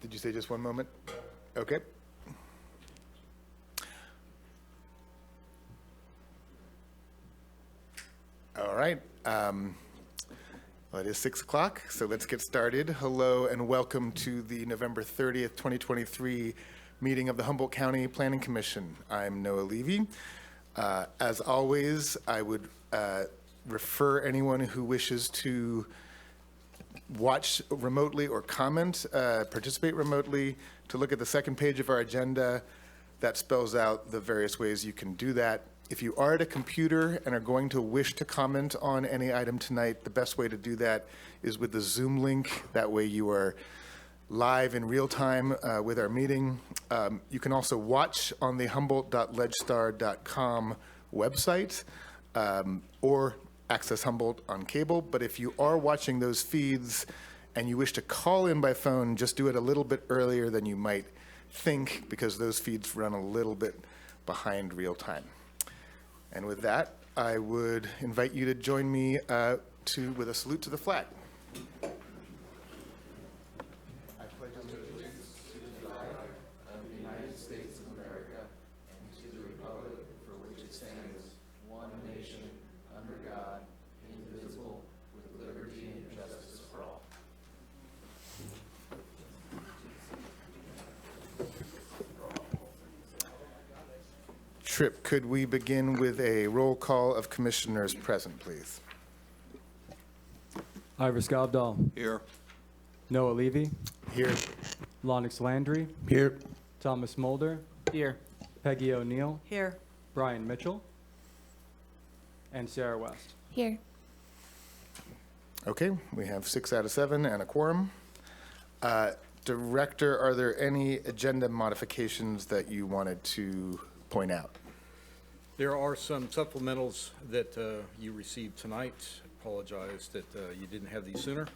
Did you say just one moment? Okay. All right. Well, it is 6 o'clock, so let's get started. Hello and welcome to the November 30th, 2023 meeting of the Humboldt County Planning Commission. I'm Noah Levy. As always, I would refer anyone who wishes to watch remotely or comment, participate remotely, to look at the second page of our agenda. That spells out the various ways you can do that. If you are at a computer and are going to wish to comment on any item tonight, the best way to do that is with the Zoom link. That way you are live in real time with our meeting. You can also watch on the humboldt.legstar.com website or access Humboldt on cable. But if you are watching those feeds and you wish to call in by phone, just do it a little bit earlier than you might think, because those feeds run a little bit behind real time. And with that, I would invite you to join me with a salute to the flag. I pledge allegiance to the flag of the United States of America and to the republic for which it stands, one nation, under God, indivisible, with liberty and justice for all. Tripp, could we begin with a roll call of commissioners present, please? Ira Skobdal. Here. Noah Levy. Here. Lonix Landry. Here. Thomas Mulder. Here. Peggy O'Neill. Here. Brian Mitchell. And Sarah West. Here. Okay, we have 6 out of 7 and a quorum. Director, are there any agenda modifications that you wanted to point out? There are some supplementals that you received tonight. Apologize that you didn't have these sooner.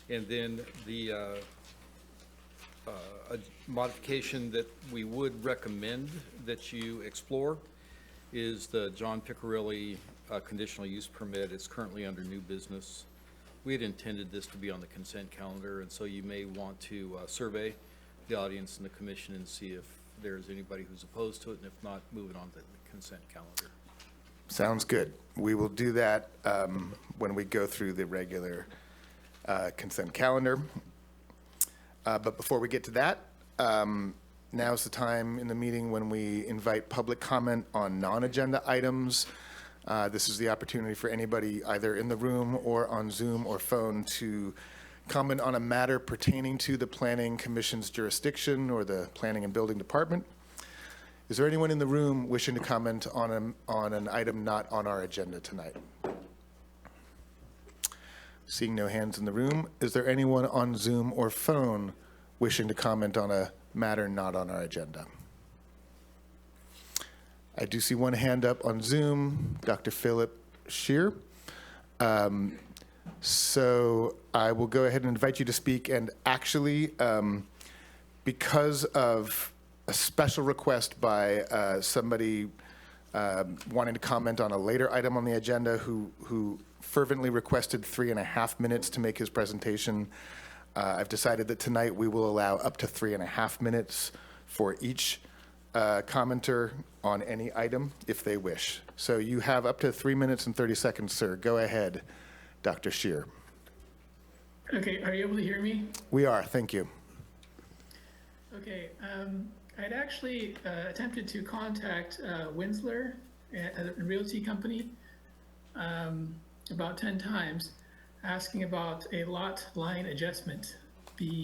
And then the a modification that we would recommend that you explore is the John Piccirilli conditional use permit. It's currently under new business. We had intended this to be on the consent calendar, and so you may want to survey the audience and the commission and see if there's anybody who's opposed to it, and if not, move it on to the consent calendar. Sounds good. We will do that when we go through the regular consent calendar. But before we get to that, now's the time in the meeting when we invite public comment on non-agenda items. This is the opportunity for anybody either in the room or on Zoom or phone to comment on a matter pertaining to the Planning Commission's jurisdiction or the Planning and Building Department. Is there anyone in the room wishing to comment on an item not on our agenda tonight? Seeing no hands in the room, is there anyone on Zoom or phone wishing to comment on a matter not on our agenda? I do see one hand up on Zoom, Dr. Philip Shear. So I will go ahead and invite you to speak. And actually, because of a special request by somebody wanting to comment on a later item on the agenda who fervently requested 3.5 minutes to make his presentation, I've decided that tonight we will allow up to 3.5 minutes for each commenter on any item if they wish. So you have up to 3 minutes and 30 seconds, sir. Go ahead, Dr. Shear. Okay, are you able to hear me? We are, thank you. Okay, I'd actually attempted to contact Winsler, a realty company, about 10 times, asking about a lot line adjustment be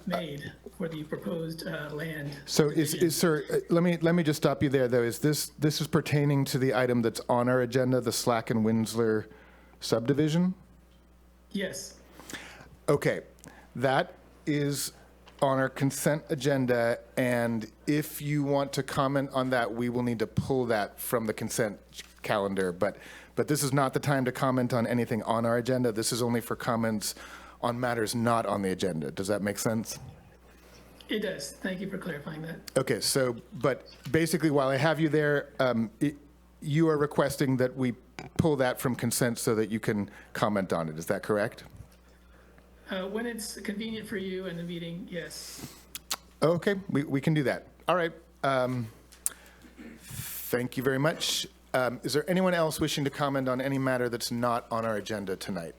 made for the proposed land. So sir, let me just stop you there though. Is this is pertaining to the item that's on our agenda, the Slack and Winsler subdivision? Yes. Okay, that is on our consent agenda, and if you want to comment on that, we will need to pull that from the consent calendar, but this is not the time to comment on anything on our agenda. This is only for comments on matters not on the agenda. Does that make sense? It does. Thank you for clarifying that. Okay, so, but basically, while I have you there, you are requesting that we pull that from consent so that you can comment on it. Is that correct? When it's convenient for you in the meeting, yes. Okay, we can do that. All right. Thank you very much. Is there anyone else wishing to comment on any matter that's not on our agenda tonight?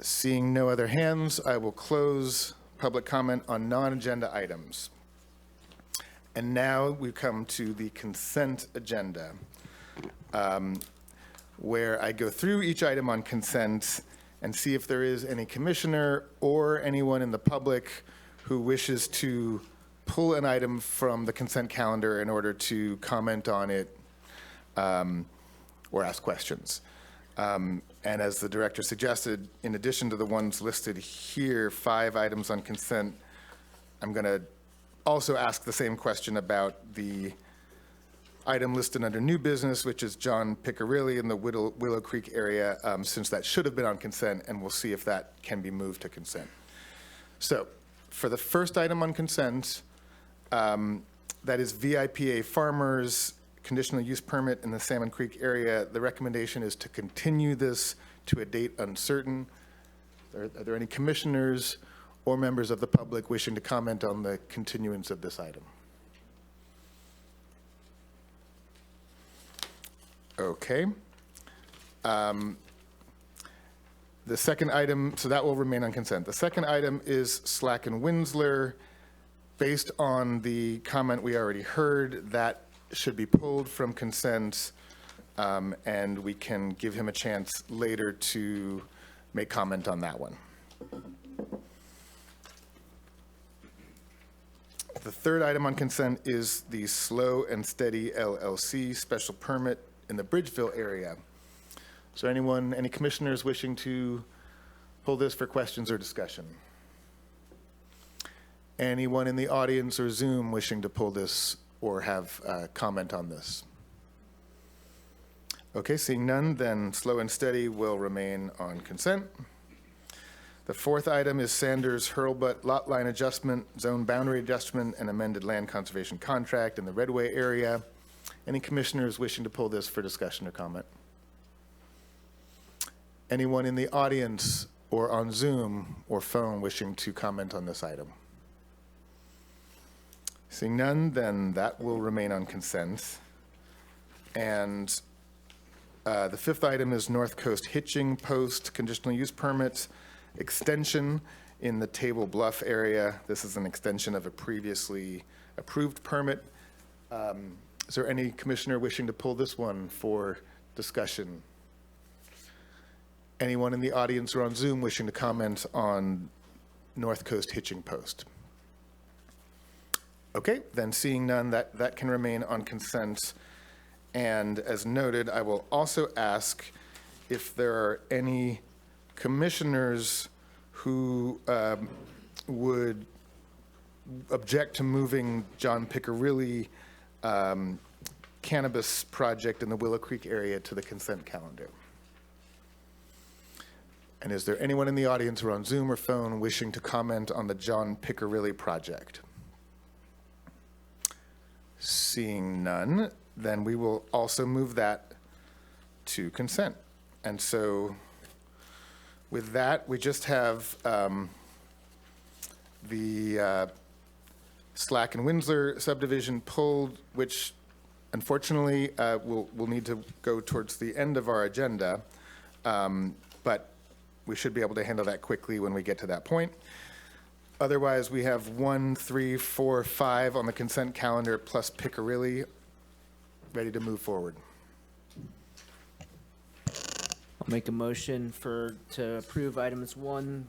Seeing no other hands, I will close public comment on non-agenda items. And now we come to the consent agenda, where I go through each item on consent and see if there is any commissioner or anyone in the public who wishes to pull an item from the consent calendar in order to comment on it or ask questions. And as the director suggested, in addition to the ones listed here, 5 items on consent, I'm going to also ask the same question about the item listed under new business, which is John Piccirilli in the Willow Creek area, since that should have been on consent, and we'll see if that can be moved to consent. So for the first item on consent, that is VIPA Farmers conditional use permit in the Salmon Creek area. The recommendation is to continue this to a date uncertain. Are there any commissioners or members of the public wishing to comment on the continuance of this item? Okay. The second item, so that will remain on consent. The second item is Slack and Winsler. Based on the comment we already heard, that should be pulled from consent, and we can give him a chance later to make comment on that one. The third item on consent is the Slow and Steady LLC special permit in the Bridgeville area. Is there anyone, any commissioners wishing to pull this for questions or discussion? Anyone in the audience or Zoom wishing to pull this or have comment on this? Okay, seeing none, then Slow and Steady will remain on consent. The fourth item is Sanders Hurlbut lot line adjustment, zone boundary adjustment, and amended land conservation contract in the Redway area. Any commissioners wishing to pull this for discussion or comment? Anyone in the audience or on Zoom or phone wishing to comment on this item? Seeing none, then that will remain on consent. And the fifth item is North Coast Hitching Post conditional use permit extension in the Table Bluff area. This is an extension of a previously approved permit. Is there any commissioner wishing to pull this one for discussion? Anyone in the audience or on Zoom wishing to comment on North Coast Hitching Post? Okay, then seeing none, that can remain on consent. And as noted, I will also ask if there are any commissioners who would object to moving John Piccirilli cannabis project in the Willow Creek area to the consent calendar. And is there anyone in the audience or on Zoom or phone wishing to comment on the John Piccirilli project? Seeing none, then we will also move that to consent. And so with that, we just have the Slack and Winsler subdivision pulled, which unfortunately will need to go towards the end of our agenda, but we should be able to handle that quickly when we get to that point. Otherwise, we have 1, 3, 4, 5 on the consent calendar plus Piccirilli ready to move forward. I'll make a motion to approve items 1,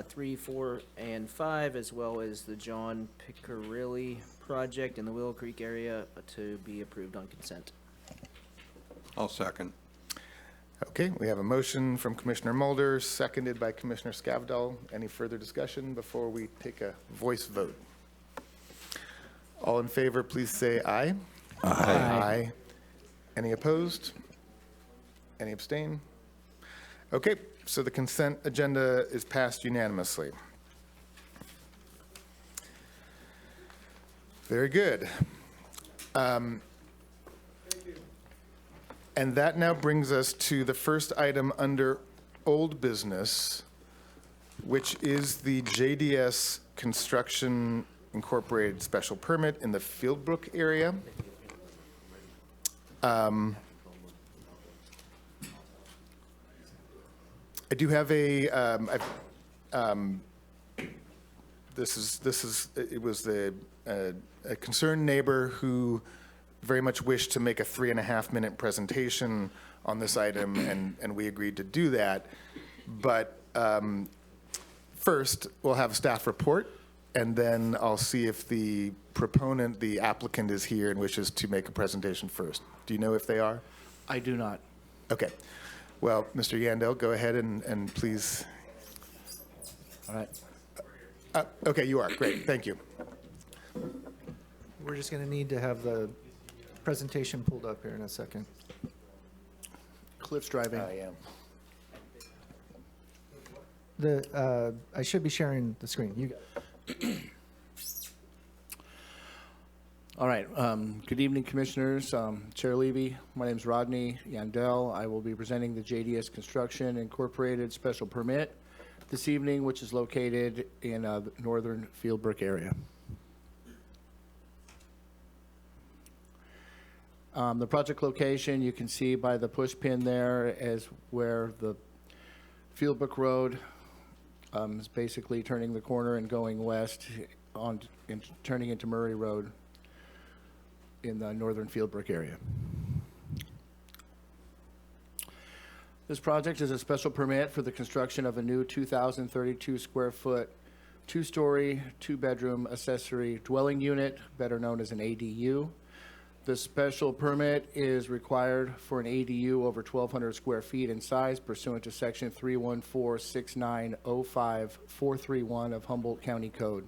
3, 4, and 5, as well as the John Piccirilli project in the Willow Creek area to be approved on consent. I'll second. Okay, we have a motion from Commissioner Mulder, seconded by Commissioner Skavdal. Any further discussion before we take a voice vote? All in favor, please say aye. Aye. Any opposed? Any abstain? Okay, so the consent agenda is passed unanimously. Very good. And that now brings us to the first item under old business, which is the JDS Construction Incorporated special permit in the Fieldbrook area. I do have a, it was a concerned neighbor who very much wished to make a 3.5-minute presentation on this item, and we agreed to do that. But first, we'll have a staff report, and then I'll see if the proponent, the applicant, is here and wishes to make a presentation first. Do you know if they are? I do not. Okay. Well, Mr. Yandel, go ahead and please. All right. Okay, you are. Great. Thank you. We're just going to need to have the presentation pulled up here in a second. Cliff's driving. I am. I should be sharing the screen. You All right. Good evening, Commissioners. Chair Levy, my name is Rodney Yandel. I will be presenting the JDS Construction Incorporated special permit this evening, which is located in the northern Fieldbrook area. The project location, you can see by the push pin there, is where the Fieldbrook Road is basically turning the corner and going west on and turning into Murray Road in the northern Fieldbrook area. This project is a special permit for the construction of a new 2,032 square foot, 2-story, 2-bedroom accessory dwelling unit, better known as an ADU. The special permit is required for an ADU over 1,200 square feet in size pursuant to section 314-6905-431 of Humboldt County Code.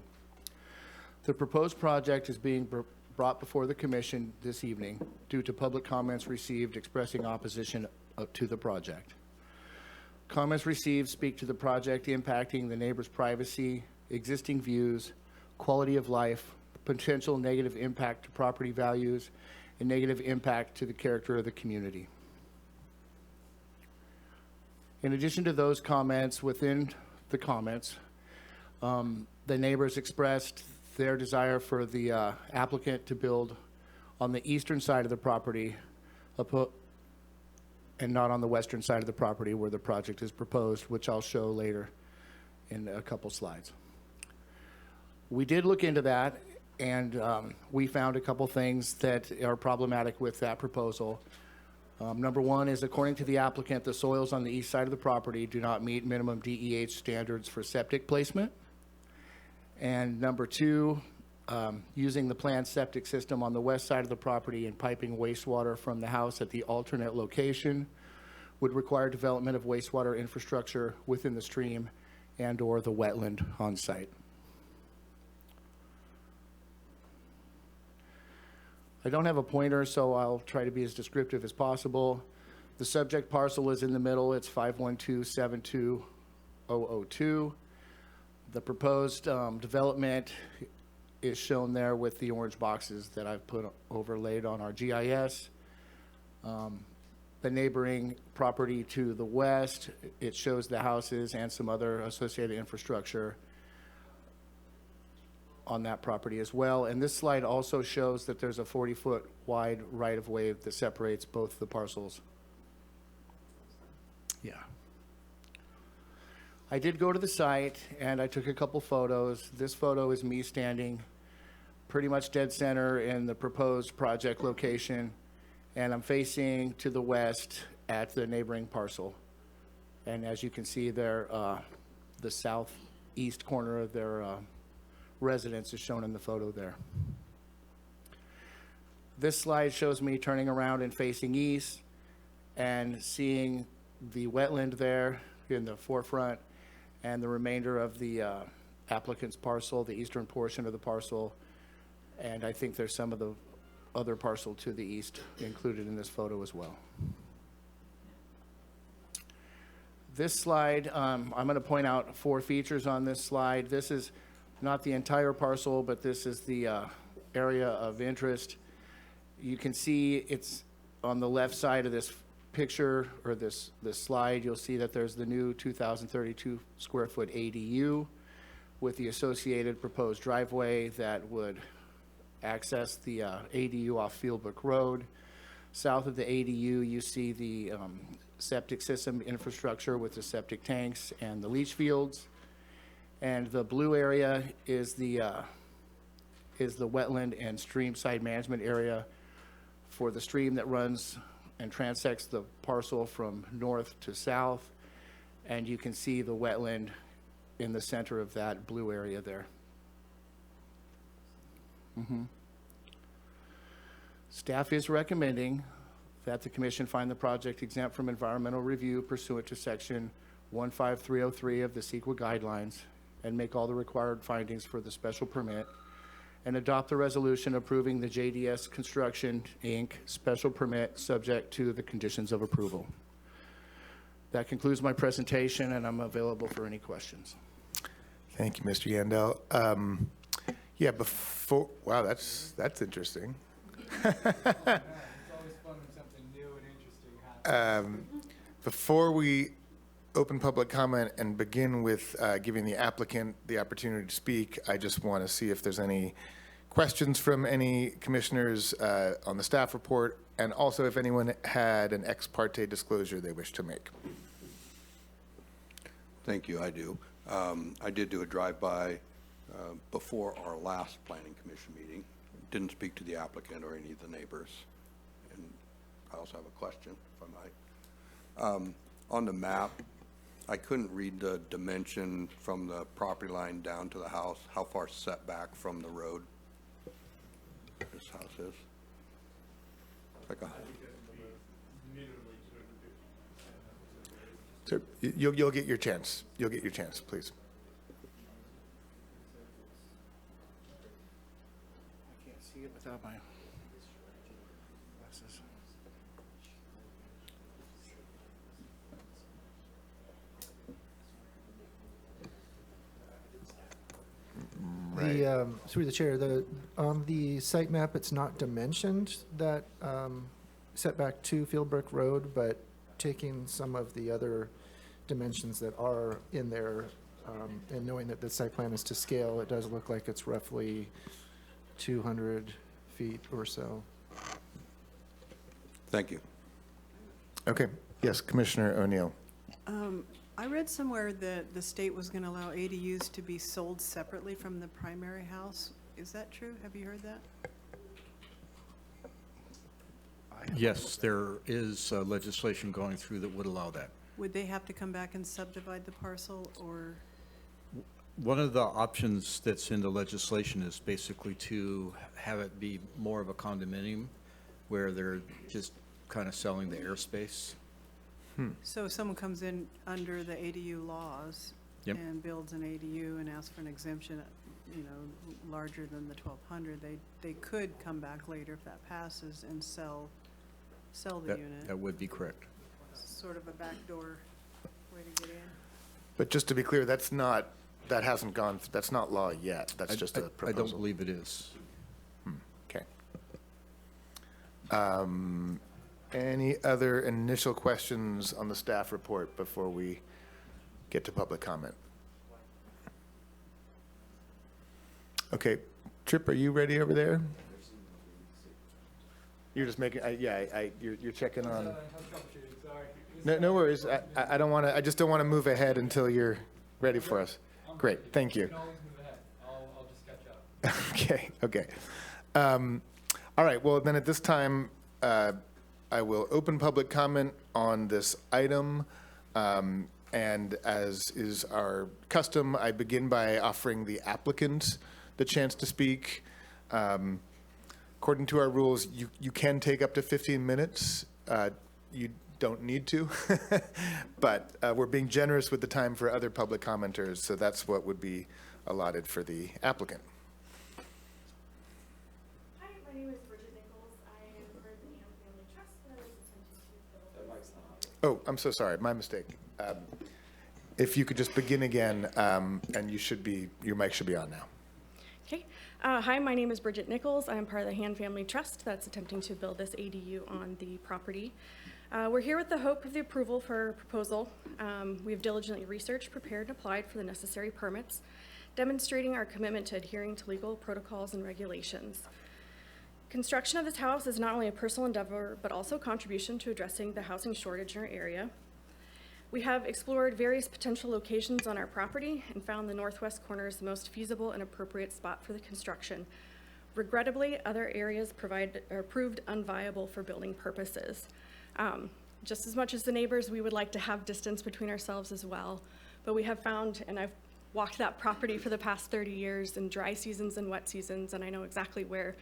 The proposed project is being brought before the commission this evening due to public comments received expressing opposition to the project. Comments received speak to the project impacting the neighbor's privacy, existing views, quality of life, potential negative impact to property values, and negative impact to the character of the community. In addition to those comments, within the comments, the neighbors expressed their desire for the applicant to build on the eastern side of the property and not on the western side of the property where the project is proposed, which I'll show later in a couple slides. We did look into that, and we found a couple things that are problematic with that proposal. Number one is, according to the applicant, the soils on the east side of the property do not meet minimum DEH standards for septic placement. And number two, using the planned septic system on the west side of the property and piping wastewater from the house at the alternate location would require development of wastewater infrastructure within the stream and/or the wetland on site. I don't have a pointer, so I'll try to be as descriptive as possible. The subject parcel is in the middle. It's 512-72002. The proposed development is shown there with the orange boxes that I've put overlaid on our GIS. The neighboring property to the west, it shows the houses and some other associated infrastructure on that property as well. And this slide also shows that there's a 40-foot wide right-of-way that separates both the parcels. Yeah. I did go to the site and I took a couple photos. This photo is me standing pretty much dead center in the proposed project location, and I'm facing to the west at the neighboring parcel. And as you can see there, the southeast corner of their residence is shown in the photo there. This slide shows me turning around and facing east and seeing the wetland there in the forefront and the remainder of the applicant's parcel, the eastern portion of the parcel. And I think there's some of the other parcel to the east included in this photo as well. This slide, I'm going to point out 4 features on this slide. This is not the entire parcel, but this is the area of interest. You can see it's on the left side of this picture or this slide, you'll see that there's the new 2,032 square foot ADU with the associated proposed driveway that would access the ADU off Fieldbrook Road. South of the ADU, you see the septic system infrastructure with the septic tanks and the leach fields. And the blue area is the wetland and stream side management area for the stream that runs and transects the parcel from north to south. And you can see the wetland in the center of that blue area there. Staff is recommending that the commission find the project exempt from environmental review pursuant to section 15303 of the CEQA guidelines and make all the required findings for the special permit and adopt the resolution approving the JDS Construction, Inc. special permit subject to the conditions of approval. That concludes my presentation, and I'm available for any questions. Thank you, Mr. Yandell. Yeah, before, wow, that's interesting. It's always fun when something new and interesting happens. Before we open public comment and begin with giving the applicant the opportunity to speak, I just want to see if there's any questions from any commissioners on the staff report, and also if anyone had an ex parte disclosure they wish to make. Thank you, I do. I did do a drive-by before our last planning commission meeting. Didn't speak to the applicant or any of the neighbors. And I also have a question, if I might. On the map, I couldn't read the dimension from the property line down to the house, how far setback from the road this house is. It's like So you'll get your chance. You'll get your chance, please. I can't see it without my glasses. Through the chair, on the site map, it's not dimensioned that setback to Fieldbrook Road, but taking some of the other dimensions that are in there, and knowing that the site plan is to scale, it does look like it's roughly 200 feet or so. Thank you. Okay. Yes, Commissioner O'Neill. I read somewhere that the state was going to allow ADUs to be sold separately from the primary house. Is that true? Have you heard that? Yes, there is legislation going through that would allow that. Would they have to come back and subdivide the parcel, or? One of the options that's in the legislation is basically to have it be more of a condominium where they're just kind of selling the airspace. So if someone comes in under the ADU laws Yep. and builds an ADU and asks for an exemption, larger than the 1,200, they could come back later if that passes and sell the unit. That would be correct. Sort of a backdoor way to get in. But just to be clear, that's not law yet. That's just a proposal. I don't believe it is. Okay. Any other initial questions on the staff report before we get to public comment? Okay, Tripp, are you ready over there? You're just making, you're checking on. No worries. I don't want to, I just don't want to move ahead until you're ready for us. Great, thank you. I'll just catch up. Okay. All right, well, then at this time, I will open public comment on this item. And as is our custom, I begin by offering the applicant the chance to speak. According to our rules, you can take up to 15 minutes. You don't need to, but we're being generous with the time for other public commenters, so that's what would be allotted for the applicant. Hi, my name is Bridget Nichols. I am part of the Ham Family Trust that I was attempting to build. Oh, I'm so sorry, my mistake. If you could just begin again, and your mic should be on now. Okay. Hi, my name is Bridget Nichols. I am part of the Han Family Trust that's attempting to build this ADU on the property. We're here with the hope of the approval for our proposal. We have diligently researched, prepared, and applied for the necessary permits, demonstrating our commitment to adhering to legal protocols and regulations. Construction of this house is not only a personal endeavor, but also a contribution to addressing the housing shortage in our area. We have explored various potential locations on our property and found the northwest corner is the most feasible and appropriate spot for the construction. Regrettably, other areas are proved unviable for building purposes. Just as much as the neighbors, we would like to have distance between ourselves as well. But we have found, and I've walked that property for the past 30 years in dry seasons and wet seasons, and I know exactly where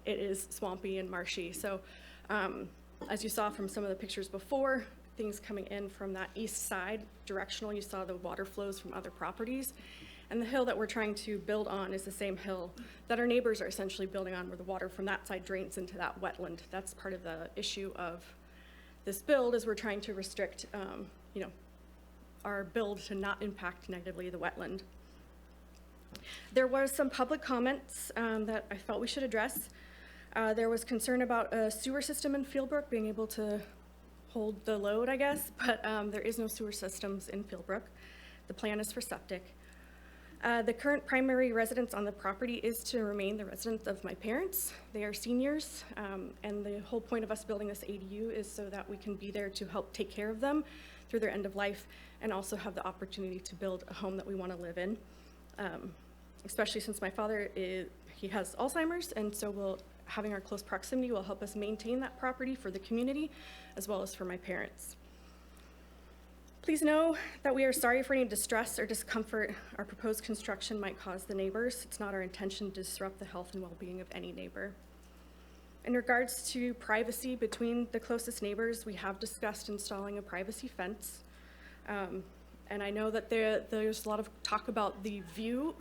it is swampy and marshy. So as you saw from some of the pictures before, things coming in from that east side, directional, you saw the water flows from other properties. And the hill that we're trying to build on is the same hill that our neighbors are essentially building on, where the water from that side drains into that wetland. That's part of the issue of this build, is we're trying to restrict our build to not impact negatively the wetland. There was some public comments that I felt we should address. There was concern about a sewer system in Fieldbrook being able to hold the load, I guess, but there is no sewer systems in Fieldbrook. The plan is for septic. The current primary residence on the property is to remain the residence of my parents. They are seniors, and the whole point of us building this ADU is so that we can be there to help take care of them through their end of life, and also have the opportunity to build a home that we want to live in. Especially since my father he has Alzheimer's, and so having our close proximity will help us maintain that property for the community as well as for my parents. Please know that we are sorry for any distress or discomfort our proposed construction might cause the neighbors. It's not our intention to disrupt the health and well-being of any neighbor. In regards to privacy between the closest neighbors, we have discussed installing a privacy fence. And I know that there's a lot of talk about the view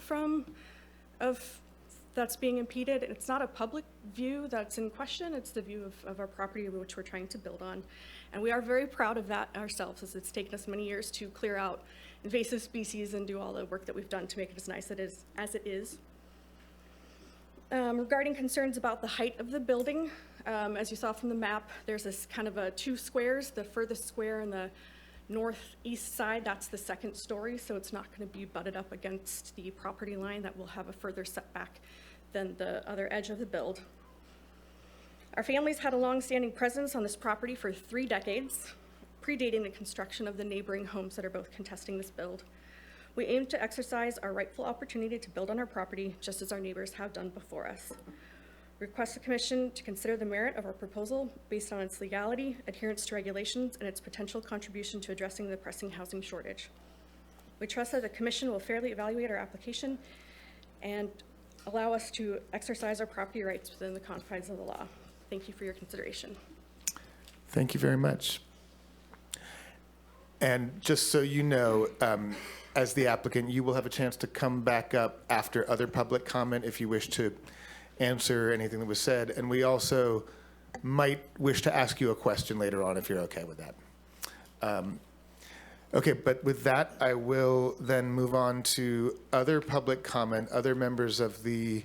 that's being impeded. It's not a public view that's in question, it's the view of our property which we're trying to build on. And we are very proud of that ourselves, as it's taken us many years to clear out invasive species and do all the work that we've done to make it as nice as it is. Regarding concerns about the height of the building, as you saw from the map, there's this kind of two squares. The furthest square in the northeast side, that's the second story, so it's not going to be butted up against the property line. That will have a further setback than the other edge of the build. Our family's had a long-standing presence on this property for 3 decades, predating the construction of the neighboring homes that are both contesting this build. We aim to exercise our rightful opportunity to build on our property, just as our neighbors have done before us. Request the Commission to consider the merit of our proposal based on its legality, adherence to regulations, and its potential contribution to addressing the pressing housing shortage. We trust that the Commission will fairly evaluate our application and allow us to exercise our property rights within the confines of the law. Thank you for your consideration. Thank you very much. And just so you know, as the applicant, you will have a chance to come back up after other public comment if you wish to answer anything that was said. And we also might wish to ask you a question later on if you're okay with that. Okay, but with that, I will then move on to other public comment, other members of the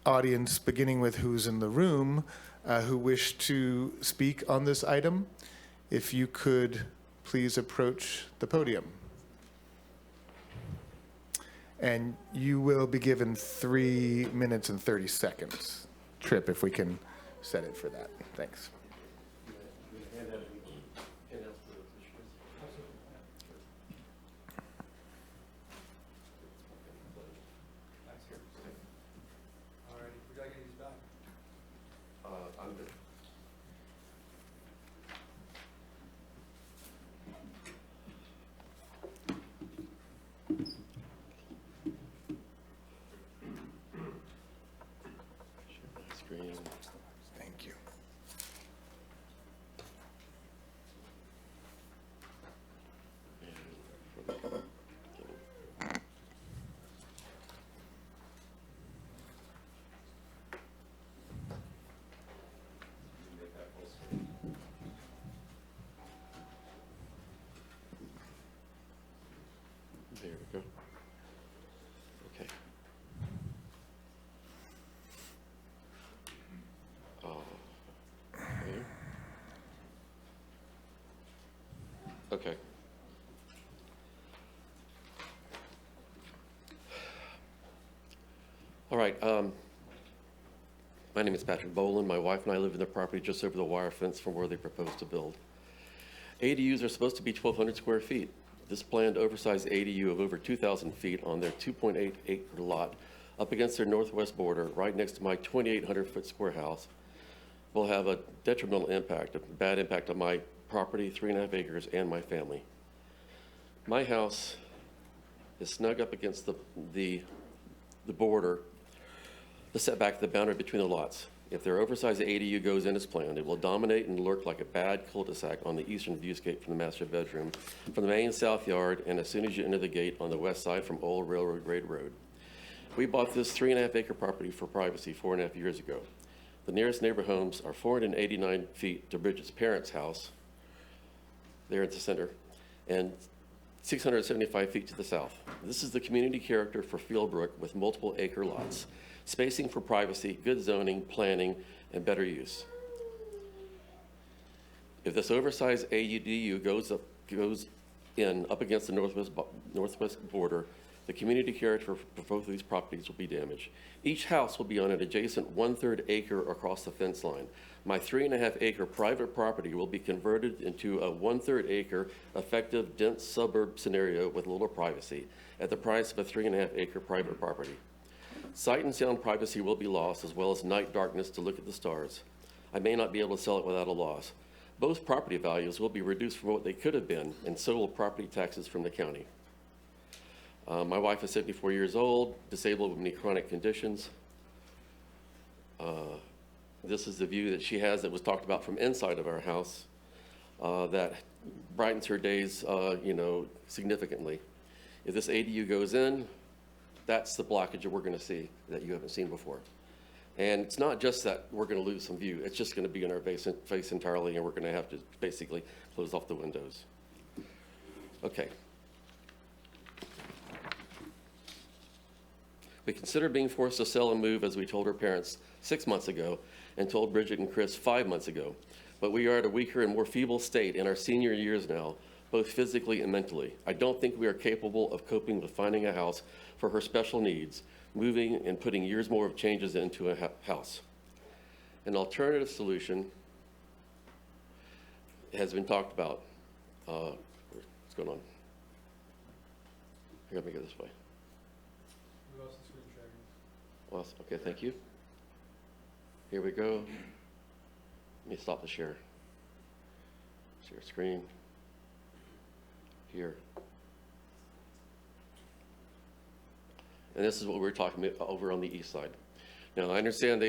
audience, beginning with who's in the room, who wish to speak on this item. If you could please approach the podium. And you will be given 3 minutes and 30 seconds. Tripp, if we can set it for that. Thanks. Alrighty, we gotta get these back. I'm good. Thank you. There we go. Okay. Okay. Okay. All right. My name is Patrick Boland. My wife and I live in the property just over the wire fence from where they propose to build. ADUs are supposed to be 1,200 square feet. This planned oversized ADU of over 2,000 feet on their 2.8 acre lot up against their northwest border, right next to my 2,800 foot square house, will have a detrimental impact, a bad impact on my property, 3.5 acres, and my family. My house is snug up against the border, the setback, the boundary between the lots. If their oversized ADU goes in as planned, it will dominate and lurk like a bad cul-de-sac on the eastern viewscape from the master bedroom, from the main south yard, and as soon as you enter the gate on the west side from Old Railroad Grade Road. We bought this 3.5 acre property for privacy 4.5 years ago. The nearest neighbor homes are 489 feet to Bridget's parents' house, there at the center, and 675 feet to the south. This is the community character for Fieldbrook with multiple acre lots, spacing for privacy, good zoning, planning, and better use. If this oversized AUDU goes in up against the northwest border, the community character for both of these properties will be damaged. Each house will be on an adjacent 1/3 acre across the fence line. My 3.5 acre private property will be converted into a 1/3 acre effective dense suburb scenario with little privacy at the price of a 3.5 acre private property. Sight and sound privacy will be lost, as well as night darkness to look at the stars. I may not be able to sell it without a loss. Both property values will be reduced from what they could have been, and so will property taxes from the county. My wife is 74 years old, disabled with many chronic conditions. This is the view that she has that was talked about from inside of our house that brightens her days, significantly. If this ADU goes in, that's the blockage that we're going to see that you haven't seen before. And it's not just that we're going to lose some view. It's just going to be in our face entirely, and we're going to have to basically close off the windows. Okay. We consider being forced to sell and move, as we told her parents 6 months ago and told Bridget and Chris 5 months ago. But we are at a weaker and more feeble state in our senior years now, both physically and mentally. I don't think we are capable of coping with finding a house for her special needs, moving and putting years more of changes into a house. An alternative solution has been talked about. What's going on? Here, let me go this way. We lost the screen sharing. Well, okay, thank you. Here we go. Let me stop the share. Share screen. Here. And this is what we're talking about over on the east side. Now, I understand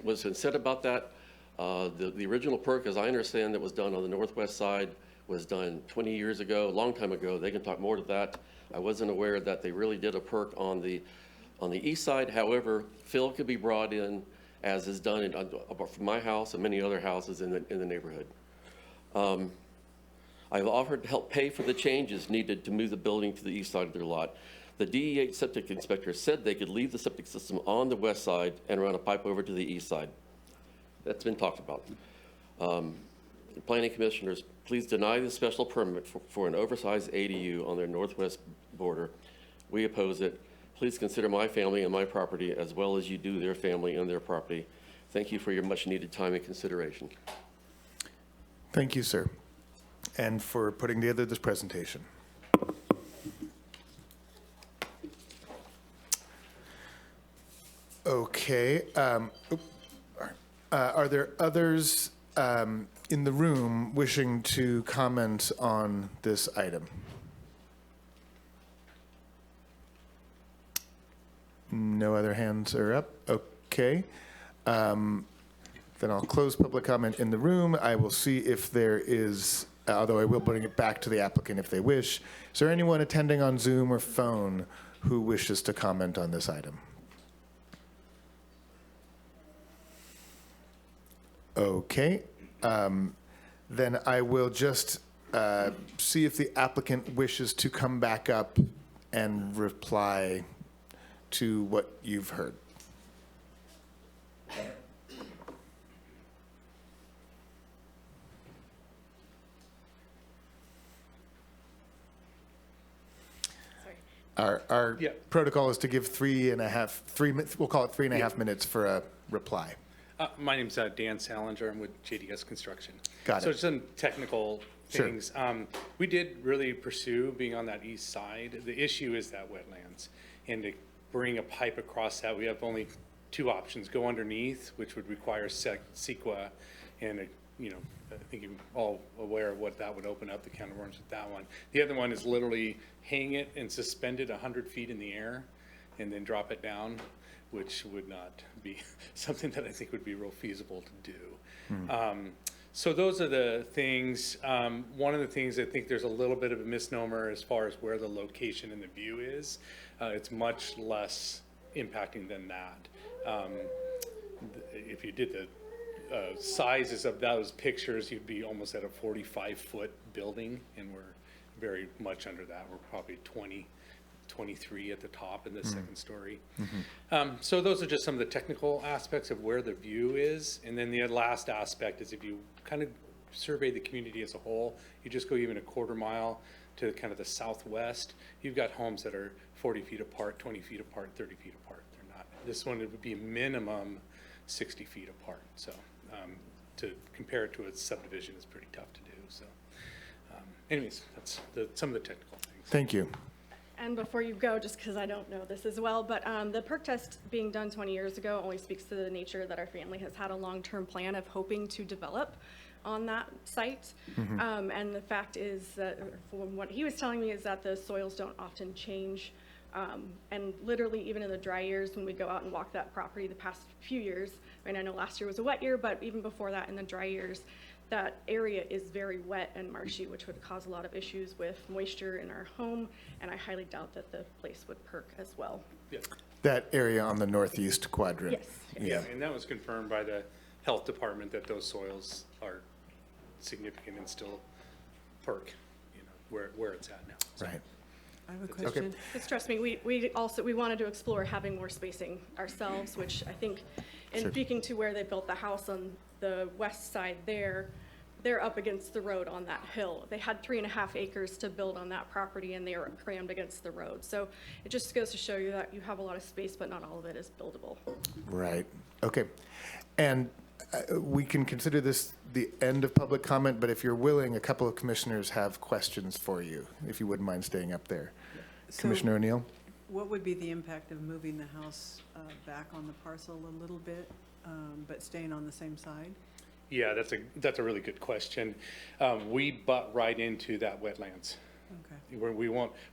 what's been said about that. The original perk, as I understand, that was done on the northwest side was done 20 years ago, a long time ago. They can talk more to that. I wasn't aware that they really did a perk on the east side. However, fill could be brought in, as is done from my house and many other houses in the neighborhood. I've offered to help pay for the changes needed to move the building to the east side of their lot. The DEH septic inspector said they could leave the septic system on the west side and run a pipe over to the east side. That's been talked about. Planning commissioners, please deny the special permit for an oversized ADU on their northwest border. We oppose it. Please consider my family and my property as well as you do their family and their property. Thank you for your much needed time and consideration. Thank you, sir, and for putting together this presentation. Okay. Are there others in the room wishing to comment on this item? No other hands are up. Okay. Then I'll close public comment in the room. I will see if there is, although I will bring it back to the applicant if they wish. Is there anyone attending on Zoom or phone who wishes to comment on this item? Okay. Then I will just see if the applicant wishes to come back up and reply to what you've heard. Our Yeah. protocol is to give we'll call it 3.5 minutes for a reply. My name's Dan Salinger. I'm with JDS Construction. Got So it. just some technical Sure. things. We did really pursue being on that east side. The issue is that wetlands. And to bring a pipe across that, we have only two options. Go underneath, which would require CEQA, and, I think you're all aware of what that would open up, the can of worms with that one. The other one is literally hang it and suspend it 100 feet in the air and then drop it down, which would not be something that I think would be real feasible to do. So those are the things. One of the things, I think there's a little bit of a misnomer as far as where the location and the view is. It's much less impacting than that. If you did the sizes of those pictures, you'd be almost at a 45-foot building, and we're very much under that. We're probably 23 at the top in the second story. So those are just some of the technical aspects of where the view is. And then the last aspect is if you kind of survey the community as a whole, you just go even a quarter mile to kind of the southwest, you've got homes that are 40 feet apart, 20 feet apart, 30 feet apart. They're not. This one, it would be minimum 60 feet apart. So to compare it to a subdivision is pretty tough to do. So anyways, that's some of the technical things. Thank you. And before you go, just because I don't know this as well, but the perk test being done 20 years ago only speaks to the nature that our family has had a long-term plan of hoping to develop on that site. And the fact is that, from what he was telling me, is that the soils don't often change. And literally, even in the dry years, when we go out and walk that property the past few years, and I know last year was a wet year, but even before that, in the dry years, that area is very wet and marshy, which would cause a lot of issues with moisture in our home, and I highly doubt that the place would perk as well. Yeah. That area on the northeast quadrant. Yes. Yeah, and that was confirmed by the health department that those soils are significant and still perk, where it's at now. So, Right. I have a question. Just trust me, we wanted to explore having more spacing ourselves, which I think, in Sure. speaking to where they built the house on the west side there, they're up against the road on that hill. They had 3.5 acres to build on that property, and they were crammed against the road. So it just goes to show you that you have a lot of space, but not all of it is buildable. Right. Okay. And we can consider this the end of public comment, but if you're willing, a couple of commissioners have questions for you, if you wouldn't mind staying up there. So Commissioner O'Neill? what would be the impact of moving the house back on the parcel a little bit, but staying on the same side? Yeah, that's a really good question. We butt right into that wetlands. Okay. Where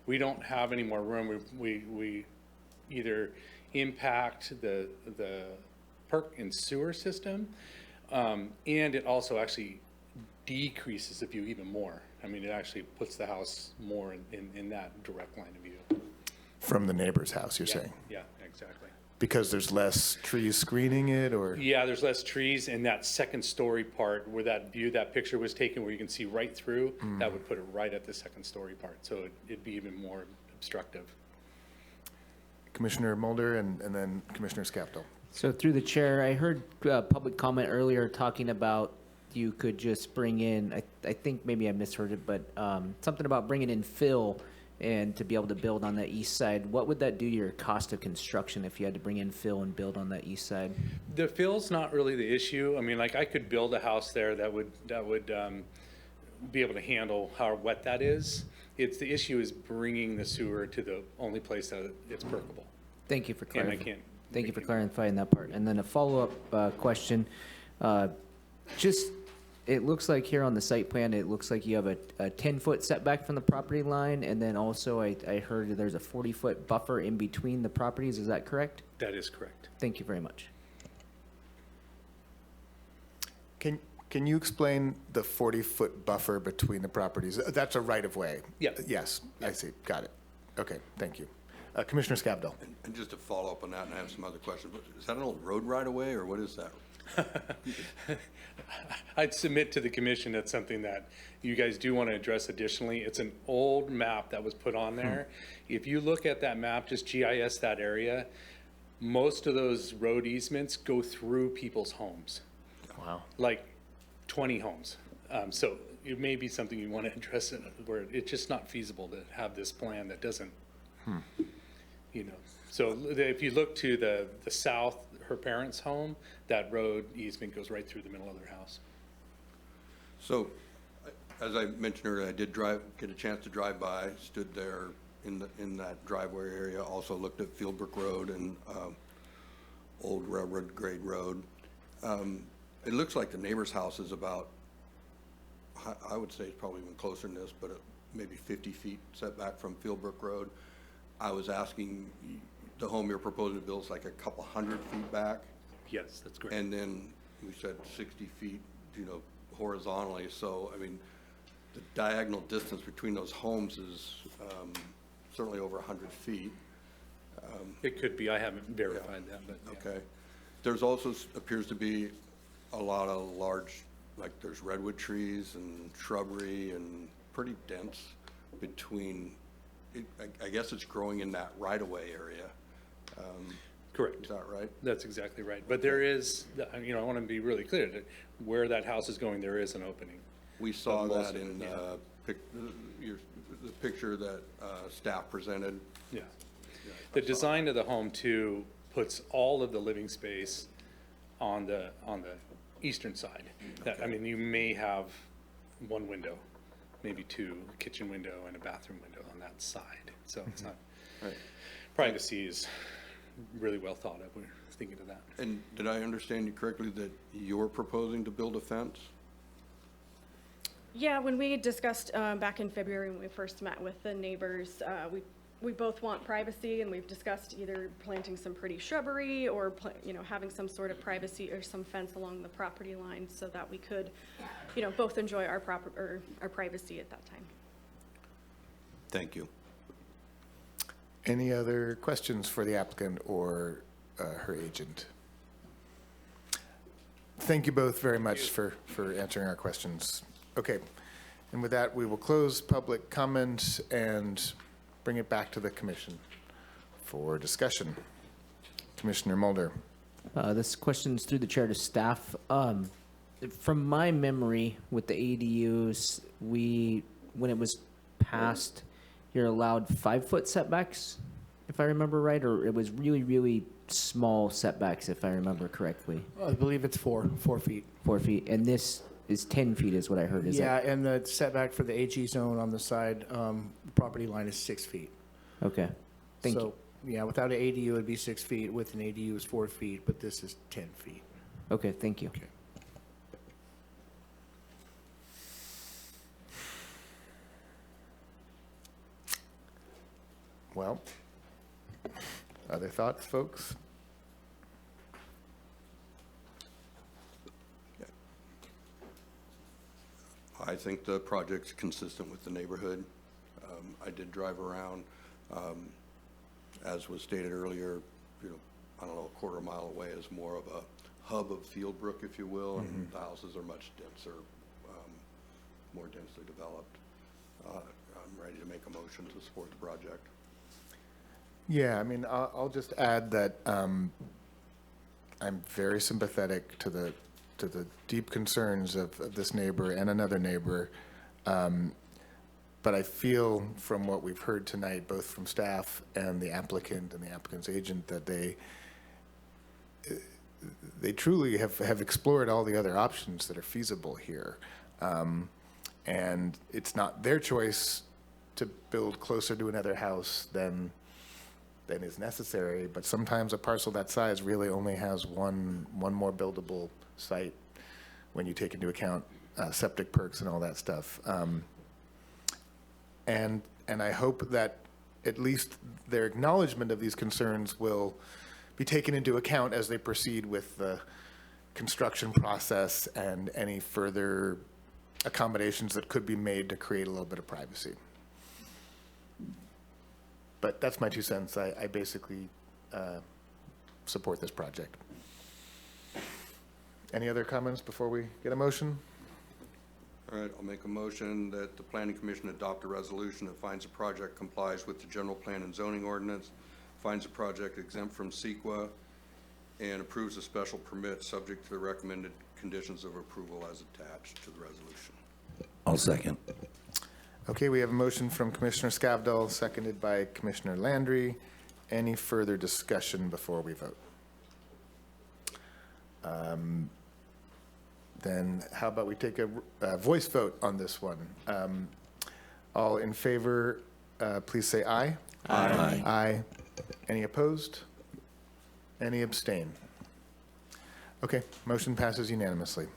we don't have any more room. We either impact the perk and sewer system, and it also actually decreases the view even more. I mean, it actually puts the house more in that direct line of view. From the neighbor's house, you're Yeah, saying? yeah, exactly. Because there's less trees screening it, or? Yeah, there's less trees, and that second story part where that picture was taken, where you can see right through, that would put it right at the second story part. So it'd be even more obstructive. Commissioner Mulder and then Commissioner Scaptel. So through the chair, I heard public comment earlier talking about you could just bring in, I think maybe I misheard it, but something about bringing in fill and to be able to build on that east side. What would that do to your cost of construction if you had to bring in fill and build on that east side? The fill's not really the issue. I mean, like, I could build a house there that would be able to handle how wet that is. The issue is bringing the sewer to the only place that it's perkable. Thank you for And I clarifying. can't. Thank you for clarifying that part. And then a follow-up question. It looks like here on the site plan, it looks like you have a 10-foot setback from the property line, and then also I heard there's a 40-foot buffer in between the properties. Is that correct? That is correct. Thank you very much. Can you explain the 40-foot buffer between the properties? That's a right-of-way? Yeah. Yes, I see. Got it. Okay, thank you. Commissioner Scaptel. And just to follow up on that, and I have some other questions, but is that an old road right away, or what is that? I'd submit to the commission that's something that you guys do want to address additionally. It's an old map that was put on there. If you look at that map, just GIS that area, most of those road easements go through people's homes. Wow. Like 20 homes. So it may be something you want to address where it's just not feasible to have this plan that doesn't You know, so if you look to the south, her parents' home, that road easement goes right through the middle of their house. So, as I mentioned earlier, I did get a chance to drive by, stood there in that driveway area, also looked at Fieldbrook Road and Old Railroad Grade Road. It looks like the neighbor's house is about, I would say it's probably even closer than this, but maybe 50 feet setback from Fieldbrook Road. I was asking, the home you're proposing to build is like a couple hundred feet back, Yes, that's correct. and then we said 60 feet, horizontally. So, I mean, the diagonal distance between those homes is certainly over 100 feet. It could be, I haven't verified that, but yeah. Okay. There's also appears to be a lot of large, like there's redwood trees and shrubbery and pretty dense between, I guess it's growing in that right-of-way area. Correct. Is that right? That's exactly right. But there is, I want to be really clear that where that house is going, there is an opening. We saw Of most that of in it, the picture that staff presented. Yeah. The design of the home too puts all of the living space on the eastern side. I mean, you may have one window, maybe two, a kitchen window and a bathroom window on that side. So it's not, Right. privacy is really well thought of. We're thinking of that. And did I understand you correctly that you're proposing to build a fence? Yeah, when we discussed back in February when we first met with the neighbors, we both want privacy, and we've discussed either planting some pretty shrubbery or having some sort of privacy or some fence along the property line so that we could, both enjoy our privacy at that time. Thank you. Any other questions for the applicant or her agent? Thank you both very much for answering our questions. Okay, and with that, we will close public comment and bring it back to the commission for discussion. Commissioner Mulder. This question's through the chair to staff. From my memory with the ADUs, when it was passed, you're allowed 5-foot setbacks, if I remember right, or it was really, really small setbacks, if I remember correctly. I believe it's 4 feet. 4 feet, and this is 10 feet is what I heard, is it? Yeah, and the setback for the HE zone on the side, property line is 6 feet. Okay, thank you. So, yeah, without an ADU, it'd be 6 feet. With an ADU, is 4 feet, but this is 10 feet. Okay, thank you. Okay. Well, other thoughts, folks? I think the project's consistent with the neighborhood. I did drive around. As was stated earlier, I don't know, a quarter mile away is more of a hub of Fieldbrook, if you will, and the houses are much denser, more densely developed. I'm ready to make a motion to support the project. Yeah, I mean, I'll just add that I'm very sympathetic to the deep concerns of this neighbor and another neighbor. But I feel from what we've heard tonight, both from staff and the applicant's agent, that they truly have explored all the other options that are feasible here. And it's not their choice to build closer to another house than is necessary, but sometimes a parcel that size really only has one more buildable site when you take into account septic perks and all that stuff. And I hope that at least their acknowledgement of these concerns will be taken into account as they proceed with the construction process and any further accommodations that could be made to create a little bit of privacy. But that's my 2 cents. I basically support this project. Any other comments before we get a motion? All right, I'll make a motion that the Planning Commission adopt a resolution that finds the project complies with the general plan and zoning ordinance, finds the project exempt from CEQA, and approves a special permit subject to the recommended conditions of approval as attached to the resolution. I'll second. Okay, we have a motion from Commissioner Scavdall, seconded by Commissioner Landry. Any further discussion before we vote? Then how about we take a voice vote on this one? All in favor, please say aye. Aye. Aye. Any opposed? Any abstain? Okay, motion passes unanimously.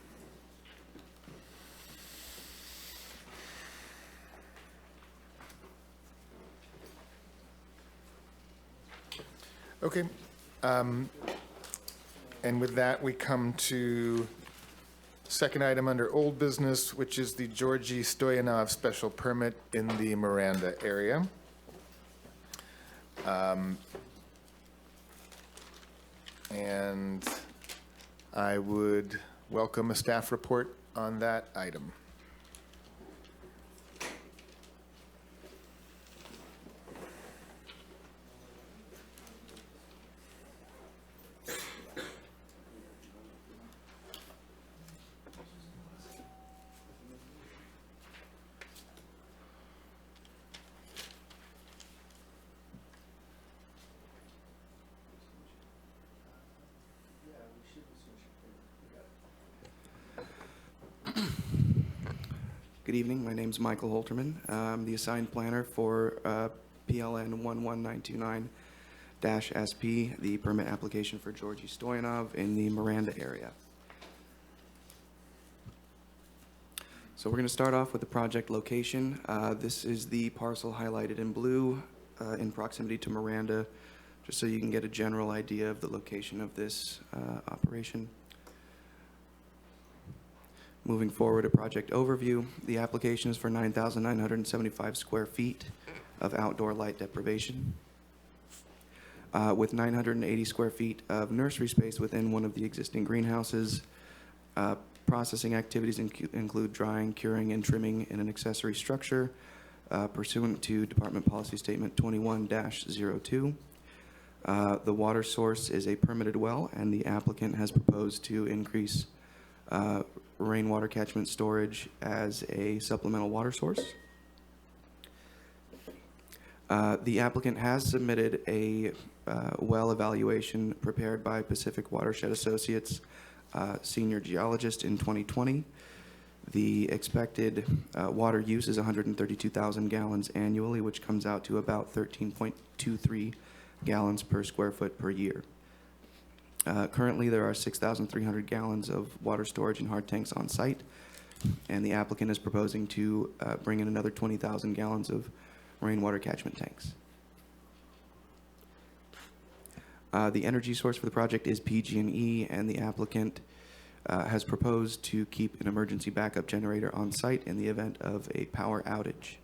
Okay, and with that, we come to second item under old business, which is the Georgy Stoyanov special permit in the Miranda area. And I would welcome a staff report on that item. Good evening. My name is Michael Holterman. I'm the assigned planner for PLN 11929-SP, the permit application for Georgy Stoyanov in the Miranda area. So we're going to start off with the project location. This is the parcel highlighted in blue in proximity to Miranda, just so you can get a general idea of the location of this operation. Moving forward, a project overview. The application is for 9,975 square feet of outdoor light deprivation, with 980 square feet of nursery space within one of the existing greenhouses. Processing activities include drying, curing, and trimming in an accessory structure pursuant to Department Policy Statement 21-02. The water source is a permitted well, and the applicant has proposed to increase rainwater catchment storage as a supplemental water source. The applicant has submitted a well evaluation prepared by Pacific Watershed Associates senior geologist in 2020. The expected water use is 132,000 gallons annually, which comes out to about 13.23 gallons per square foot per year. Currently, there are 6,300 gallons of water storage in hard tanks on site, and the applicant is proposing to bring in another 20,000 gallons of rainwater catchment tanks. The energy source for the project is PG&E, and the applicant has proposed to keep an emergency backup generator on site in the event of a power outage.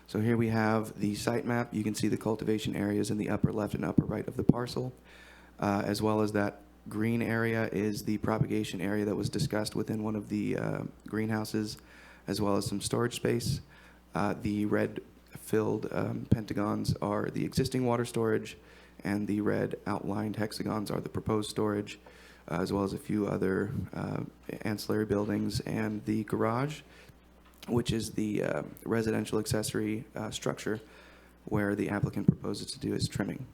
So here we have the site map. You can see the cultivation areas in the upper left and upper right of the parcel, as well as that green area is the propagation area that was discussed within one of the greenhouses, as well as some storage space. The red filled pentagons are the existing water storage, and the red outlined hexagons are the proposed storage, as well as a few other ancillary buildings and the garage, which is the residential accessory structure where the applicant proposes to do his trimming,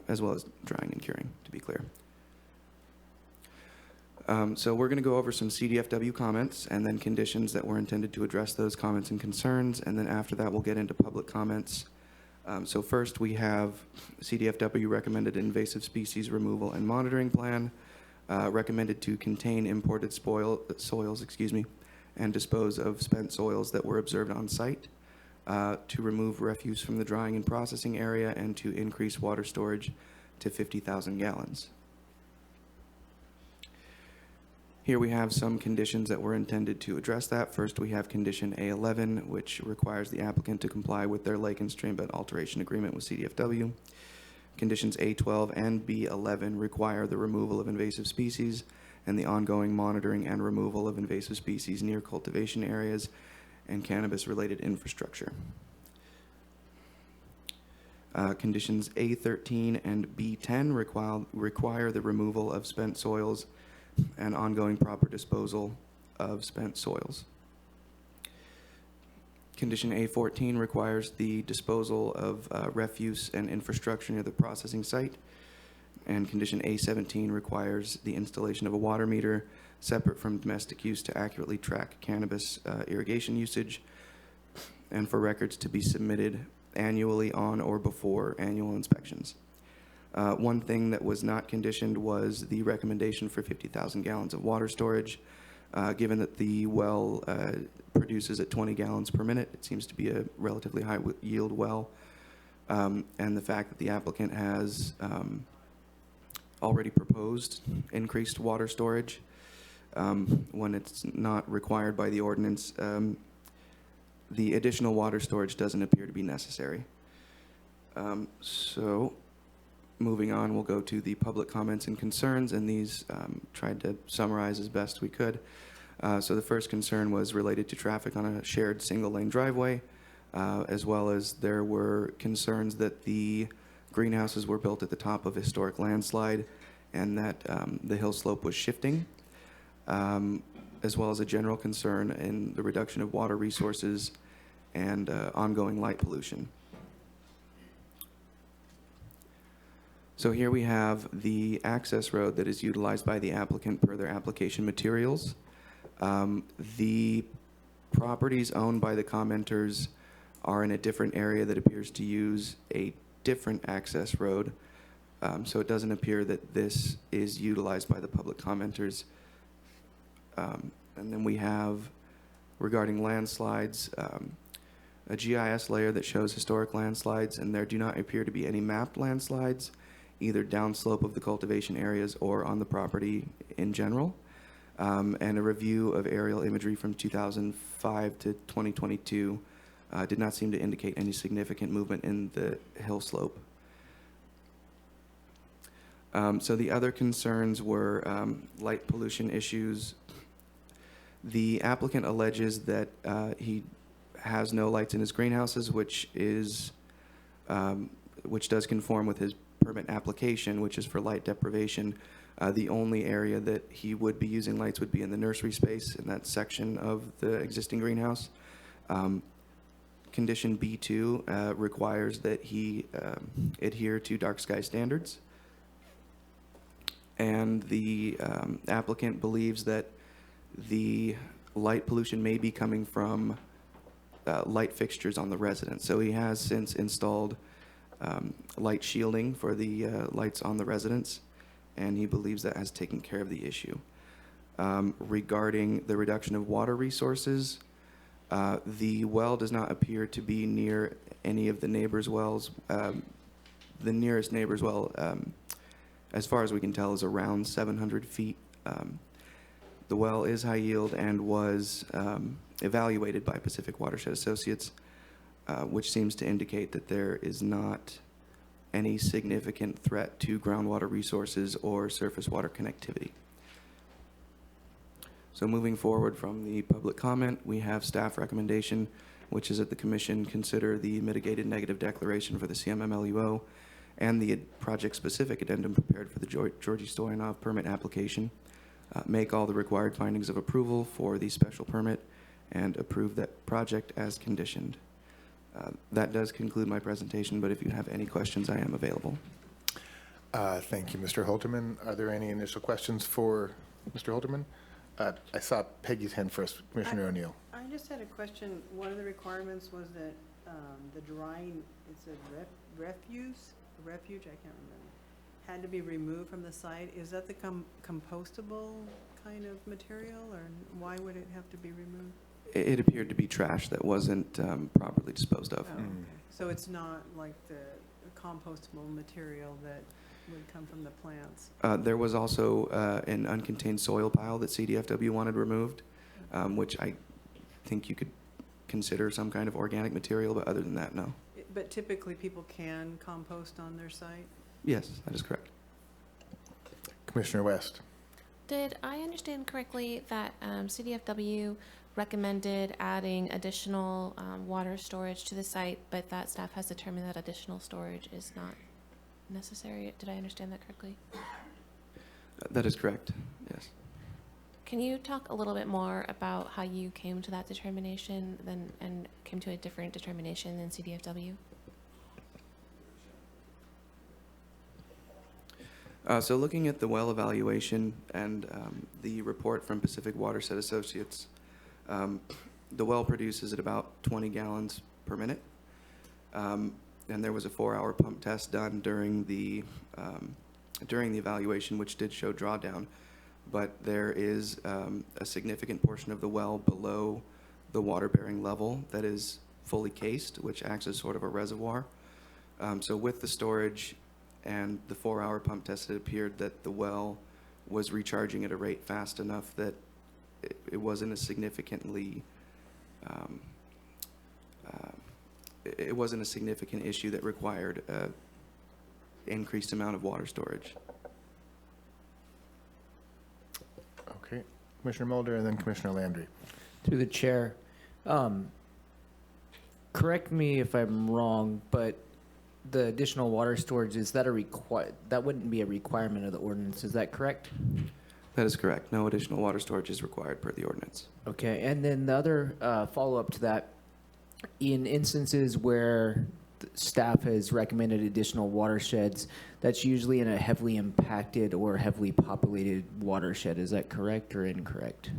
as well as drying and curing, to be clear. So we're going to go over some CDFW comments and then conditions that were intended to address those comments and concerns, and then after that we'll get into public comments. So first we have CDFW recommended invasive species removal and monitoring plan, recommended to contain imported soils, and dispose of spent soils that were observed on site, to remove refuse from the drying and processing area, and to increase water storage to 50,000 gallons. Here we have some conditions that were intended to address that. First, we have condition A11, which requires the applicant to comply with their lake and streambed alteration agreement with CDFW. Conditions A12 and B11 require the removal of invasive species and the ongoing monitoring and removal of invasive species near cultivation areas and cannabis-related infrastructure. Conditions A13 and B10 require the removal of spent soils and ongoing proper disposal of spent soils. Condition A14 requires the disposal of refuse and infrastructure near the processing site. And condition A17 requires the installation of a water meter separate from domestic use to accurately track cannabis irrigation usage, and for records to be submitted annually on or before annual inspections. One thing that was not conditioned was the recommendation for 50,000 gallons of water storage. Given that the well produces at 20 gallons per minute, it seems to be a relatively high yield well. And the fact that the applicant has already proposed increased water storage when it's not required by the ordinance, the additional water storage doesn't appear to be necessary. So moving on, we'll go to the public comments and concerns, and these tried to summarize as best we could. So the first concern was related to traffic on a shared single-lane driveway, as well as there were concerns that the greenhouses were built at the top of a historic landslide and that the hill slope was shifting, as well as a general concern in the reduction of water resources and ongoing light pollution. So here we have the access road that is utilized by the applicant per their application materials. The properties owned by the commenters are in a different area that appears to use a different access road. So it doesn't appear that this is utilized by the public commenters. And then we have, regarding landslides, a GIS layer that shows historic landslides, and there do not appear to be any mapped landslides, either downslope of the cultivation areas or on the property in general. And a review of aerial imagery from 2005 to 2022 did not seem to indicate any significant movement in the hill slope. So the other concerns were light pollution issues. The applicant alleges that he has no lights in his greenhouses, which does conform with his permit application, which is for light deprivation. The only area that he would be using lights would be in the nursery space in that section of the existing greenhouse. Condition B2 requires that he adhere to dark sky standards. And the applicant believes that the light pollution may be coming from light fixtures on the residence. So he has since installed light shielding for the lights on the residence, and he believes that has taken care of the issue. Regarding the reduction of water resources, the well does not appear to be near any of the neighbors' wells. The nearest neighbor's well, as far as we can tell, is around 700 feet. The well is high yield and was evaluated by Pacific Watershed Associates, which seems to indicate that there is not any significant threat to groundwater resources or surface water connectivity. So moving forward from the public comment, we have staff recommendation, which is that the commission consider the mitigated negative declaration for the CMMLUO and the project-specific addendum prepared for the Georgi Stoyanov permit application, make all the required findings of approval for the special permit, and approve that project as conditioned. That does conclude my presentation, but if you have any questions, I am available. Thank you, Mr. Holterman. Are there any initial questions for Mr. Holterman? I saw Peggy's hand first, Commissioner O'Neill. I just had a question. One of the requirements was that the drying, it's a refuge, I can't remember, had to be removed from the site. Is that the compostable kind of material, or why would it have to be removed? It appeared to be trash that wasn't properly disposed of. Oh, okay. So it's not like the compostable material that would come from the plants? There was also an uncontained soil pile that CDFW wanted removed, which I think you could consider some kind of organic material, but other than that, no. But typically people can compost on their site? Yes, that is correct. Commissioner West. Did I understand correctly that CDFW recommended adding additional water storage to the site, but that staff has determined that additional storage is not necessary? Did I understand that correctly? That is correct, yes. Can you talk a little bit more about how you came to that determination and came to a different determination than CDFW? So looking at the well evaluation and the report from Pacific Watershed Associates, the well produces at about 20 gallons per minute. And there was a 4-hour pump test done during the evaluation, which did show drawdown. But there is a significant portion of the well below the water-bearing level that is fully cased, which acts as sort of a reservoir. So with the storage and the 4-hour pump test, it appeared that the well was recharging at a rate fast enough that it wasn't a significantly it wasn't a significant issue that required an increased amount of water storage. Okay. Commissioner Mulder and then Commissioner Landry. Through the chair, correct me if I'm wrong, but the additional water storage, is that that wouldn't be a requirement of the ordinance, is that correct? That is correct. No additional water storage is required per the ordinance. Okay, and then the other follow-up to that, in instances where staff has recommended additional watersheds, that's usually in a heavily impacted or heavily populated watershed. Is that correct or incorrect?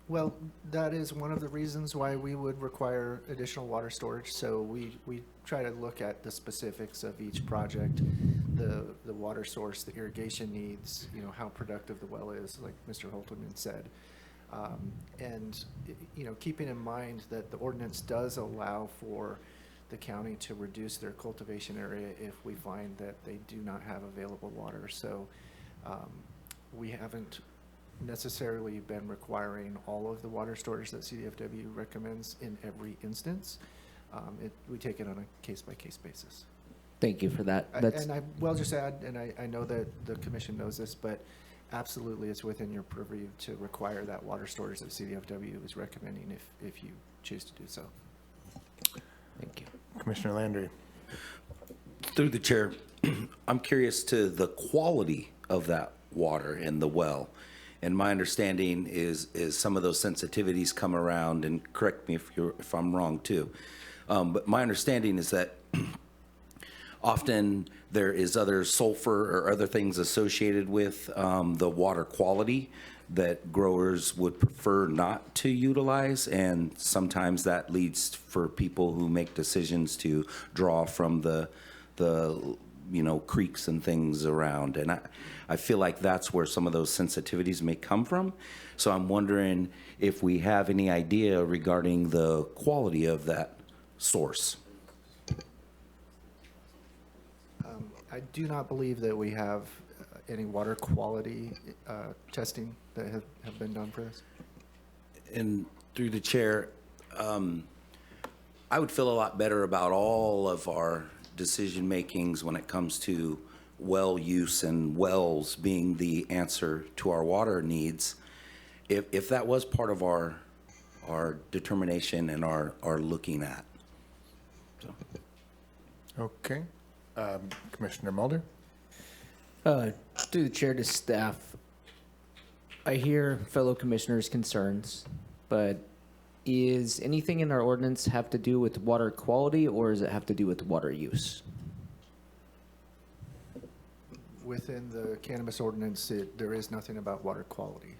Well, that is one of the reasons why we would require additional water storage. So we try to look at the specifics of each project, the water source, the irrigation needs, how productive the well is, like Mr. Holterman said. And, keeping in mind that the ordinance does allow for the county to reduce their cultivation area if we find that they do not have available water. So we haven't necessarily been requiring all of the water storage that CDFW recommends in every instance. We take it on a case-by-case basis. Thank you for that. And I will just add, and I know that the commission knows this, but absolutely it's within your purview to require that water storage that CDFW is recommending if you choose to do so. Thank you. Commissioner Landry. Through the chair, I'm curious to the quality of that water in the well. And my understanding is some of those sensitivities come around, and correct me if I'm wrong too. But my understanding is that often there is other sulfur or other things associated with the water quality that growers would prefer not to utilize, and sometimes that leads for people who make decisions to draw from the creeks and things around. And I feel like that's where some of those sensitivities may come from. So I'm wondering if we have any idea regarding the quality of that source. I do not believe that we have any water quality testing that have been done for this. And through the chair, I would feel a lot better about all of our decision makings when it comes to well use and wells being the answer to our water needs, if that was part of our determination and our looking at. So. Okay. Commissioner Mulder. Through the chair to staff, I hear fellow commissioners' concerns, but is anything in our ordinance have to do with water quality, or does it have to do with water use? Within the cannabis ordinance, there is nothing about water quality.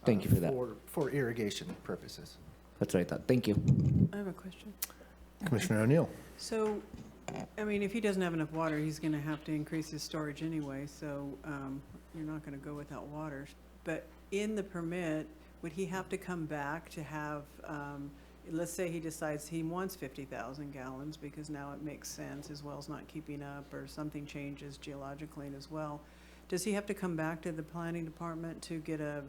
Thank you for that. For irrigation purposes. That's what I thought. Thank you. I have a question. Commissioner O'Neill. So, if he doesn't have enough water, he's going to have to increase his storage anyway, so you're not going to go without water. But in the permit, would he have to come back to have, let's say he decides he wants 50,000 gallons because now it makes sense, his well's not keeping up, or something changes geologically in his well. Does he have to come back to the planning department to get a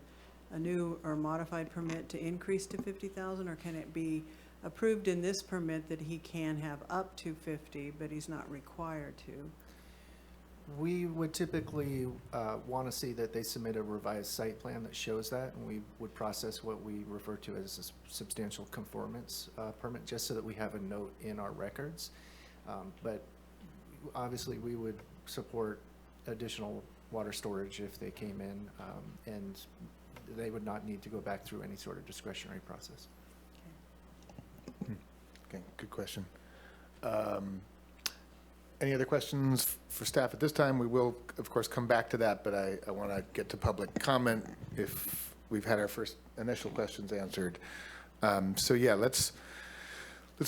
new or modified permit to increase to 50,000, or can it be approved in this permit that he can have up to 50, but he's not required to? We would typically want to see that they submit a revised site plan that shows that, and we would process what we refer to as a substantial conformance permit, just so that we have a note in our records. But obviously, we would support additional water storage if they came in, and they would not need to go back through any sort of discretionary process. Okay, good question. Any other questions for staff at this time? We will, of course, come back to that, but I want to get to public comment if we've had our first initial questions answered. So yeah, let's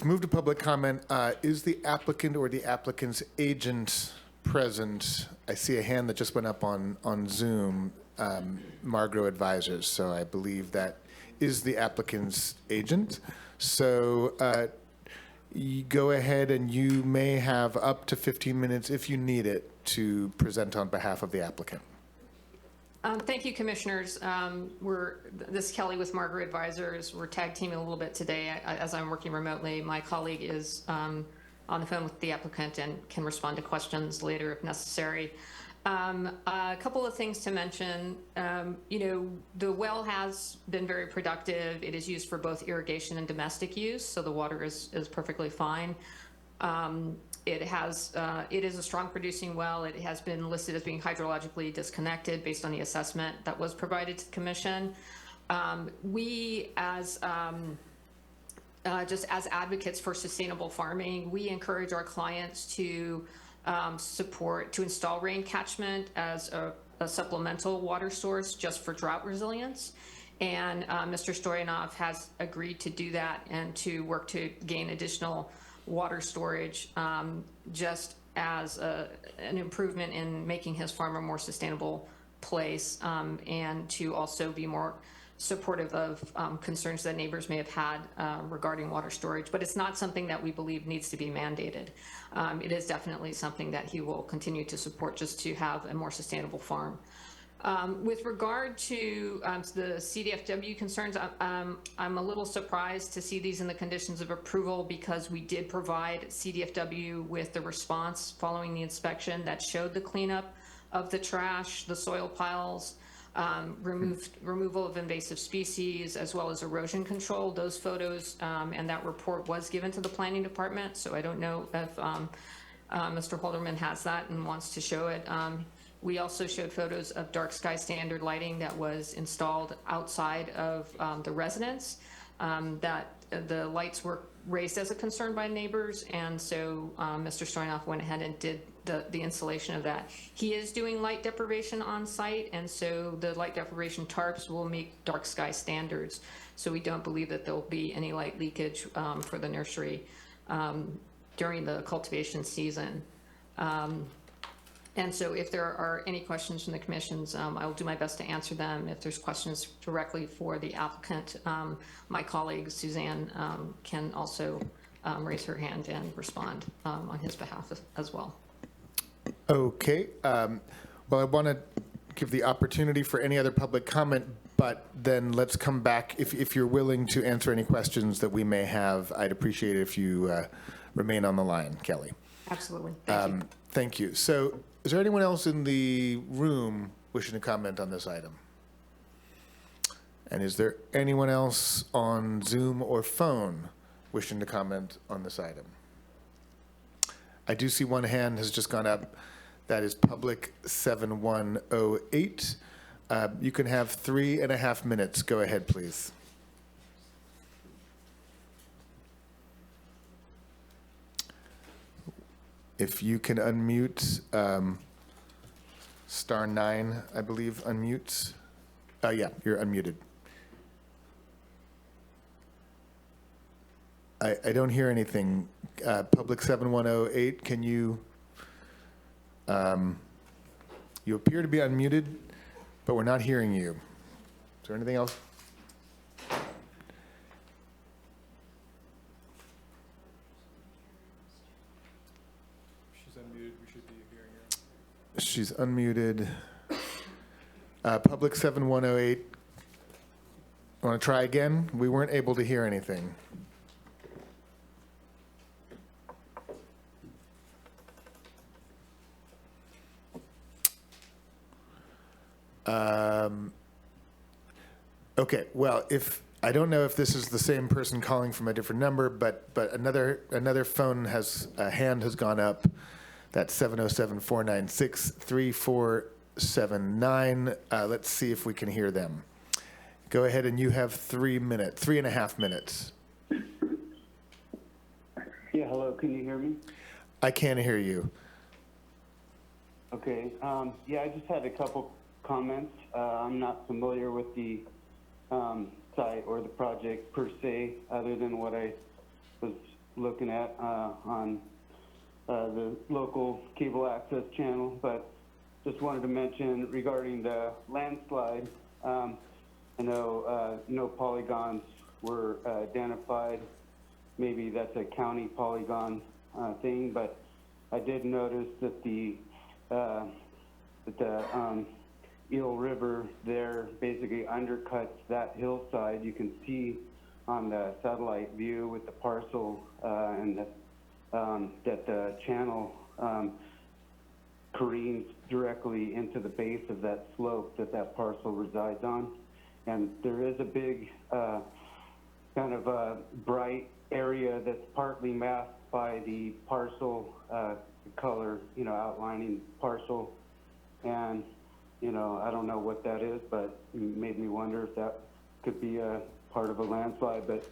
move to public comment. Is the applicant or the applicant's agent present? I see a hand that just went up on Zoom, Margro Advisors, so I believe that is the applicant's agent. So you go ahead, and you may have up to 15 minutes if you need it to present on behalf of the applicant. Thank you, commissioners. This is Kelly with Margaret Advisors. We're tag teaming a little bit today as I'm working remotely. My colleague is on the phone with the applicant and can respond to questions later if necessary. A couple of things to mention. The well has been very productive. It is used for both irrigation and domestic use, so the water is perfectly fine. It is a strong producing well. It has been listed as being hydrologically disconnected based on the assessment that was provided to the commission. We, just as advocates for sustainable farming, we encourage our clients to install rain catchment as a supplemental water source just for drought resilience. And Mr. Stoyanov has agreed to do that and to work to gain additional water storage just as an improvement in making his farm a more sustainable place, and to also be more supportive of concerns that neighbors may have had regarding water storage. But it's not something that we believe needs to be mandated. It is definitely something that he will continue to support just to have a more sustainable farm. With regard to the CDFW concerns, I'm a little surprised to see these in the conditions of approval, because we did provide CDFW with the response following the inspection that showed the cleanup of the trash, the soil piles, removal of invasive species, as well as erosion control. Those photos and that report was given to the planning department, so I don't know if Mr. Holderman has that and wants to show it. We also showed photos of dark sky standard lighting that was installed outside of the residence, that the lights were raised as a concern by neighbors, and so Mr. Stoyanov went ahead and did the installation of that. He is doing light deprivation on site, and so the light deprivation tarps will meet dark sky standards. So we don't believe that there'll be any light leakage for the nursery during the cultivation season. And so if there are any questions from the commissions, I will do my best to answer them. If there's questions directly for the applicant, my colleague Suzanne can also raise her hand and respond on his behalf as well. Okay. Well, I want to give the opportunity for any other public comment, but then let's come back. If you're willing to answer any questions that we may have, I'd appreciate it if you remain on the line, Kelly. Absolutely. Thank you. Thank you. So is there anyone else in the room wishing to comment on this item? And is there anyone else on Zoom or phone wishing to comment on this item? I do see one hand has just gone up. That is public 7108. You can have 3.5 minutes. Go ahead, please. If you can unmute, *9, I believe, unmutes. Yeah, you're unmuted. I don't hear anything. Public 7108, can you, you appear to be unmuted, but we're not hearing you. Is there anything else? She's unmuted, we should be hearing her. She's unmuted. Public 7108. Want to try again? We weren't able to hear anything. Okay, well, I don't know if this is the same person calling from a different number, but another phone hand has gone up. That's 707-496-34 79. Let's see if we can hear them. Go ahead, and you have 3.5 minutes. Yeah, hello, can you hear me? I can't hear you. Okay, yeah, I just had a couple comments. I'm not familiar with the site or the project per se, other than what I was looking at on the local cable access channel, but just wanted to mention regarding the landslide, I know no polygons were identified. Maybe that's a county polygon thing, but I did notice that the Eel River there basically undercuts that hillside. You can see on the satellite view with the parcel and that the channel careens directly into the base of that slope that parcel resides on. And there is a big kind of a bright area that's partly masked by the parcel color, outlining parcel. And, I don't know what that is, but it made me wonder if that could be a part of a landslide. But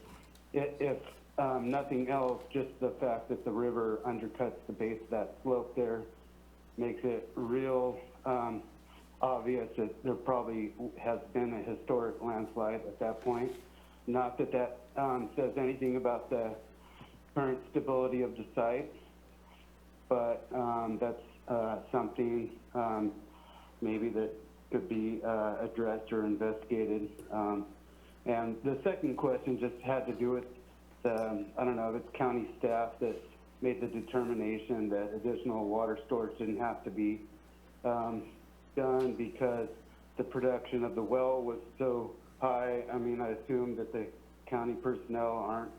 if nothing else, just the fact that the river undercuts the base of that slope there makes it real obvious that there probably has been a historic landslide at that point. Not that that says anything about the current stability of the site, but that's something maybe that could be addressed or investigated. And the second question just had to do with I don't know if it's county staff that made the determination that additional water storage didn't have to be done because the production of the well was so high. I mean, I assume that the county personnel aren't,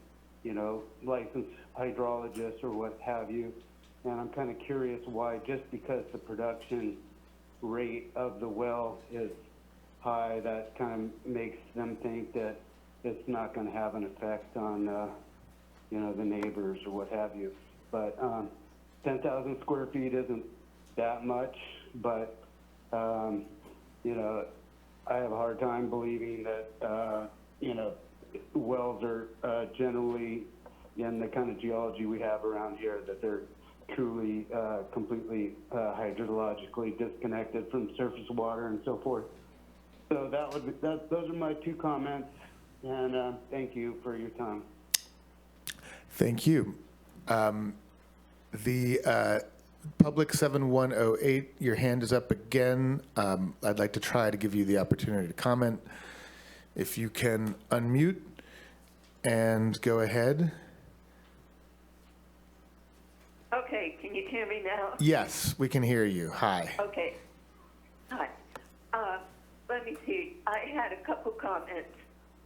licensed hydrologists or what have you. And I'm kind of curious why, just because the production rate of the well is high, that kind of makes them think that it's not going to have an effect on, the neighbors or what have you. But 10,000 square feet isn't that much, but, I have a hard time believing that, wells are generally in the kind of geology we have around here, that they're truly completely hydrologically disconnected from surface water and so forth. So those are my two comments, and thank you for your time. Thank you. The Public 7108, your hand is up again. I'd like to try to give you the opportunity to comment. If you can unmute and go ahead. Okay, can you hear me now? Yes, we can hear you. Hi. Okay. Hi. Let me see. I had a couple comments.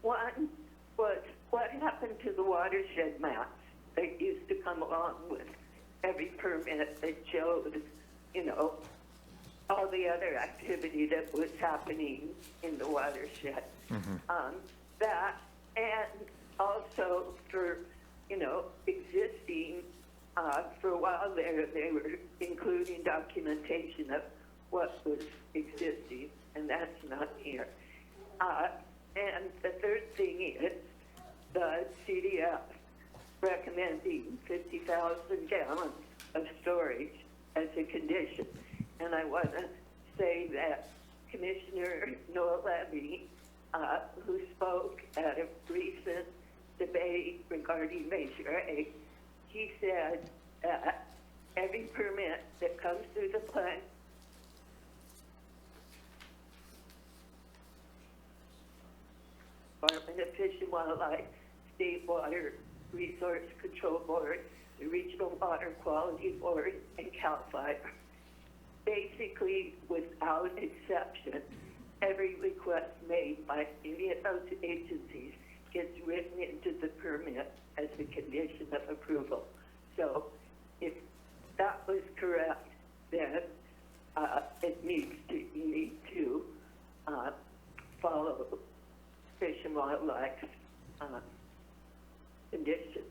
One was what happened to the watershed maps that used to come along with every permit that showed, all the other activity that was happening in the watershed. That, and also for, existing, for a while there, they were including documentation of what was existing, and that's not here. And the third thing is the CDF recommending 50,000 gallons of storage as a condition. And I want to say that Commissioner Noah Levy, who spoke at a recent debate regarding Measure A, he said that every permit that comes through the plant Department of Fish and Wildlife, State Water Resource Control Board, the Regional Water Quality Board, and CAL FIRE. Basically, without exception, every request made by any of those agencies gets written into the permit as a condition of approval. So if that was correct, then you need to follow Fish and Wildlife condition.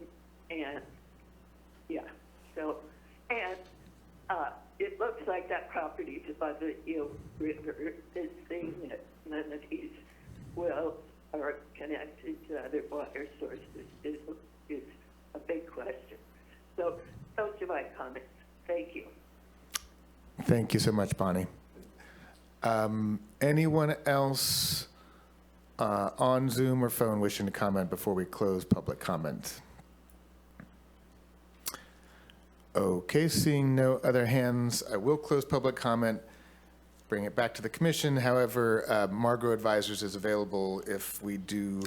And yeah, so, and it looks like that property is by the the Eel River is saying that none of these wells are connected to other water sources is a big question. So those are my comments. Thank you. Thank you so much, Bonnie. Anyone else on Zoom or phone wishing to comment before we close public comment? Okay, seeing no other hands, I will close public comment, bring it back to the commission. However, Margot Advisors is available if we do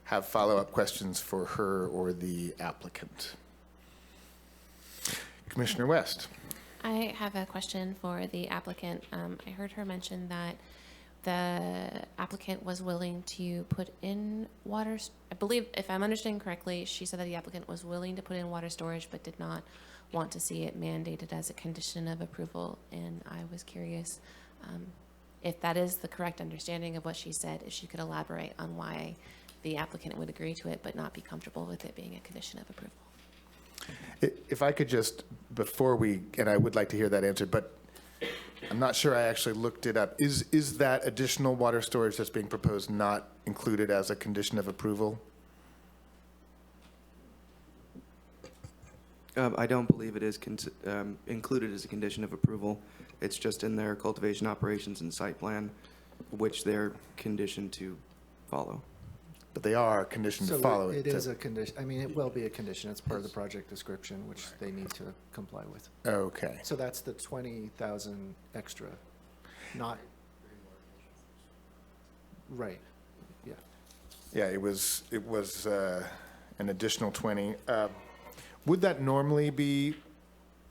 have follow-up questions for her or the applicant. Commissioner West. I have a question for the applicant. I heard her mention that the applicant was willing to put in water, I believe, if I'm understanding correctly, she said that the applicant was willing to put in water storage but did not want to see it mandated as a condition of approval. And I was curious if that is the correct understanding of what she said, if she could elaborate on why the applicant would agree to it but not be comfortable with it being a condition of approval. If I could just, before we, and I would like to hear that answer, but I'm not sure I actually looked it up. Is that additional water storage that's being proposed not included as a condition of approval? I don't believe it is included as a condition of approval. It's just in their cultivation operations and site plan, which they're conditioned to follow. But they are conditioned to follow it. It is a condition, I mean, it will be a condition. It's part of the project description, which they need to comply with. Okay. So that's the 20,000 extra, not, right, yeah. Yeah, it was an additional 20. Would that normally be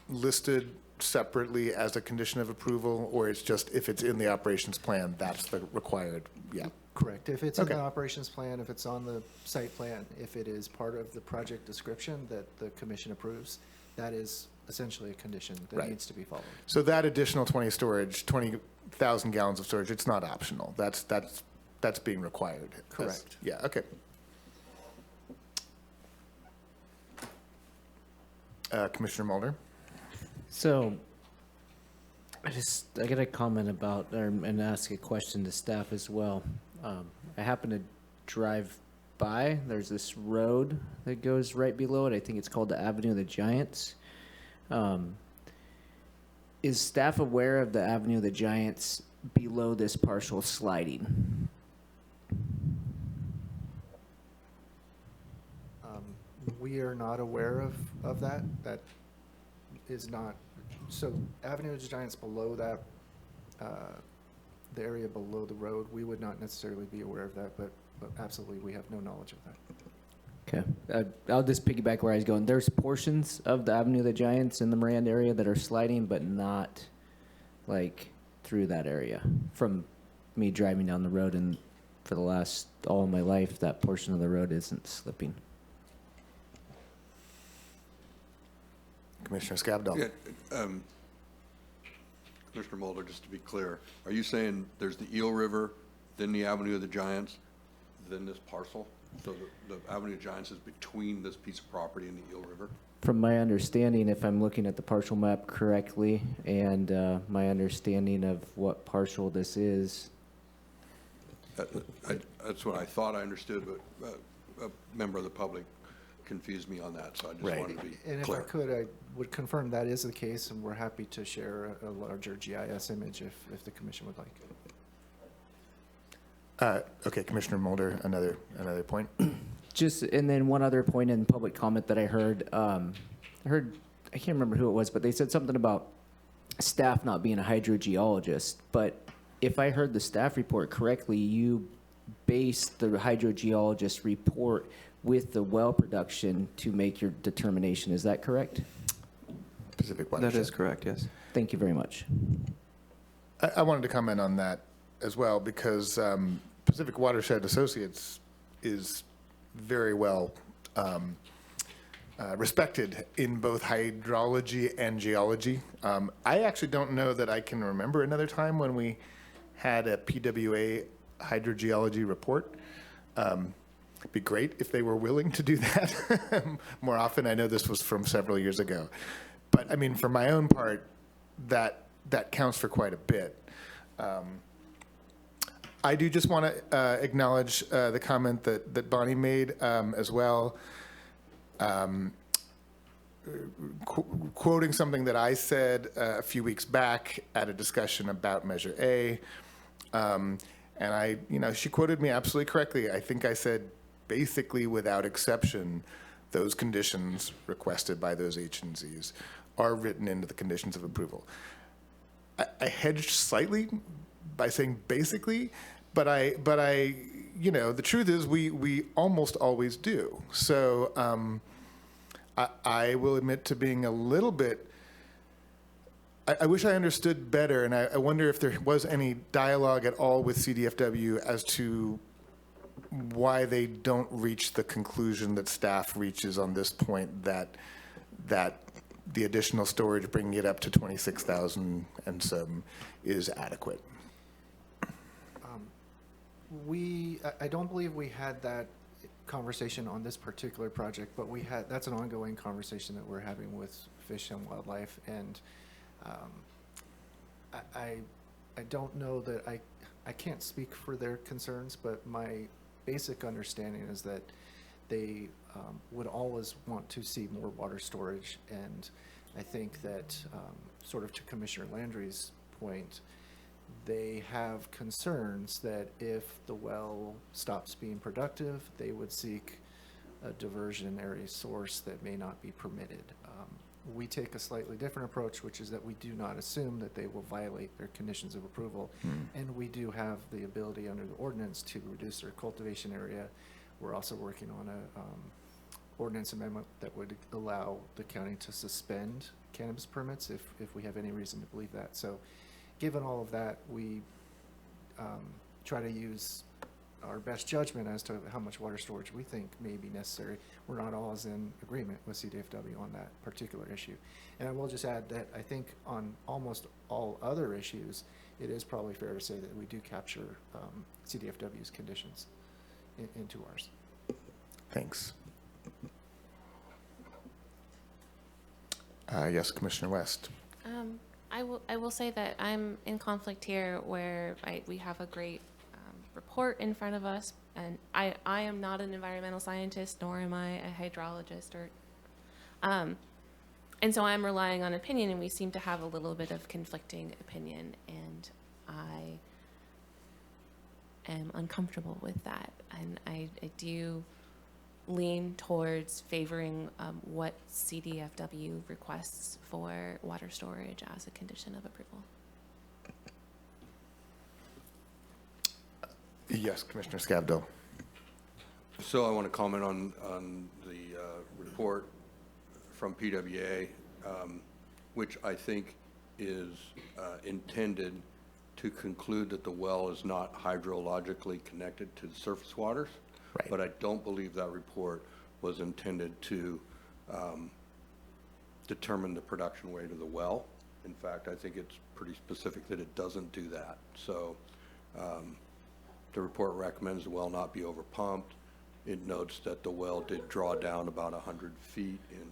listed separately as a condition of approval, or it's just if it's in the operations plan, that's the required? Yeah. Correct. If it's in Okay. the operations plan, if it's on the site plan, if it is part of the project description that the commission approves, that is essentially a condition that Right. needs to be followed. So that additional 20,000 gallons of storage, it's not optional. That's being required. Correct. Yeah, okay. Commissioner Mulder? So, I got a comment about, and ask a question to staff as well. I happen to drive by, there's this road that goes right below it. I think it's called the Avenue of the Giants. Is staff aware of the Avenue of the Giants below this partial sliding? We are not aware of that. That is not, so Avenue of the Giants below that, the area below the road, we would not necessarily be aware of that, but absolutely, we have no knowledge of that. Okay, I'll just piggyback where I was going. There's portions of the Avenue of the Giants in the Miranda area that are sliding, but not like through that area. From me driving down the road, and for the last all of my life, that portion of the road isn't slipping. Commissioner Scabdall? Yeah, Commissioner Mulder, just to be clear, are you saying there's the Eel River, then the Avenue of the Giants, then this parcel? So the Avenue of Giants is between this piece of property and the Eel River? From my understanding, if I'm looking at the partial map correctly, and my understanding of what partial this is. That's what I thought I understood, but a member of the public confused me on that, so I just wanted to be clear. And if I could, I would confirm that is the case, and we're happy to share a larger GIS image if the commission would like. Okay, Commissioner Mulder, another point. Just, and then one other point in public comment that I heard, I can't remember who it was, but they said something about staff not being a hydrogeologist. But if I heard the staff report correctly, you based the hydrogeologist report with the well production to make your determination. Is that correct? Pacific Watershed. That is correct, yes. Thank you very much. I wanted to comment on that as well, because Pacific Watershed Associates is very well respected in both hydrology and geology. I actually don't know that I can remember another time when we had a PWA hydrogeology report. It'd be great if they were willing to do that more often. I know this was from several years ago. But I mean, for my own part, that that counts for quite a bit. I do just want to acknowledge the comment that Bonnie made as well, quoting something that I said a few weeks back at a discussion about Measure A. And she quoted me absolutely correctly. I think I said, basically without exception, those conditions requested by those agencies are written into the conditions of approval. I hedged slightly by saying basically, but the truth is we almost always do. So I will admit to being a little bit, I wish I understood better, and I wonder if there was any dialogue at all with CDFW as to why they don't reach the conclusion that staff reaches on this point, that the additional storage, bringing it up to 26,000 and some, is adequate. I don't believe we had that conversation on this particular project, but that's an ongoing conversation that we're having with Fish and Wildlife, and I don't know that I can't speak for their concerns, but my basic understanding is that they would always want to see more water storage, and I think that sort of to Commissioner Landry's point, they have concerns that if the well stops being productive, they would seek a diversionary source that may not be permitted. We take a slightly different approach, which is that we do not assume that they will violate their conditions of approval, and we do have the ability under the ordinance to reduce their cultivation area. We're also working on a ordinance amendment that would allow the county to suspend cannabis permits if we have any reason to believe that. So given all of that, we try to use our best judgment as to how much water storage we think may be necessary. We're not always in agreement with CDFW on that particular issue. And I will just add that I think on almost all other issues, it is probably fair to say that we do capture CDFW's conditions into ours. Thanks. Yes, Commissioner West. I will say that I'm in conflict here where we have a great report in front of us, and I am not an environmental scientist, nor am I a hydrologist, and so I'm relying on opinion, and we seem to have a little bit of conflicting opinion, and I am uncomfortable with that, and I do lean towards favoring what CDFW requests for water storage as a condition of approval. Yes, Commissioner Scavdell. So I want to comment on the report from PWA, which I think is intended to conclude that the well is not hydrologically connected to the surface waters. Right. But I don't believe that report was intended to determine the production rate of the well. In fact, I think it's pretty specific that it doesn't do that. So the report recommends the well not be overpumped. It notes that the well did draw down about 100 feet in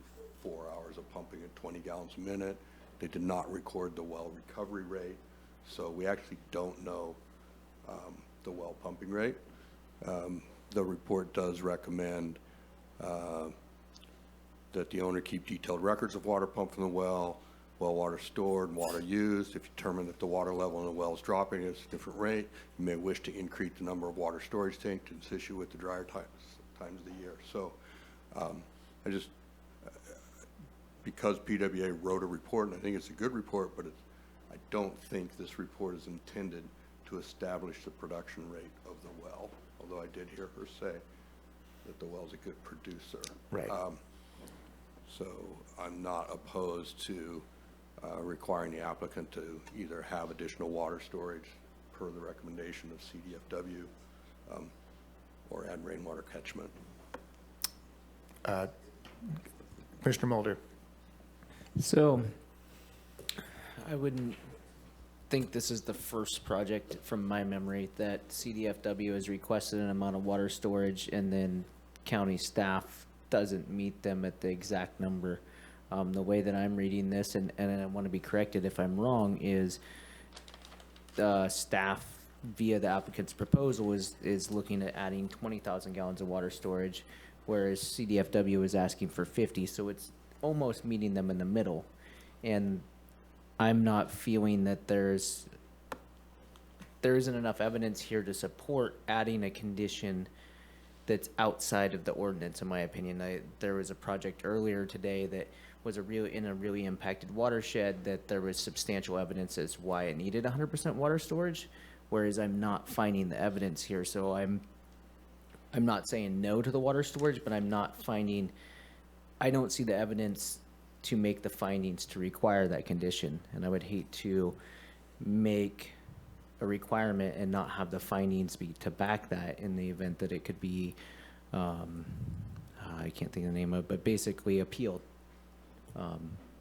4 hours of pumping at 20 gallons a minute. They did not record the well recovery rate. So we actually don't know the well pumping rate. The report does recommend that the owner keep detailed records of water pumped from the well water stored, and water used. If you determine that the water level in the well is dropping at a different rate, you may wish to increase the number of water storage tanks to assist you with the drier times of the year. So because PWA wrote a report, and I think it's a good report, but I don't think this report is intended to establish the production rate of the well, although I did hear her say that the well's a good producer. Right. So I'm not opposed to requiring the applicant to either have additional water storage per the recommendation of CDFW or add rainwater catchment. Commissioner Mulder. So I wouldn't think this is the first project from my memory that CDFW has requested an amount of water storage and then county staff doesn't meet them at the exact number. The way that I'm reading this, and I want to be corrected if I'm wrong, is staff via the applicant's proposal is looking at adding 20,000 gallons of water storage, whereas CDFW is asking for 50, so it's almost meeting them in the middle. And I'm not feeling that there isn't enough evidence here to support adding a condition that's outside of the ordinance, in my opinion. There was a project earlier today that was in a really impacted watershed that there was substantial evidence as why it needed 100% water storage, whereas I'm not finding the evidence here. So I'm not saying no to the water storage, but I don't see the evidence to make the findings to require that condition. And I would hate to make a requirement and not have the findings to back that in the event that it could be, I can't think of the name of it, but basically appealed.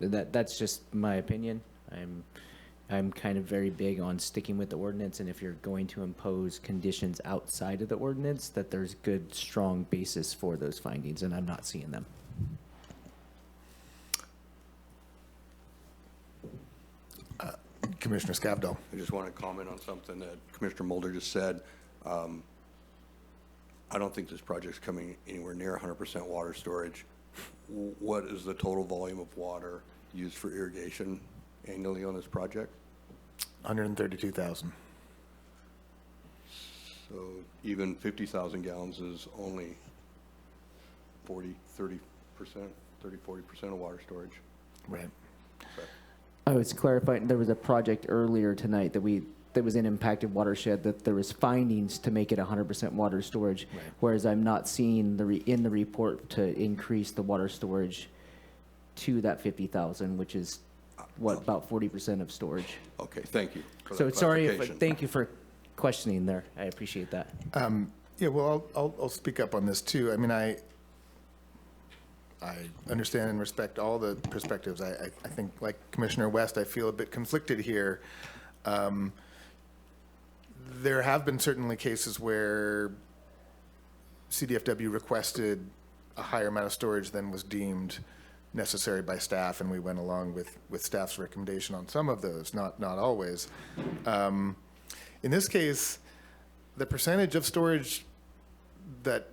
That's just my opinion. I'm kind of very big on sticking with the ordinance, and if you're going to impose conditions outside of the ordinance, that there's good, strong basis for those findings, and I'm not seeing them. Commissioner Scavdall. I just want to comment on something that Commissioner Mulder just said. I don't think this project's coming anywhere near 100% water storage. What is the total volume of water used for irrigation annually on this project? 132,000. So even 50,000 gallons is only 40, 30%, 40% of water storage. Right. So, I was clarifying, there was a project earlier tonight that was in impacted watershed that there was findings to make it 100% water storage, Right. whereas I'm not seeing in the report to increase the water storage to that 50,000, which is about 40% of storage. okay, thank you for So that sorry, clarification. thank you for questioning there. I appreciate that. Yeah, well, I'll speak up on this too. I mean, I understand and respect all the perspectives. I think, like Commissioner West, I feel a bit conflicted here. There have been certainly cases where CDFW requested a higher amount of storage than was deemed necessary by staff, and we went along with staff's recommendation on some of those, not always. In this case, the percentage of storage that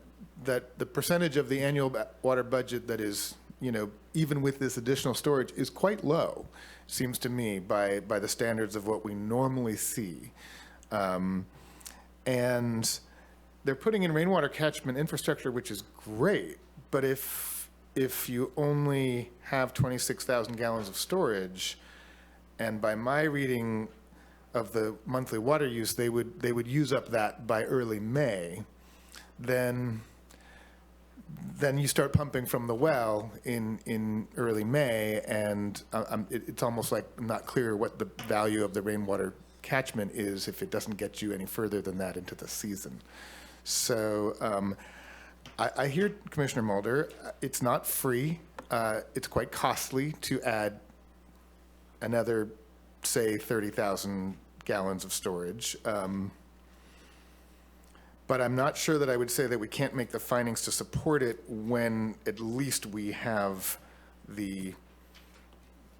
the percentage of the annual water budget that is, even with this additional storage is quite low, seems to me, by the standards of what we normally see. And they're putting in rainwater catchment infrastructure, which is great, but if you only have 26,000 gallons of storage, and by my reading of the monthly water use, they would use up that by early May, then you start pumping from the well in early May, and it's almost like not clear what the value of the rainwater catchment is if it doesn't get you any further than that into the season. So I hear Commissioner Mulder. It's not free. It's quite costly to add another, say, 30,000 gallons of storage. But I'm not sure that I would say that we can't make the findings to support it when at least we have the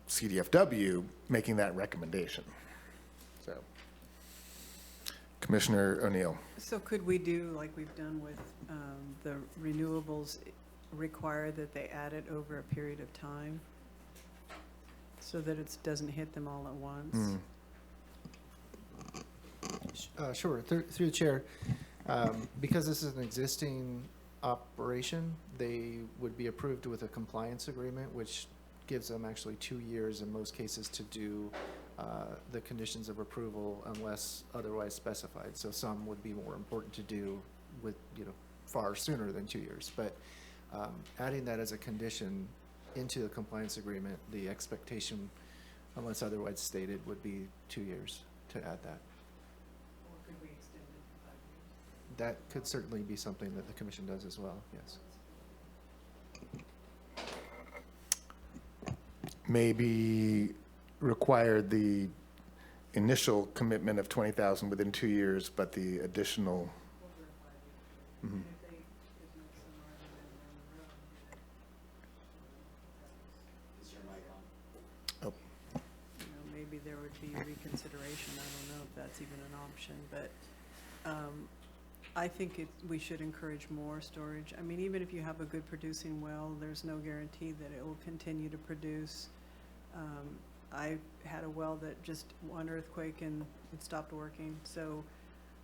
CDFW making that recommendation. So, Commissioner O'Neill. So could we do, like we've done with the renewables, require that they add it over a period of time so that it doesn't hit them all at once? Sure, through the chair. Because this is an existing operation, they would be approved with a compliance agreement, which gives them actually 2 years in most cases to do the conditions of approval unless otherwise specified. So some would be more important to do with, far sooner than 2 years. But adding that as a condition into the compliance agreement, the expectation, unless otherwise stated, would be 2 years to add that. That could certainly be something that the commission does as well, yes. Maybe require the initial commitment of 20,000 within 2 years, but the additional. Mhm. be reconsideration. I don't know if that's even an option, but I think we should encourage more storage. I mean, even if you have a good producing well, there's no guarantee that it will continue to produce. I had a well that just one earthquake and it stopped working, so,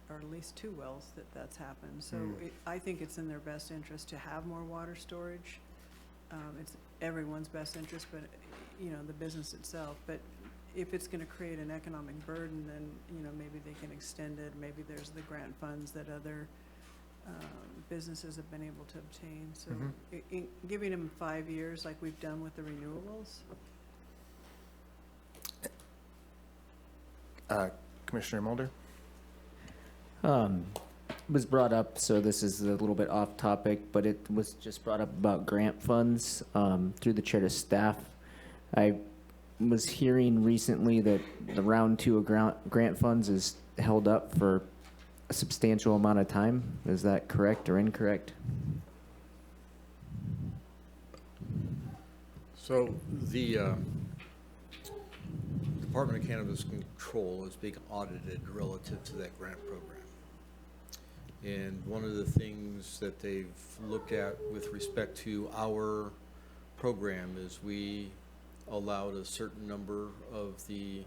or at least 2 wells that's happened. So I think it's in their best interest to have more water storage. It's everyone's best interest, but, you know, the business itself. But if it's gonna create an economic burden, then, you know, maybe they can extend it. Maybe there's the grant funds that other businesses have been able to obtain. So giving them 5 years like we've done with the renewables. Commissioner Mulder? Was brought up, so this is a little bit off topic, but it was just brought up about grant funds through the chair to staff. I was hearing recently that the round 2 of grant funds is held up for a substantial amount of time. Is that correct or incorrect? So the Department of Cannabis Control is being audited relative to that grant program. And one of the things that they've looked at with respect to our program is we allowed a certain number of the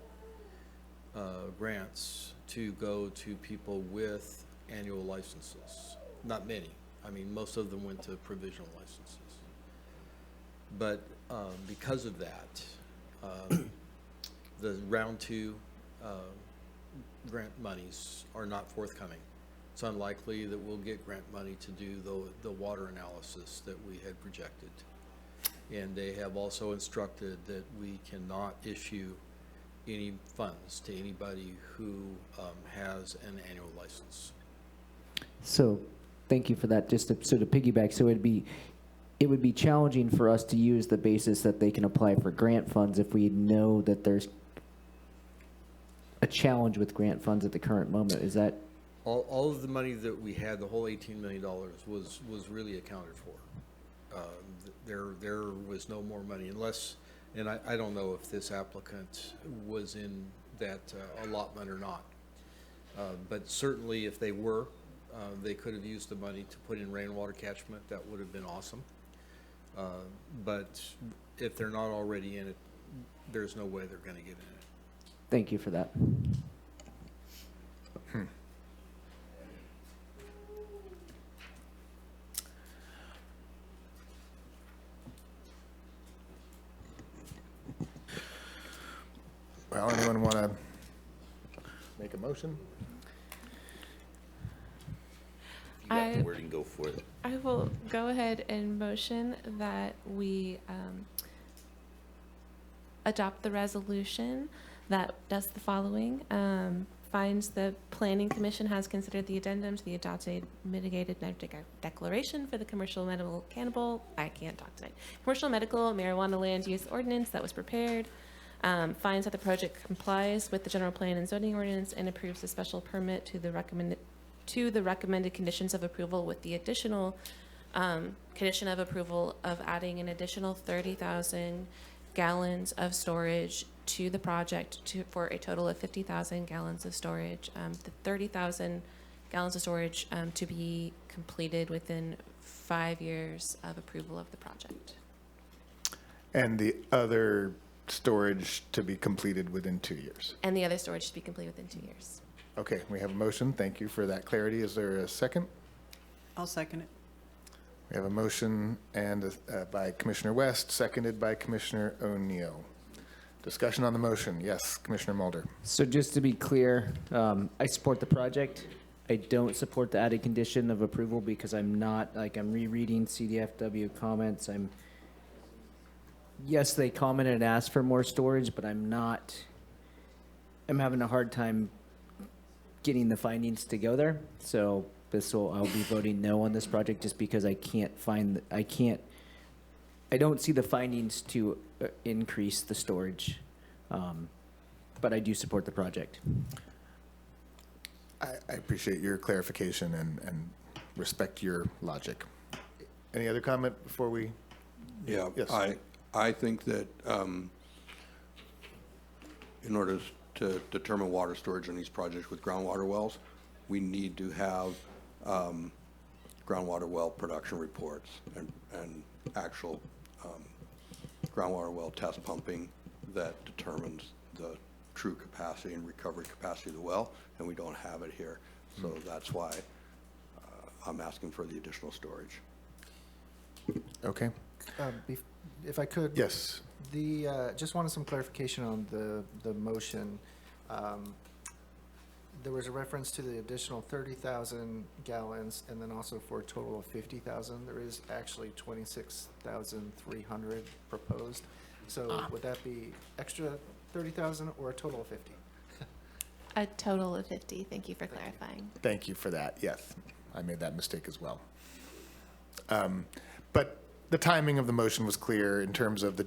grants to go to people with annual licenses. Not many. I mean, most of them went to provisional licenses. But because of that, the round 2 grant monies are not forthcoming. It's unlikely that we'll get grant money to do the water analysis that we had projected. And they have also instructed that we cannot issue any funds to anybody who has an annual license. So, thank you for that. Just to piggyback, so it would be challenging for us to use the basis that they can apply for grant funds if we know that there's a challenge with grant funds at the current moment. Is that? All of the money that we had, the whole $18 million, was really accounted for. There was no more money unless, and I don't know if this applicant was in that allotment or not. But certainly if they were, they could have used the money to put in rainwater catchment. That would have been awesome. But if they're not already in it, there's no way they're going to get in it. Thank you for that. Well, anyone want to make a motion? You got the wording, go for it. I will go ahead and motion that we adopt the resolution that does the following. Finds the Planning Commission has considered the addendum to the adopted mitigated declaration for the commercial medical commercial medical marijuana land use ordinance that was prepared. Finds that the project complies with the general plan and zoning ordinance and approves the special permit to the recommended conditions of approval with the additional condition of approval of adding an additional 30,000 gallons of storage to the project for a total of 50,000 gallons of storage. The 30,000 gallons of storage to be completed within 5 years of approval of the project. And the other storage to be completed within 2 years. And the other storage to be completed within 2 years. Okay, we have a motion. Thank you for that clarity. Is there a second? I'll second it. We have a motion and by Commissioner West, seconded by Commissioner O'Neill. Discussion on the motion. Yes, Commissioner Mulder. So just to be clear, I support the project. I don't support the added condition of approval because I'm rereading CDFW comments. Yes, they commented and asked for more storage, but I'm having a hard time getting the findings to go there. So I'll be voting no on this project just because I don't see the findings to increase the storage. But I do support the project. I appreciate your clarification and respect your logic. Any other comment before we? Yeah, Yes. I think that in order to determine water storage on these projects with groundwater wells, we need to have groundwater well production reports and actual groundwater well test pumping that determines the true capacity and recovery capacity of the well, and we don't have it here. So that's why I'm asking for the additional storage. Okay. If I could. Yes. Just wanted some clarification on the motion. There was a reference to the additional 30,000 gallons and then also for a total of 50,000. There is actually 26,300 proposed. So would that be extra 30,000 or a total of 50? A total of 50. Thank you for clarifying. Thank you for that. Yes, I made that mistake as well. But the timing of the motion was clear in terms of the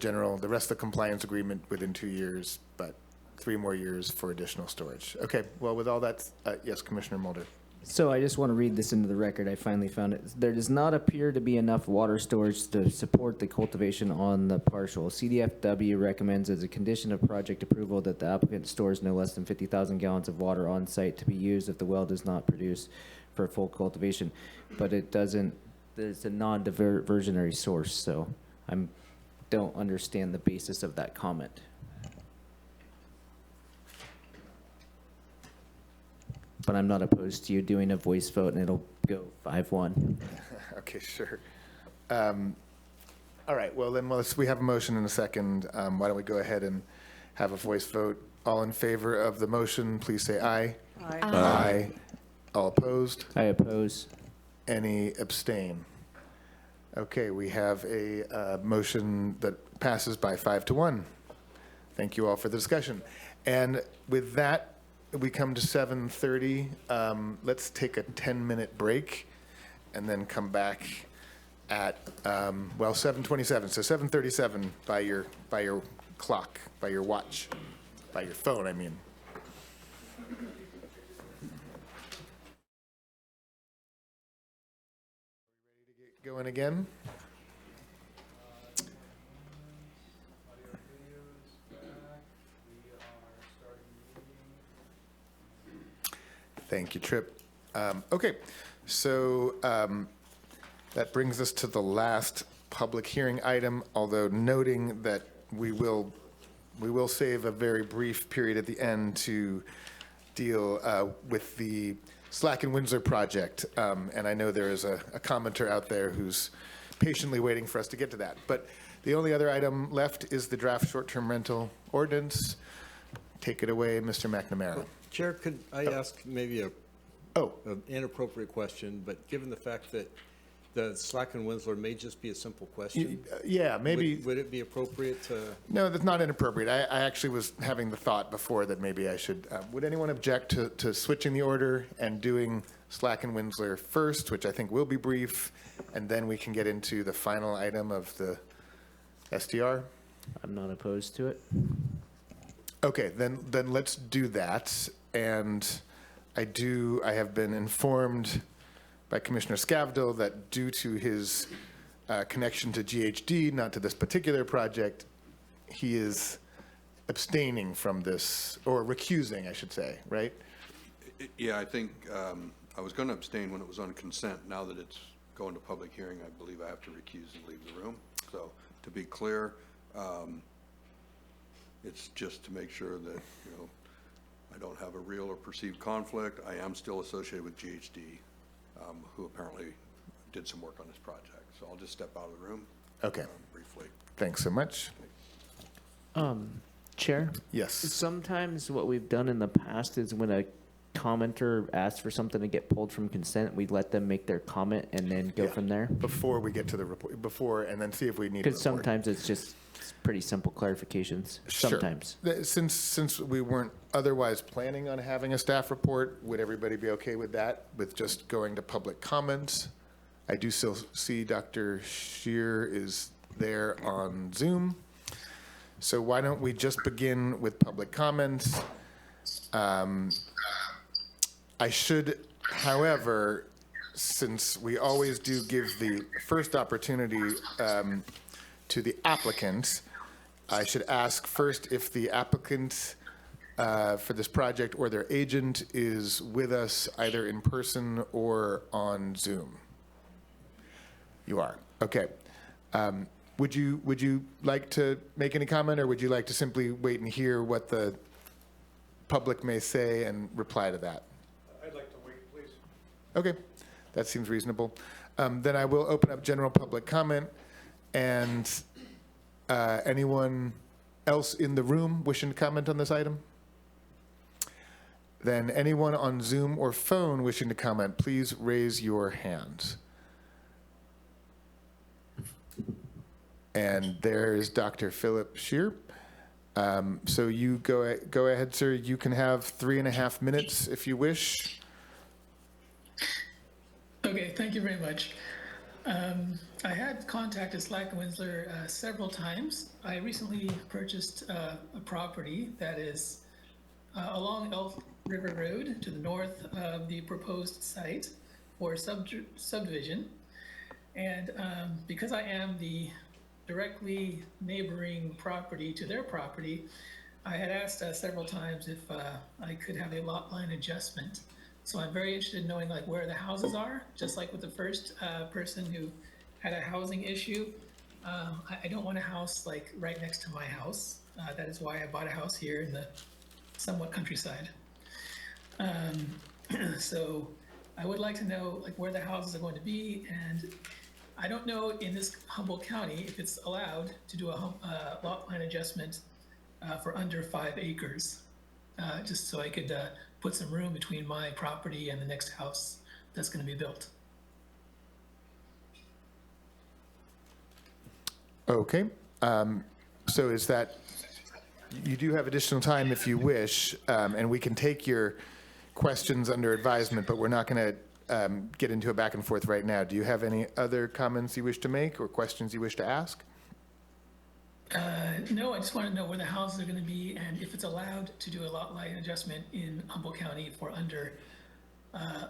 rest of the compliance agreement within 2 years, but 3 more years for additional storage. Okay, well, with all that, yes, Commissioner Mulder. So I just want to read this into the record. I finally found it. There does not appear to be enough water storage to support the cultivation on the parcel. CDFW recommends as a condition of project approval that the applicant stores no less than 50,000 gallons of water on site to be used if the well does not produce for full cultivation. But it doesn't, there's a non-diversionary source, so I don't understand the basis of that comment. But I'm not opposed to you doing a voice vote, and it'll go 5-1. Okay, sure. All right, well, then we have a motion and a second. Why don't we go ahead and have a voice vote? All in favor of the motion, please say aye. Aye. Aye. All opposed? I oppose. Any abstain? Okay, we have a motion that passes by 5-1. Thank you all for the discussion. And with that, we come to 7:30. Let's take a 10-minute break and then come back at, 7:27. So 7:37 by your clock, by your watch, by your phone, I mean. Ready to get going again? Thank you, Tripp. Okay, so that brings us to the last public hearing item, although noting that we will save a very brief period at the end to deal with the Slack and Windsor project. And I know there is a commenter out there who's patiently waiting for us to get to that. But the only other item left is the draft short-term rental ordinance. Take it away, Mr. McNamara. Chair, could I ask maybe an inappropriate question, but given the fact that the Slack and Winslow may just be a simple question? Yeah, maybe. Would it be appropriate to? No, that's not inappropriate. I actually was having the thought before that maybe I should. Would anyone object to switching the order and doing Slack and Winslow first, which I think will be brief, and then we can get into the final item of the STR? I'm not opposed to it. Okay, then let's do that. And I have been informed by Commissioner Scavdell that due to his connection to GHD, not to this particular project, he is abstaining from this, or recusing, I should say, right? Yeah, I think I was going to abstain when it was on consent. Now that it's going to public hearing, I believe I have to recuse and leave the room. So to be clear, it's just to make sure that, I don't have a real or perceived conflict. I am still associated with GHD, who apparently did some work on this project. So I'll just step out of the room. Okay. Briefly. Thanks so much. Chair? Yes. Sometimes what we've done in the past is when a commenter asks for something to get pulled from consent, we let them make their comment and then go from there. Before we get to the report, and then see if we need a Because report. sometimes it's just pretty simple clarifications. Sure. Sometimes. Since we weren't otherwise planning on having a staff report, would everybody be okay with that, with just going to public comments? I do still see Dr. Shear is there on Zoom. So why don't we just begin with public comments? I should, however, since we always do give the first opportunity to the applicant, I should ask first if the applicant for this project or their agent is with us either in person or on Zoom? You are. Okay. Would you like to make any comment, or would you like to simply wait and hear what the public may say and reply to that? I'd like to wait, please. Okay, that seems reasonable. Then I will open up general public comment, and anyone else in the room wishing to comment on this item? Then anyone on Zoom or phone wishing to comment, please raise your hand. And there's Dr. Philip Shear. So you go ahead, sir. You can have 3.5 minutes if you wish. Okay, thank you very much. I had contacted Slack & Winsler several times. I recently purchased a property that is along Elk River Road to the north of the proposed site for subdivision. And because I am the directly neighboring property to their property, I had asked several times if I could have a lot line adjustment. So I'm very interested in knowing like where the houses are, just like with the first person who had a housing issue. I don't want a house like right next to my house. That is why I bought a house here in the somewhat countryside. So I would like to know like where the houses are going to be, and I don't know in this Humboldt County if it's allowed to do a lot line adjustment for under 5 acres, just so I could put some room between my property and the next house that's going to be built. Okay. So is that, you do have additional time if you wish, and we can take your questions under advisement, but we're not going to get into a back and forth right now. Do you have any other comments you wish to make or questions you wish to ask? No, I just want to know where the houses are going to be and if it's allowed to do a lot line adjustment in Humboldt County for under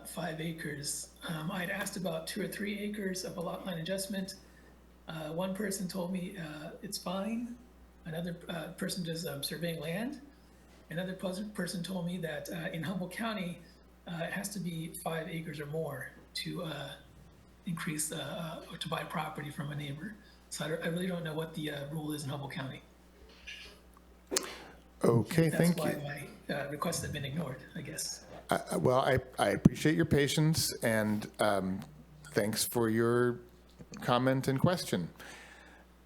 5 acres. I'd asked about 2 or 3 acres of a lot line adjustment. One person told me it's fine. Another person does surveying land. Another person told me that in Humboldt County, it has to be 5 acres or more to increase or to buy property from a neighbor. So I really don't know what the rule is in Humboldt County. Okay, thank you. That's why my requests have been ignored, I guess. Well, I appreciate your patience, and thanks for your comment and question.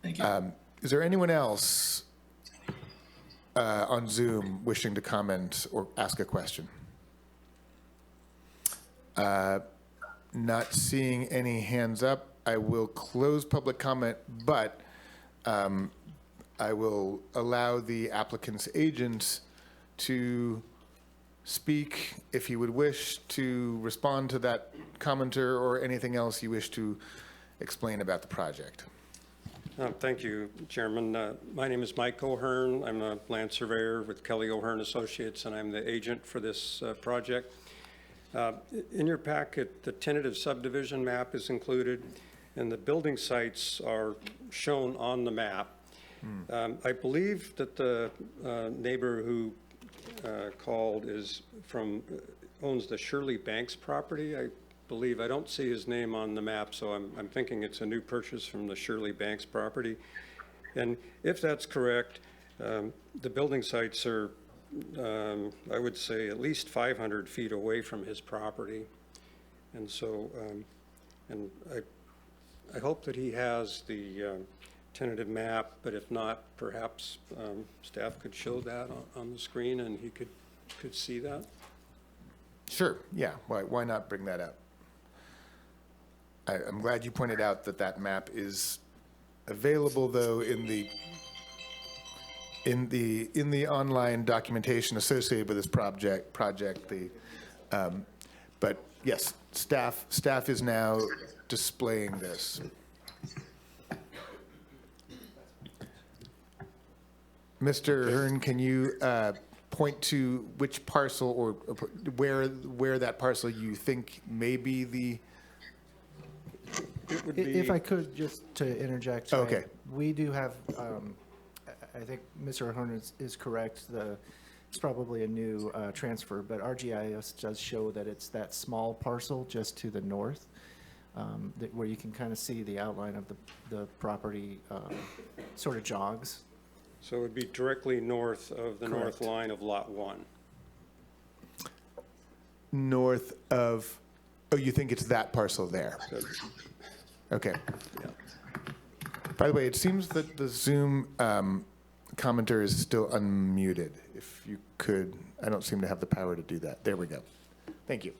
Thank you. Is there anyone else on Zoom wishing to comment or ask a question? Not seeing any hands up. I will close public comment, but I will allow the applicant's agent to speak if you would wish to respond to that commenter or anything else you wish to explain about the project. Thank you, Chairman. My name is Mike O'Hearn. I'm a land surveyor with Kelly O'Hearn Associates, and I'm the agent for this project. In your packet, the tentative subdivision map is included, and the building sites are shown on the map. I believe that the neighbor who called owns the Shirley Banks property. I believe, I don't see his name on the map, so I'm thinking it's a new purchase from the Shirley Banks property. And if that's correct, the building sites are, I would say, at least 500 feet away from his property. And so, and I hope that he has the tentative map, but if not, perhaps staff could show that on the screen and he could see that. Sure, yeah, why not bring that up? I'm glad you pointed out that that map is available, though, in the online documentation associated with this project. But yes, staff is now displaying this. Mr. Hearn, can you point to which parcel or where that parcel you think may be the? If I could just to interject. Okay. We do have, I think Mr. Hearn is correct. The it's probably a new transfer, but RGIS does show that it's that small parcel just to the north, where you can kind of see the outline of the property sort of jogs. So it would be directly north of the north Correct. line of Lot 1. North of, oh, you think it's that parcel there? Okay. By the way, it seems that the Zoom commenter is still unmuted. If you could, I don't seem to have the power to do that. There we go. Thank you.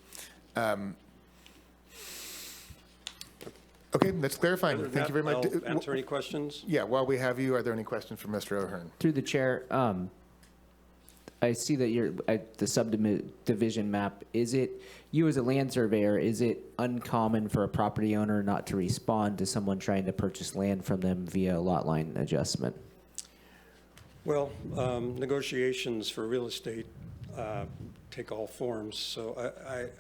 Okay, that's clarifying. Other than Thank you very much. I'll answer any questions. Yeah, while we have you, are there any questions for Mr. O'Hearn? Through the chair, I see that you're at the subdivision map. Is it, you as a land surveyor, is it uncommon for a property owner not to respond to someone trying to purchase land from them via a lot line adjustment? Well, negotiations for real estate take all forms. So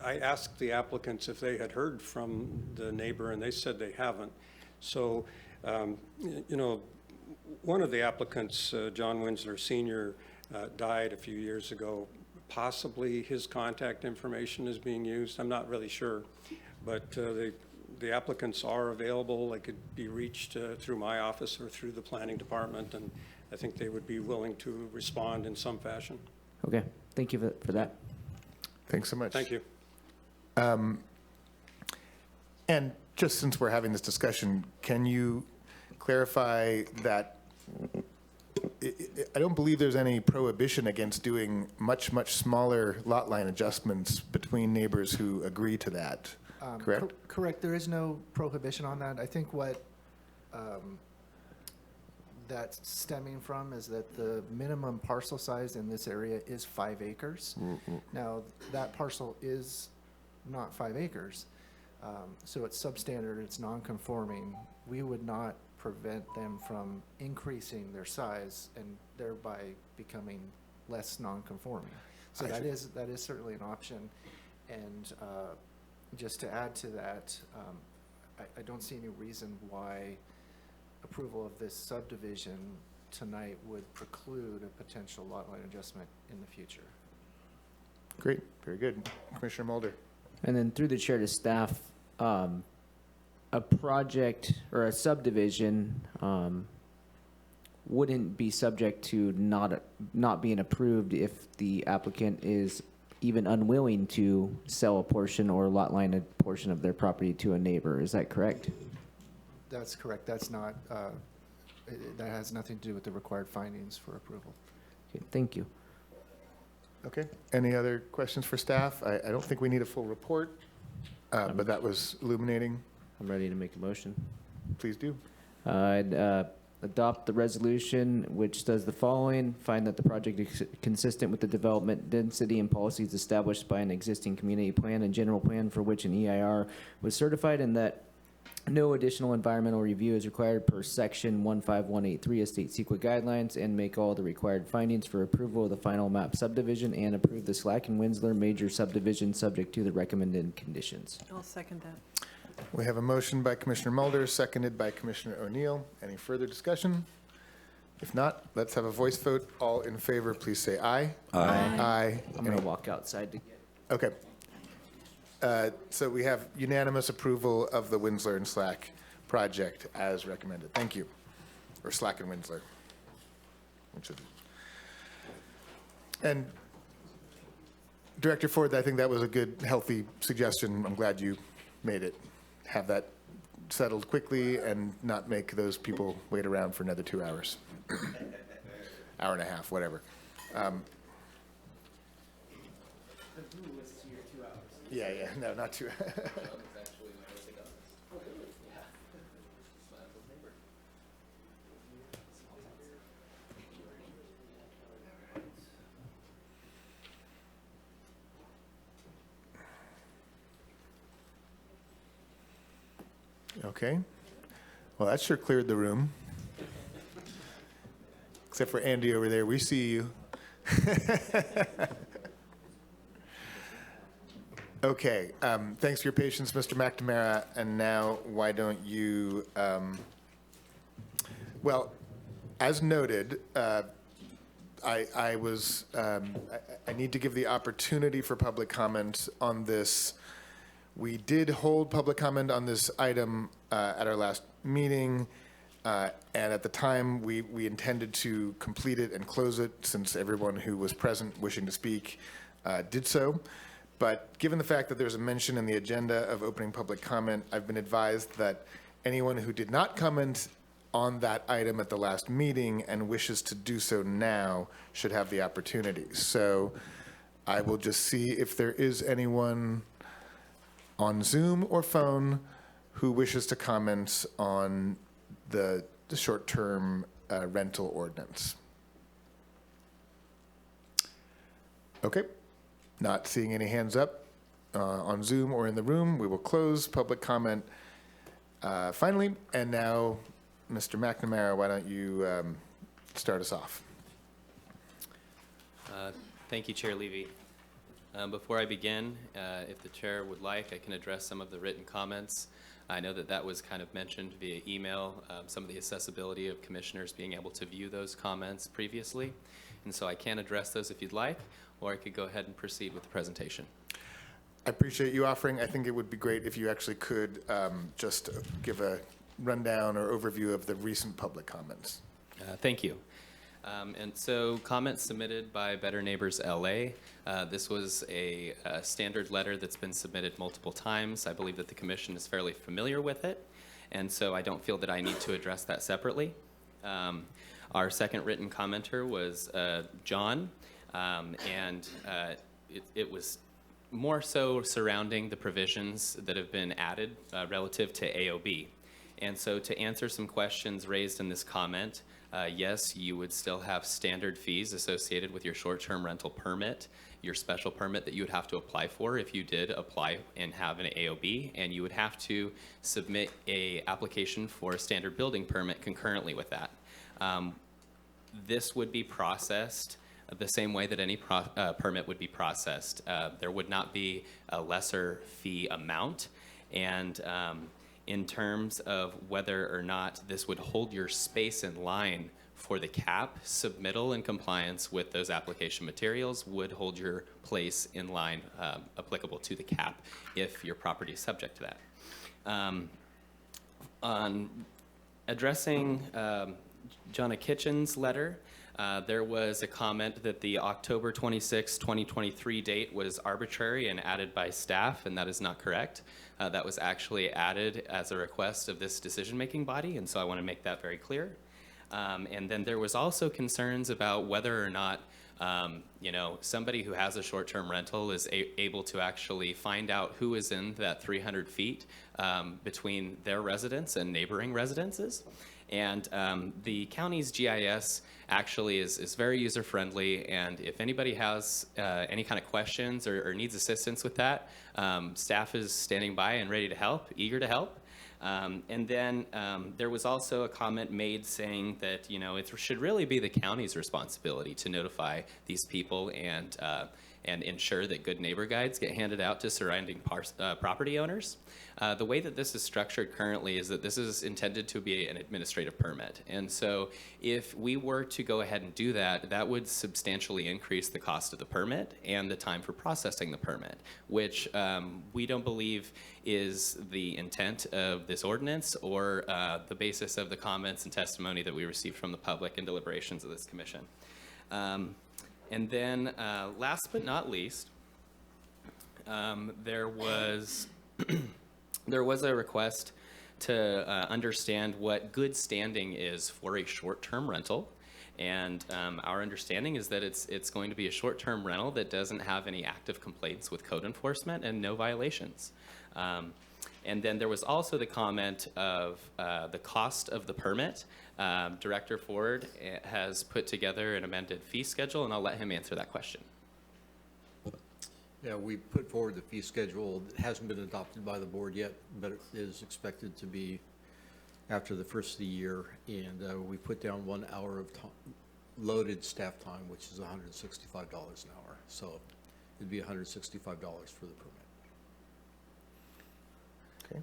I asked the applicants if they had heard from the neighbor, and they said they haven't. So, you know, one of the applicants, John Winsler Sr., died a few years ago. Possibly his contact information is being used. I'm not really sure. But the applicants are available. They could be reached through my office or through the planning department, and I think they would be willing to respond in some fashion. Okay, thank you for that. Thanks so much. Thank you. And just since we're having this discussion, can you clarify that I don't believe there's any prohibition against doing much, much smaller lot line adjustments between neighbors who agree to that, correct? Correct. There is no prohibition on that. I think what that's stemming from is that the minimum parcel size in this area is 5 acres. Now, that parcel is not 5 acres, so it's substandard, it's non-conforming. We would not prevent them from increasing their size and thereby becoming less non-conforming. So that is certainly an option. And just to add to that, I don't see any reason why approval of this subdivision tonight would preclude a potential lot line adjustment in the future. Great, very good. Commissioner Mulder. And then through the chair to staff, a project or a subdivision wouldn't be subject to not being approved if the applicant is even unwilling to sell a portion or lot line a portion of their property to a neighbor. Is that correct? That's correct. That's not, that has nothing to do with the required findings for approval. Okay, thank you. Okay, any other questions for staff? I don't think we need a full report, but that was illuminating. I'm ready to make a motion. Please do. I'd adopt the resolution, which does the following: find that the project is consistent with the development density and policies established by an existing community plan and general plan for which an EIR was certified, and that no additional environmental review is required per section 15183 Estate Secret Guidelines, and make all the required findings for approval of the final map subdivision, and approve the Slack and Winsler major subdivision subject to the recommended conditions. I'll second that. We have a motion by Commissioner Mulder, seconded by Commissioner O'Neill. Any further discussion? If not, let's have a voice vote. All in favor, please say aye. Aye. Aye. I'm going to walk outside to get. Okay. So we have unanimous approval of the Winsler and Slack project as recommended. Thank you. Or Slack and Winsler. And Director Ford, I think that was a good, healthy suggestion. I'm glad you made it. Have that settled quickly and not make those people wait around for another 2 hours. Hour and a half, whatever. Yeah, no, not 2 hours. Okay. Well, that sure cleared the room. Except for Andy over there. We see you. Okay. Thanks for your patience, Mr. McNamara. And now, why don't you, well, as noted, I was, I need to give the opportunity for public comment on this. We did hold public comment on this item at our last meeting, and at the time, we intended to complete it and close it, since everyone who was present wishing to speak did so. But given the fact that there's a mention in the agenda of opening public comment, I've been advised that anyone who did not comment on that item at the last meeting and wishes to do so now should have the opportunity. So I will just see if there is anyone on Zoom or phone who wishes to comment on the short-term rental ordinance. Okay, not seeing any hands up on Zoom or in the room. We will close public comment finally. And now, Mr. McNamara, why don't you start us off? Thank you, Chair Levy. Before I begin, if the chair would like, I can address some of the written comments. I know that that was kind of mentioned via email, some of the accessibility of commissioners being able to view those comments previously. And so I can address those if you'd like, or I could go ahead and proceed with the presentation. I appreciate you offering. I think it would be great if you actually could just give a rundown or overview of the recent public comments. Thank you. And so comments submitted by Better Neighbors LA. This was a standard letter that's been submitted multiple times. I believe that the commission is fairly familiar with it, and so I don't feel that I need to address that separately. Our second written commenter was John, and it was more so surrounding the provisions that have been added relative to AOB. And so to answer some questions raised in this comment, yes, you would still have standard fees associated with your short-term rental permit, your special permit that you would have to apply for if you did apply and have an AOB, and you would have to submit a application for a standard building permit concurrently with that. This would be processed the same way that any permit would be processed. There would not be a lesser fee amount, and in terms of whether or not this would hold your space in line for the cap, submittal and compliance with those application materials would hold your place in line applicable to the cap if your property is subject to that. On addressing Jonna Kitchen's letter, there was a comment that the October 26, 2023 date was arbitrary and added by staff, and that is not correct. That was actually added as a request of this decision-making body, and so I want to make that very clear. And then there was also concerns about whether or not somebody who has a short-term rental is able to actually find out who is in that 300 feet between their residence and neighboring residences. And the county's GIS actually is very user-friendly, and if anybody has any kind of questions or needs assistance with that, staff is standing by and ready to help, eager to help. And then there was also a comment made saying that, it should really be the county's responsibility to notify these people and ensure that good neighbor guides get handed out to surrounding property owners. The way that this is structured currently is that this is intended to be an administrative permit. And so if we were to go ahead and do that, that would substantially increase the cost of the permit and the time for processing the permit, which we don't believe is the intent of this ordinance or the basis of the comments and testimony that we received from the public and deliberations of this commission. And then last but not least, there was a request to understand what good standing is for a short-term rental. And our understanding is that it's going to be a short-term rental that doesn't have any active complaints with code enforcement and no violations. And then there was also the comment of the cost of the permit. Director Ford has put together an amended fee schedule, and I'll let him answer that question. Yeah, we put forward the fee schedule. It hasn't been adopted by the board yet, but it is expected to be after the first of the year. And we put down 1 hour of loaded staff time, which is $165 an hour. So it'd be $165 for the permit. Okay,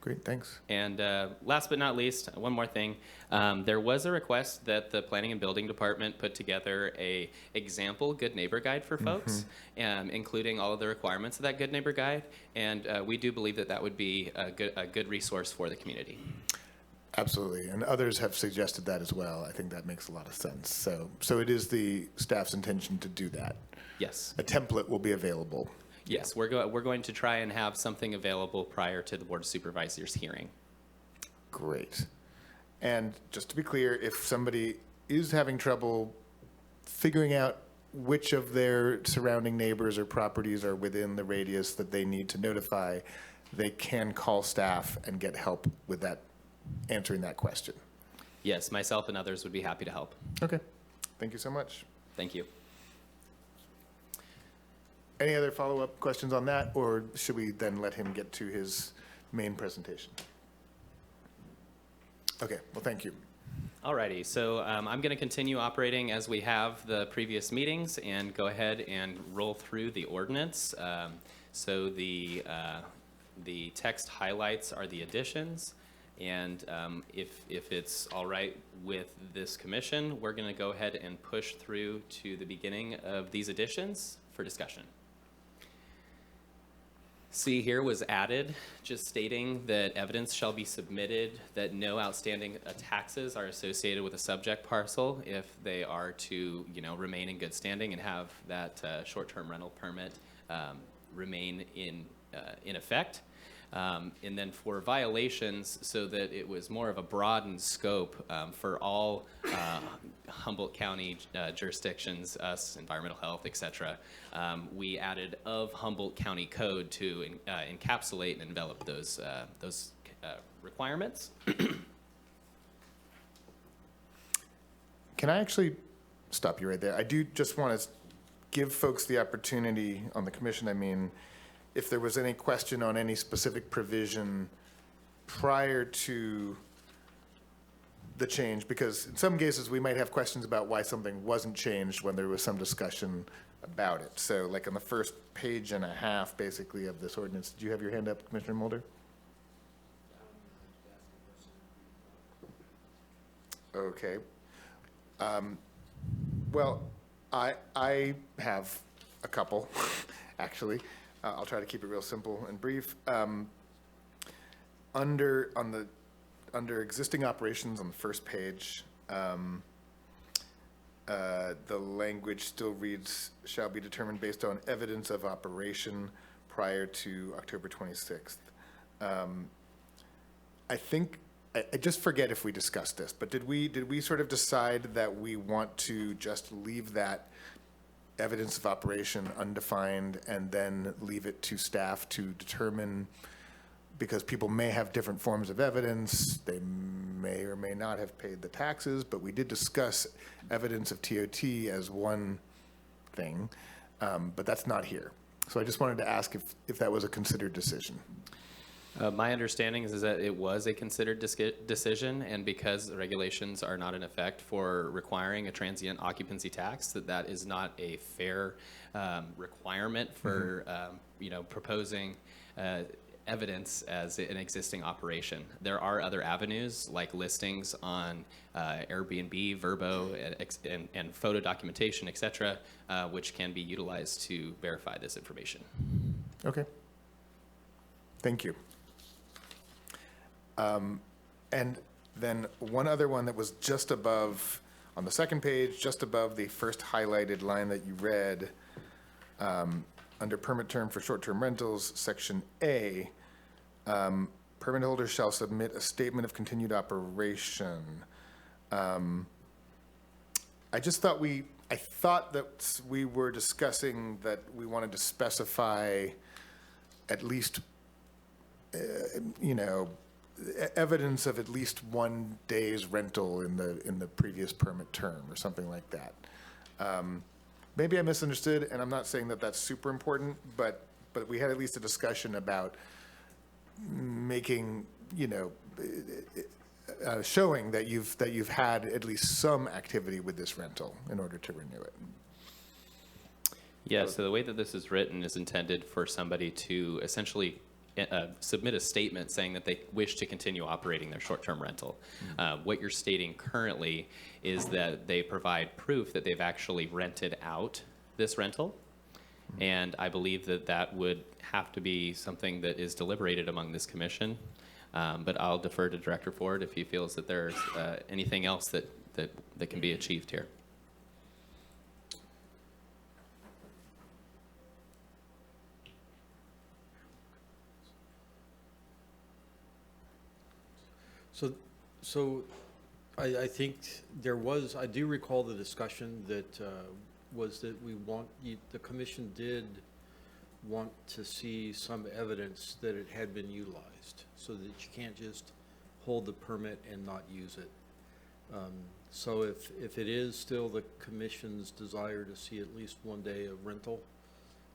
Great, thanks. And last but not least, one more thing. There was a request that the Planning and Building Department put together a example Good Neighbor Guide for folks, including all of the requirements of that Good Neighbor Guide. And we do believe that that would be a good resource for the community. Absolutely, and others have suggested that as well. I think that makes a lot of sense. So it is the staff's intention to do that. Yes. A template will be available. Yes, we're going to try and have something available prior to the Board of Supervisors hearing. Great. And just to be clear, if somebody is having trouble figuring out which of their surrounding neighbors or properties are within the radius that they need to notify, they can call staff and get help with that, answering that question. Yes, myself and others would be happy to help. Okay. Thank you so much. Thank you. Any other follow-up questions on that, or should we then let him get to his main presentation? Okay, well, thank you. Alrighty, so I'm going to continue operating as we have the previous meetings and go ahead and roll through the ordinance. So the text highlights are the additions, and if it's all right with this commission, we're going to go ahead and push through to the beginning of these additions for discussion. C here was added, just stating that evidence shall be submitted that no outstanding taxes are associated with a subject parcel if they are to, remain in good standing and have that short-term rental permit remain in effect. And then for violations, so that it was more of a broadened scope for all Humboldt County jurisdictions, us, environmental health, et cetera, we added of Humboldt County Code to encapsulate and envelop those requirements. Can I actually stop you right there? I do just want to give folks the opportunity on the commission, if there was any question on any specific provision prior to the change, because in some cases we might have questions about why something wasn't changed when there was some discussion about it. So like on the first page and a half, basically, of this ordinance, did you have your hand up, Commissioner Mulder? Okay. Well, I have a couple, actually. I'll try to keep it real simple and brief. Under existing operations on the first page, the language still reads, shall be determined based on evidence of operation prior to October 26th. I think, I just forget if we discussed this, but did we sort of decide that we want to just leave that evidence of operation undefined and then leave it to staff to determine, because people may have different forms of evidence, they may or may not have paid the taxes, but we did discuss evidence of TOT as one thing, but that's not here. So I just wanted to ask if that was a considered decision. My understanding is that it was a considered decision, and because the regulations are not in effect for requiring a transient occupancy tax, that is not a fair requirement for proposing evidence as an existing operation. There are other avenues like listings on Airbnb, Verbo, and photo documentation, et cetera, which can be utilized to verify this information. Okay. Thank you. And then one other one that was just above, on the second page, just above the first highlighted line that you read, under permit term for short-term rentals, section A, permit holders shall submit a statement of continued operation. I thought that we were discussing that we wanted to specify at least, evidence of at least 1 day's rental in the previous permit term or something like that. Maybe I misunderstood, and I'm not saying that that's super important, but we had at least a discussion about making, showing that you've had at least some activity with this rental in order to renew it. Yeah, so the way that this is written is intended for somebody to essentially submit a statement saying that they wish to continue operating their short-term rental. What you're stating currently is that they provide proof that they've actually rented out this rental. And I believe that that would have to be something that is deliberated among this commission. But I'll defer to Director Ford if he feels that there's anything else that can be achieved here. So I think I do recall the discussion that was that the commission did want to see some evidence that it had been utilized, so that you can't just hold the permit and not use it. So if it is still the commission's desire to see at least one day of rental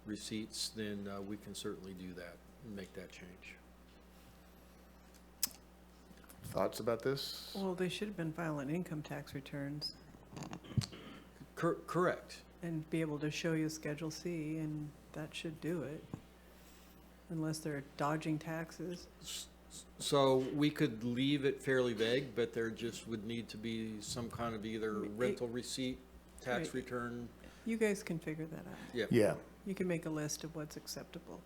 receipts, then we can certainly do that and make that change. Thoughts about this? Well, they should have been filing income tax returns Correct. and be able to show you Schedule C, and that should do it. Unless they're dodging taxes. So we could leave it fairly vague, but there just would need to be some kind of either rental receipt, tax Right. return. You guys can figure that out. Yep. Yeah. You can make a list of what's acceptable.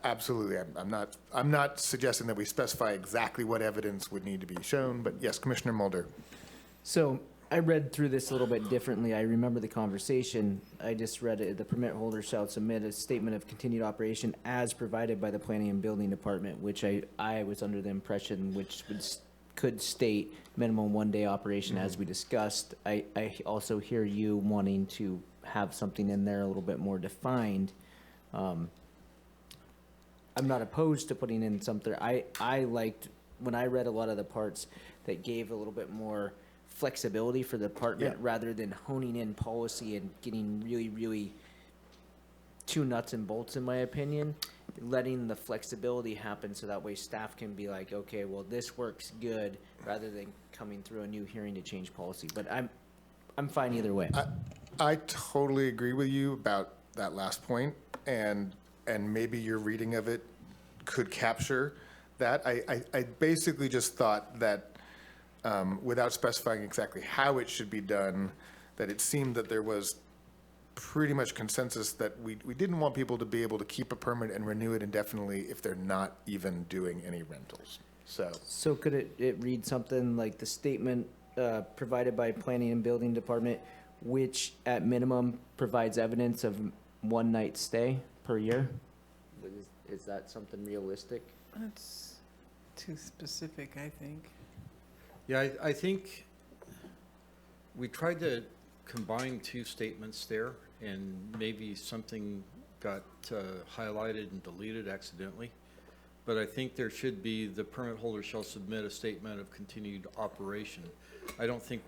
Absolutely. I'm not suggesting that we specify exactly what evidence would need to be shown, but yes, Commissioner Mulder. So I read through this a little bit differently. I remember the conversation. I just read it. The permit holder shall submit a statement of continued operation as provided by the Planning and Building Department, which I was under the impression could state minimum one-day operation as we discussed. I also hear you wanting to have something in there a little bit more defined. I'm not opposed to putting in something. I liked, when I read a lot of the parts that gave a little bit more flexibility for the department rather than honing in policy and getting really, really too nuts and bolts, in my opinion, letting the flexibility happen so that way staff can be like, okay, well, this works good, rather than coming through a new hearing to change policy. But I'm fine either way. I totally agree with you about that last point, and maybe your reading of it could capture that. I basically just thought that without specifying exactly how it should be done, that it seemed that there was pretty much consensus that we didn't want people to be able to keep a permit and renew it indefinitely if they're not even doing any rentals. So could it read something like the statement provided by Planning and Building Department, which at minimum provides evidence of one night stay per year? Is that something realistic? That's too specific, I think. Yeah, I think we tried to combine two statements there, and maybe something got highlighted and deleted accidentally. But I think there should be, the permit holder shall submit a statement of continued operation. I don't think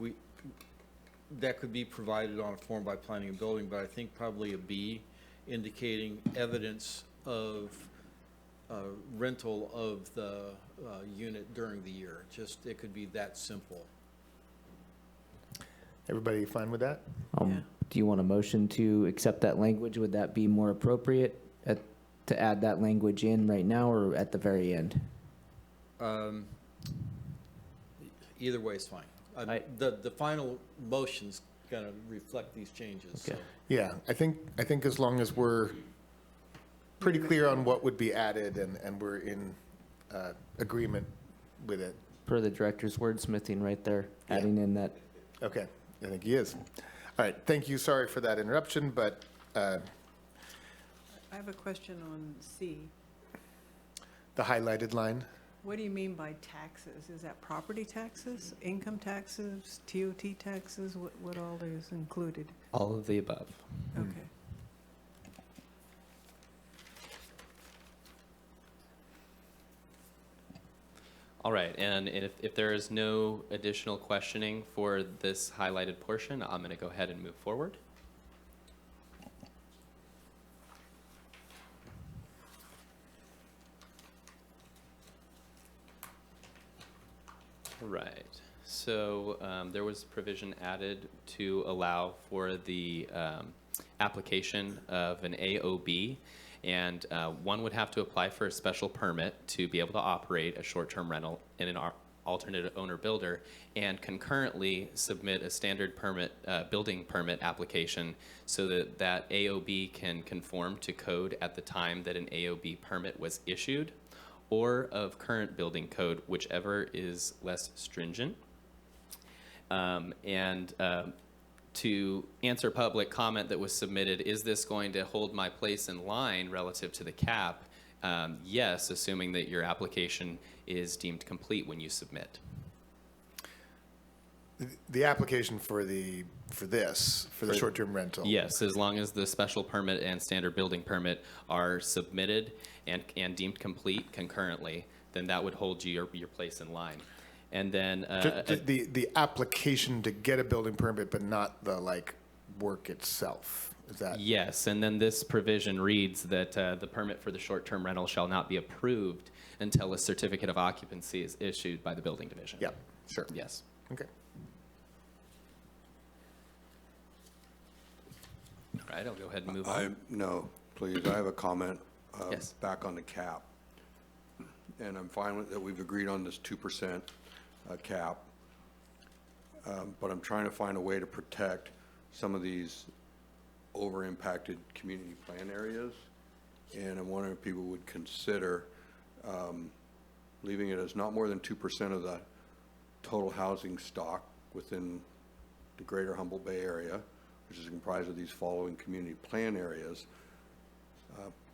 that could be provided on a form by Planning and Building, but I think probably a B indicating evidence of rental of the unit during the year. Just, it could be that simple. Everybody fine with that? Do you want a motion to accept that language? Would that be more appropriate to add that language in right now or at the very end? Either way is fine. The final motion's gonna reflect these changes. So. Yeah, I think as long as we're pretty clear on what would be added and we're in agreement with it. Per the director's wordsmithing right there, adding in that. Okay, I think he is. All right, thank you. Sorry for that interruption, but I have a question on C. the highlighted line. What do you mean by taxes? Is that property taxes, income taxes, TOT taxes? What all is included? All of the above. Okay. All right, and if there is no additional questioning for this highlighted portion, I'm going to go ahead and move forward. Right, so there was provision added to allow for the application of an AOB, And one would have to apply for a special permit to be able to operate a short-term rental in an alternate owner builder, and concurrently submit a standard permit, building permit application so that that AOB can conform to code at the time that an AOB permit was issued, or of current building code, whichever is less stringent. To answer public comment that was submitted, is this going to hold my place in line relative to the cap? Yes, assuming that your application is deemed complete when you submit. The application for the short-term rental? Yes, as long as the special permit and standard building permit are submitted and deemed complete concurrently, then that would hold you your place in line. And then the application to get a building permit, but not the work itself. Is that? Yes, and then this provision reads that the permit for the short-term rental shall not be approved until a certificate of occupancy is issued by the building division. Yep, sure. Yes. Okay. All right, I'll go ahead and move on. No, please, I have a comment Yes. back on the cap. And I'm fine with that we've agreed on this 2% cap. But I'm trying to find a way to protect some of these over-impacted community plan areas. And I'm wondering if people would consider leaving it as not more than 2% of the total housing stock within the greater Humboldt Bay area, which is comprised of these following community plan areas,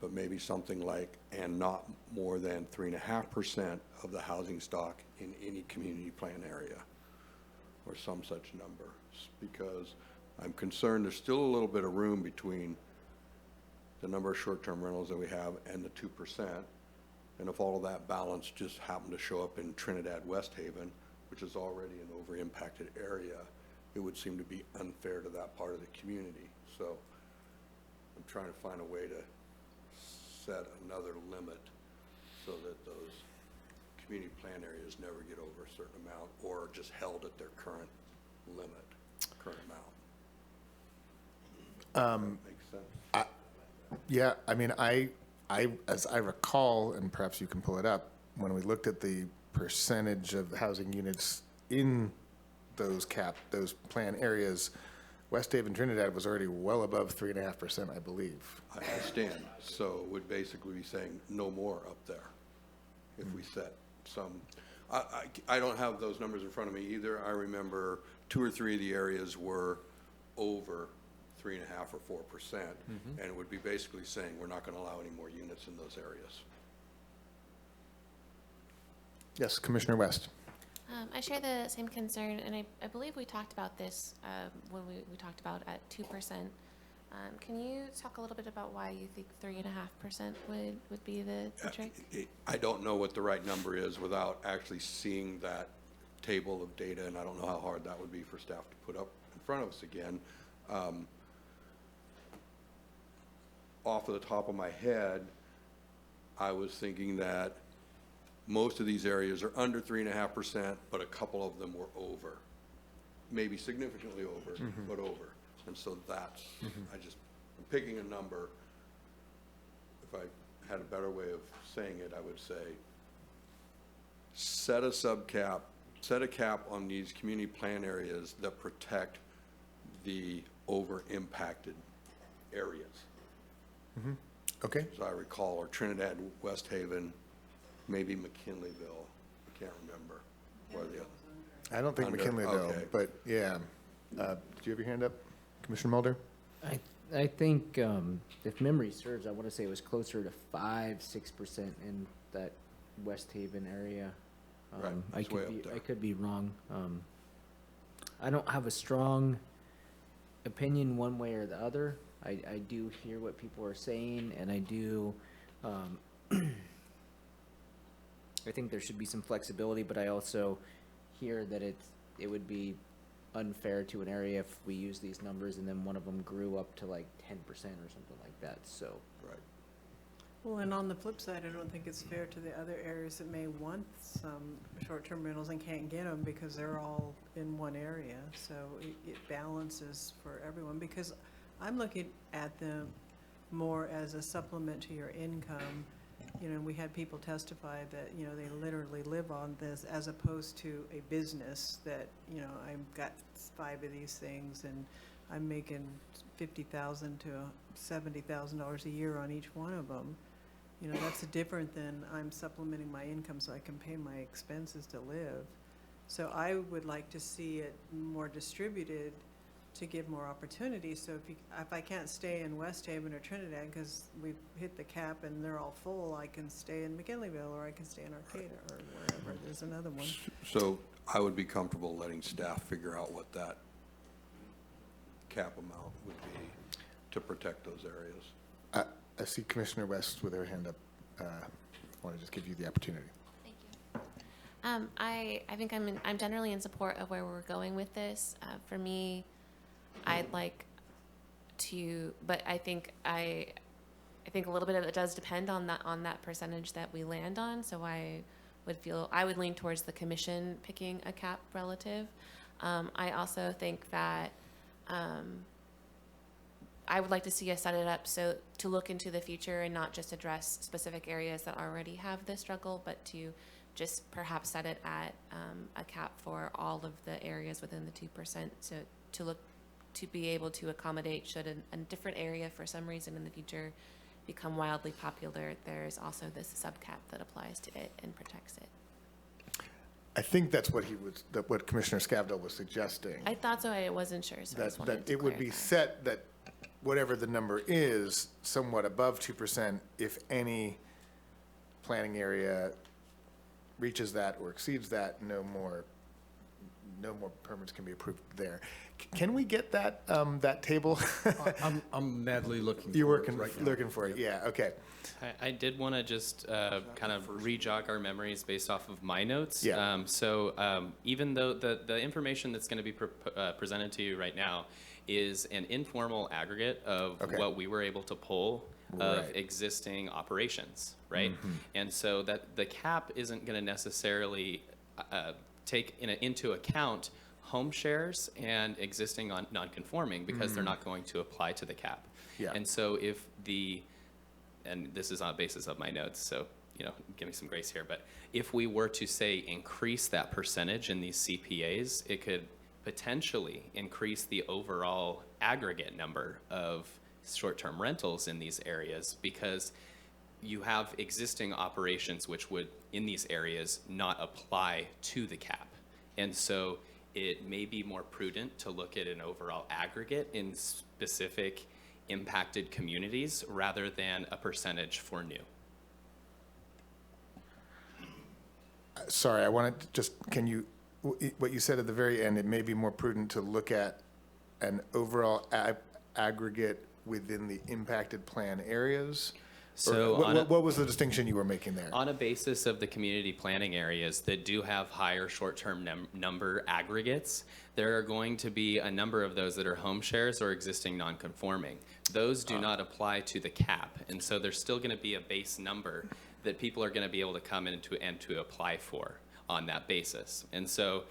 but maybe something like, and not more than 3.5% of the housing stock in any community plan area, or some such number, because I'm concerned there's still a little bit of room between the number of short-term rentals that we have and the 2%. And if all of that balance just happened to show up in Trinidad West Haven, which is already an over-impacted area, it would seem to be unfair to that part of the community. So I'm trying to find a way to set another limit so that those community plan areas never get over a certain amount, or just held at their current limit, current amount. Makes sense. Yeah, I mean, as I recall, and perhaps you can pull it up, when we looked at the percentage of housing units in those plan areas, West Haven, Trinidad was already well above 3.5%, I believe. I understand. So it would basically be saying no more up there if we set some. I don't have those numbers in front of me either. I remember 2 or 3 of the areas were over 3.5 or 4%, and it would be basically saying we're not going to allow any more units in those areas. Yes, Commissioner West. I share the same concern, and I believe we talked about this when we talked about at 2%. Can you talk a little bit about why you think 3.5% would be the trick? I don't know what the right number is without actually seeing that table of data, and I don't know how hard that would be for staff to put up in front of us again. Off of the top of my head, I was thinking that most of these areas are under 3.5%, but a couple of them were over, maybe significantly over, but over. And so that's, I'm picking a number. If I had a better way of saying it, I would say, set a cap on these community plan areas that protect the over-impacted areas. Okay. As I recall, or Trinidad, West Haven, maybe McKinleyville. I can't remember. Where the other. I don't think McKinleyville, okay. but yeah. Do you have your hand up, Commissioner Mulder? I think if memory serves, I want to say it was closer to 5-6% in that West Haven area. Right, it's way up there. I could be wrong. I don't have a strong opinion one way or the other. I do hear what people are saying, and I do. I think there should be some flexibility, but I also hear that it would be unfair to an area if we use these numbers and then one of them grew up to like 10% or something like that. So. Right. Well, and on the flip side, I don't think it's fair to the other areas that may want some short-term rentals and can't get them because they're all in one area. So it balances for everyone, because I'm looking at more as a supplement to your income. You know, we had people testify that, you know, they literally live on this as opposed to a business that, you know, I've got 5 of these things and I'm making $50,000 to $70,000 a year on each one of them. You know, that's different than I'm supplementing my income so I can pay my expenses to live. So I would like to see it more distributed to give more opportunities. So if I can't stay in West Haven or Trinidad because we've hit the cap and they're all full, I can stay in McKinleyville or I can stay in Arcata or wherever. There's another one. So I would be comfortable letting staff figure out what that cap amount would be to protect those areas. I see Commissioner West with her hand up. I want to just give you the opportunity. I think I'm generally in support of where we're going with this. For me, I'd like to, but I think a little bit of it does depend on that percentage that we land on. So I would lean towards the commission picking a cap relative. I also think that I would like to see us set it up so to look into the future and not just address specific areas that already have this struggle, but to just perhaps set it at a cap for all of the areas within the 2%. So to be able to accommodate should a different area for some reason in the future become wildly popular, there's also this subcap that applies to it and protects it. I think that's what Commissioner Scavdell was suggesting. I thought so. I wasn't sure, so I just wanted That to it would be clarify. set that whatever the number is, somewhat above 2%, if any planning area reaches that or exceeds that, no more permits can be approved there. Can we get that, that table? I'm madly looking You're for it right now. looking for it, yeah, okay. I did want to just kind of re-jog our memories based off of my notes. Yeah. Even though the information that's going to be presented to you right now is an informal aggregate of what we were able to pull of existing operations, right? And so that the cap isn't going to necessarily take into account home shares and existing non-conforming because they're not going to apply to the cap. Yeah. And so and this is on the basis of my notes, so, you know, give me some grace here, but if we were to say increase that percentage in these CPAs, it could potentially increase the overall aggregate number of short-term rentals in these areas because you have existing operations which would, in these areas, not apply to the cap. And so it may be more prudent to look at an overall aggregate in specific impacted communities rather than a percentage for new. Sorry, I wanted to just, what you said at the very end, it may be more prudent to look at an overall aggregate within the impacted plan areas? So what was the distinction you were making there? On a basis of the community planning areas that do have higher short-term number aggregates, there are going to be a number of those that are home shares or existing non-conforming. Those do not apply to the cap, and so there's still going to be a base number that people are going to be able to come into and to apply for on that basis. And so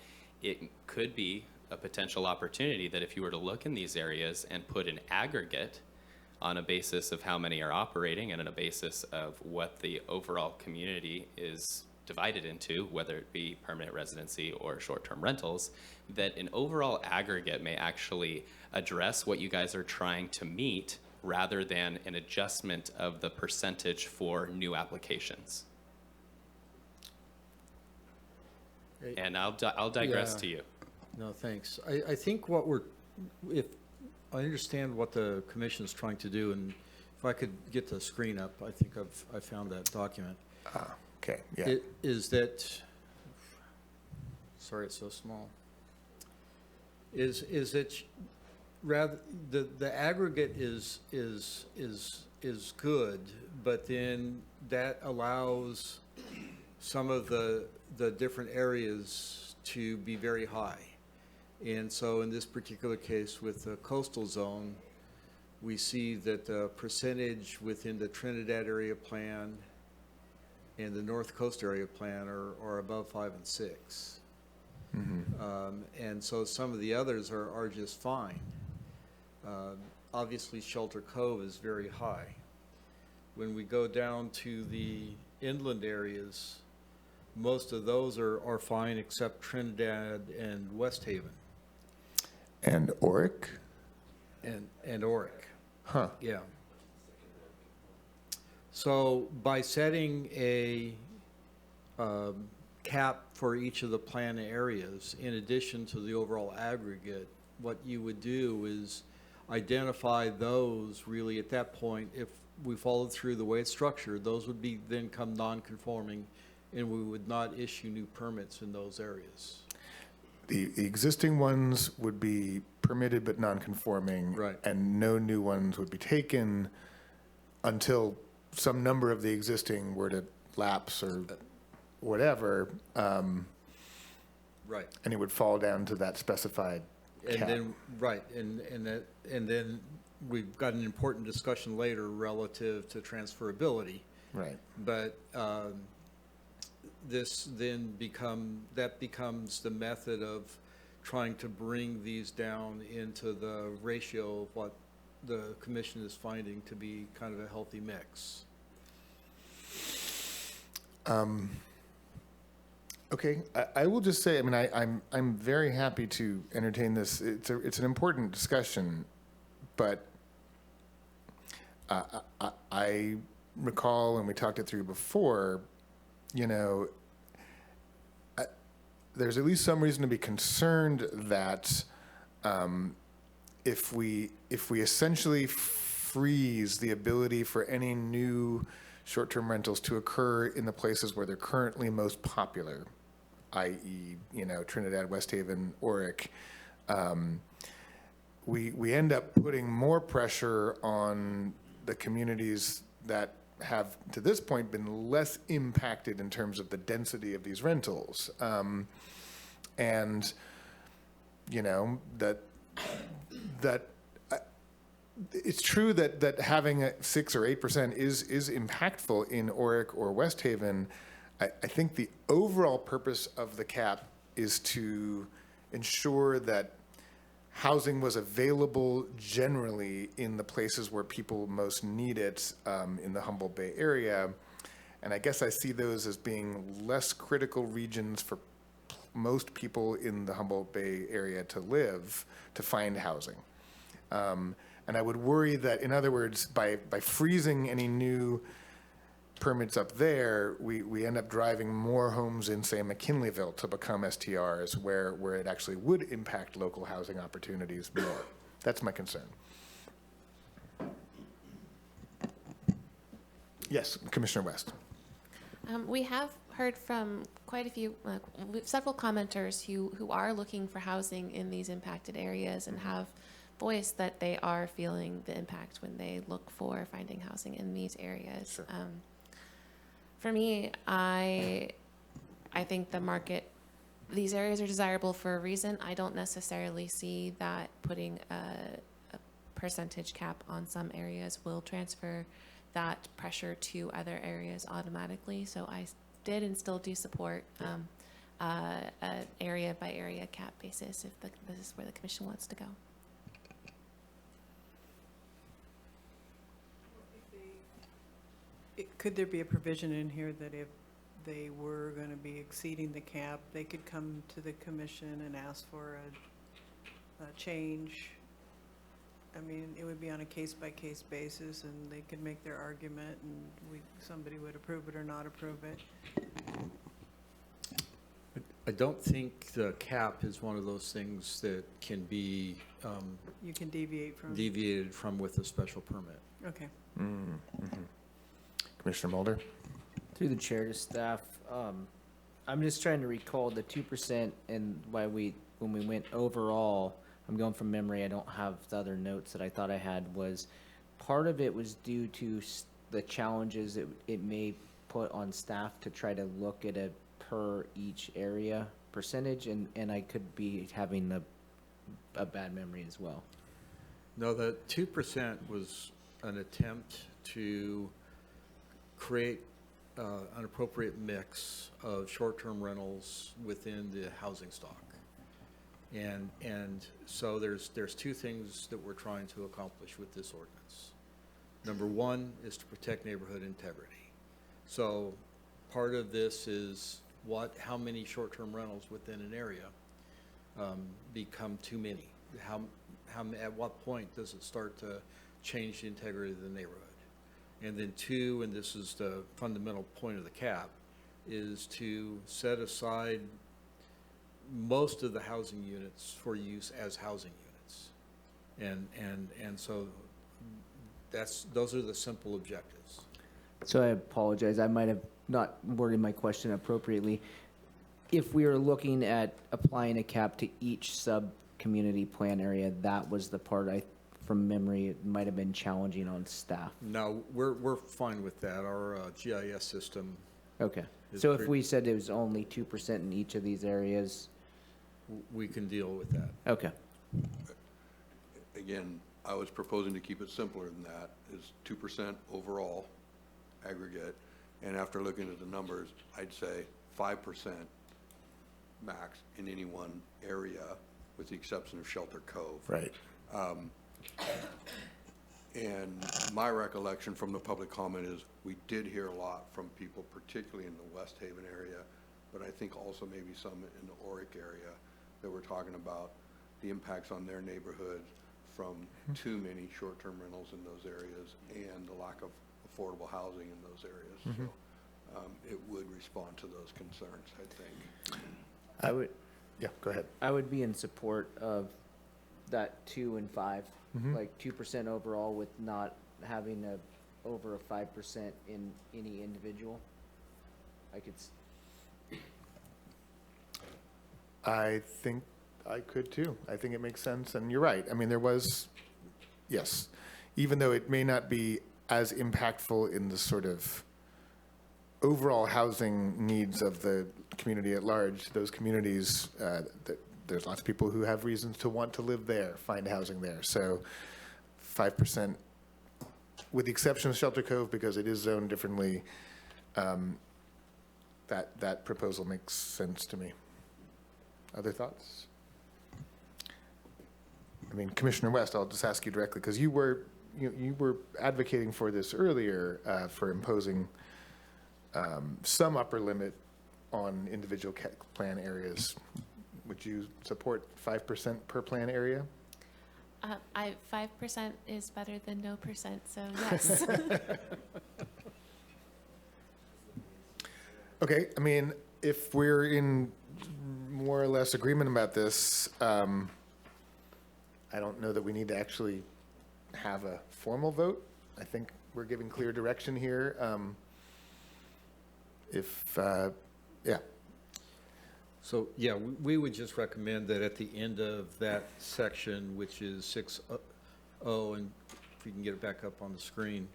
it could be a potential opportunity that if you were to look in these areas and put an aggregate on a basis of how many are operating and on a basis of what the overall community is divided into, whether it be permanent residency or short-term rentals, that an overall aggregate may actually address what you guys are trying to meet rather than an adjustment of the percentage for new applications. And I'll digress to you. No, thanks. I think if I understand what the commission is trying to do, and if I could get the screen up, I think I found that document. Okay, yeah. It is that, sorry, it's so small. Is that rather the aggregate is good, but then that allows some of the different areas to be very high. And so in this particular case with the coastal zone, we see that the percentage within the Trinidad area plan and the North Coast area plan are above 5 and 6. And so some of the others are just fine. obviously Shelter Cove is very high. When we go down to the inland areas, most of those are fine except Trinidad and West Haven And Oric? and Oric. Huh. Yeah. So by setting a cap for each of the plan areas, in addition to the overall aggregate, what you would do is identify those really at that point. If we followed through the way it's structured, those would be then come non-conforming, and we would not issue new permits in those areas. The existing ones would be permitted but non-conforming. Right. And no new ones would be taken until some number of the existing were to lapse or whatever. Right. And it would fall down to that specified And cap. then, right, and then we've got an important discussion later relative to transferability. Right. But this then becomes the method of trying to bring these down into the ratio of what the commission is finding to be kind of a healthy mix. Okay, I will just say, I mean, I'm very happy to entertain this. It's an important discussion, but I recall, and we talked it through before, you know, there's at least some reason to be concerned that if we essentially freeze the ability for any new short-term rentals to occur in the places where they're currently most popular, i.e., you know, Trinidad, West Haven, Oric, we end up putting more pressure on the communities that have, to this point, been less impacted in terms of the density of these rentals. And, you know, that it's true that having a 6 or 8% is impactful in Oric or West Haven. I think the overall purpose of the cap is to ensure that housing was available generally in the places where people most need it, in the Humboldt Bay area. And I guess I see those as being less critical regions for most people in the Humboldt Bay area to live, to find housing. And I would worry that, in other words, by freezing any new permits up there, we end up driving more homes in, say, McKinleyville to become STRs, where it actually would impact local housing opportunities more. That's my concern. Yes, Commissioner West. We have heard from quite a few, several commenters who are looking for housing in these impacted areas and have voiced that they are feeling the impact when they look for finding housing in these areas. Sure. For me, I think the market, these areas are desirable for a reason. I don't necessarily see that putting a percentage cap on some areas will transfer that pressure to other areas automatically. So I did and still do support an area by area cap basis if this is where the commission wants to go. Could there be a provision in here that if they were going to be exceeding the cap, they could come to the commission and ask for a change? I mean, it would be on a case-by-case basis, and they could make their argument, and somebody would approve it or not approve it. I don't think the cap is one of those things that can be You can deviate from. deviated from with a special permit. Okay. Mm-hmm. Commissioner Mulder? Through the chair to staff, I'm just trying to recall the 2% and when we went overall, I'm going from memory, I don't have the other notes that I thought I had, was part of it was due to the challenges it may put on staff to try to look at a per each area percentage, and I could be having a bad memory as well. No, the 2% was an attempt to create an appropriate mix of short-term rentals within the housing stock. And so there's two things that we're trying to accomplish with this ordinance. Number one is to protect neighborhood integrity. So part of this is how many short-term rentals within an area become too many? At what point does it start to change the integrity of the neighborhood? And then two, and this is the fundamental point of the cap, is to set aside most of the housing units for use as housing units. And so those are the simple objectives. So I apologize, I might have not worded my question appropriately. If we are looking at applying a cap to each sub-community plan area, that was the part from memory, it might have been challenging on staff. No, we're fine with that. Our GIS system. Okay, so if we said it was only 2% in each of these areas? We can deal with that. Okay. Again, I was proposing to keep it simpler than that, is 2% overall aggregate. And after looking at the numbers, I'd say 5% max in any one area, with the exception of Shelter Cove. Right. And my recollection from the public comment is we did hear a lot from people, particularly in the West Haven area, but I think also maybe some in the Oric area, that were talking about the impacts on their neighborhood from too many short-term rentals in those areas and the lack of affordable housing in those areas. So it would respond to those concerns, I think. Yeah, go ahead. I would be in support of that 2 and 5, like 2% overall with not having over a 5% in any individual. I think I could too. I think it makes sense, and you're right. I mean, there was, yes, even though it may not be as impactful in the sort of overall housing needs of the community at large, those communities, there's lots of people who have reasons to want to live there, find housing there. So 5%, with the exception of Shelter Cove, because it is zoned differently, that proposal makes sense to me. Other thoughts? I mean, Commissioner West, I'll just ask you directly, because you were advocating for this earlier, for imposing some upper limit on individual plan areas. Would you support 5% per plan area? 5% is better than no percent, so yes. Okay, I mean, if we're in more or less agreement about this, I don't know that we need to actually have a formal vote. I think we're giving clear direction here. Yeah. So, yeah, we would just recommend that at the end of that section, which is 6.0, and if you can get it back up on the screen,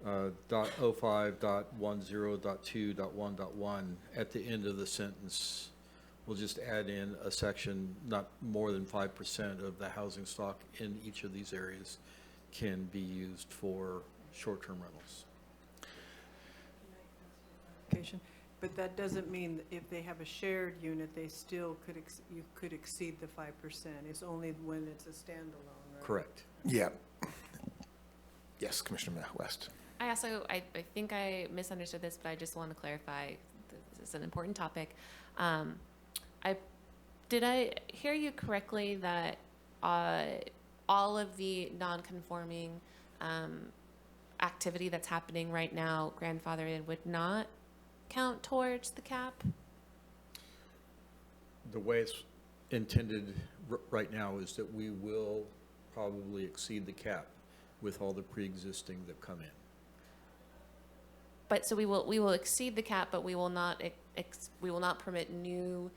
.05.10.2.1.1, at the end of the sentence, we'll just add in a section, not more than 5% of the housing stock in each of these areas can be used for short-term rentals. But that doesn't mean that if they have a shared unit, they still you could exceed the 5%. It's only when it's a standalone, right? Correct. Yeah. Yes, Commissioner West. I think I misunderstood this, but I just want to clarify, this is an important topic. Did I hear you correctly that all of the non-conforming activity that's happening right now, grandfathered, would not count towards the cap? The way it's intended right now is that we will probably exceed the cap with all the pre-existing that come in. But so we will exceed the cap, but we will not permit new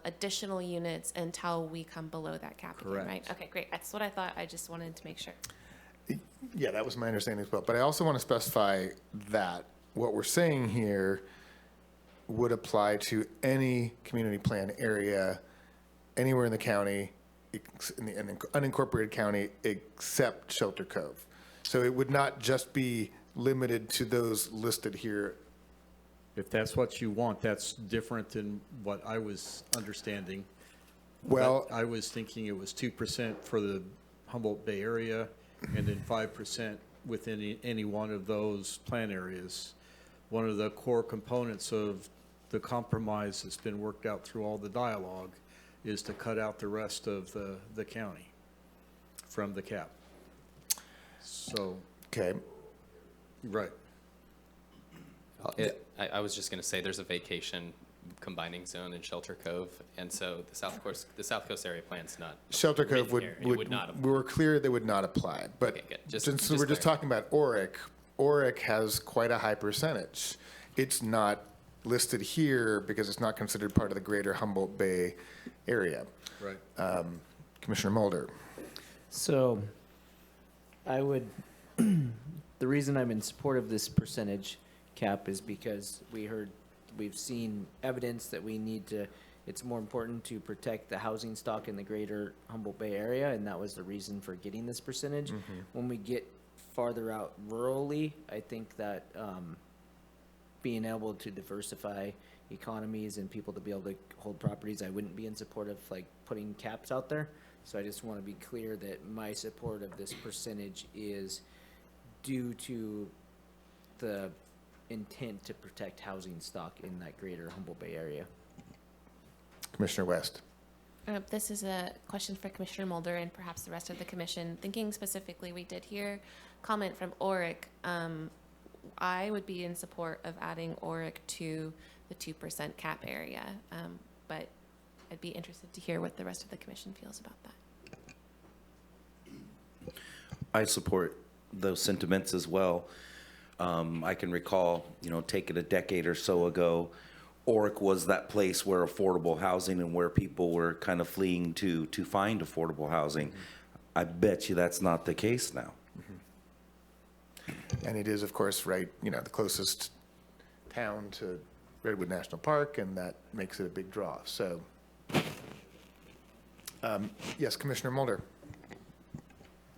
additional units until we come below that cap again, right? Correct. Okay, great. That's what I thought. I just wanted to make sure. Yeah, that was my understanding as well. But I also want to specify that what we're saying here would apply to any community plan area anywhere in the county, in the unincorporated county, except Shelter Cove. So it would not just be limited to those listed here. If that's what you want, that's different than what I was understanding. Well, I was thinking it was 2% for the Humboldt Bay area, and then 5% within any one of those plan areas. One of the core components of the compromise that's been worked out through all the dialogue is to cut out the rest of the county from the cap. So, okay. right. I was just going to say there's a vacation combining zone in Shelter Cove, and so the South Coast area plan's not. Shelter Cove here. It would not we were clear they would not apply. But Okay, good. since we're just talking about Oric has quite a high percentage. It's not listed here because it's not considered part of the greater Humboldt Bay area. Right. Commissioner Mulder. So I would, the reason I'm in support of this percentage cap is because we've seen evidence that we need to, it's more important to protect the housing stock in the greater Humboldt Bay area, and that was the reason for getting this percentage. When we get farther out rurally, I think that being able to diversify economies and people to be able to hold properties, I wouldn't be in support of like putting caps out there. So I just want to be clear that my support of this percentage is due to the intent to protect housing stock in that greater Humboldt Bay area. Commissioner West. This is a question for Commissioner Mulder and perhaps the rest of the commission. Thinking specifically, we did hear comment from Oric. I would be in support of adding Oric to the 2% cap area, but I'd be interested to hear what the rest of the commission feels about that. I support those sentiments as well. I can recall, take it a decade or so ago, Oric was that place where affordable housing and where people were kind of fleeing to find affordable housing. I bet you that's not the case now. And it is, of course, right, the closest town to Redwood National Park, and that makes it a big draw. So, yes, Commissioner Mulder.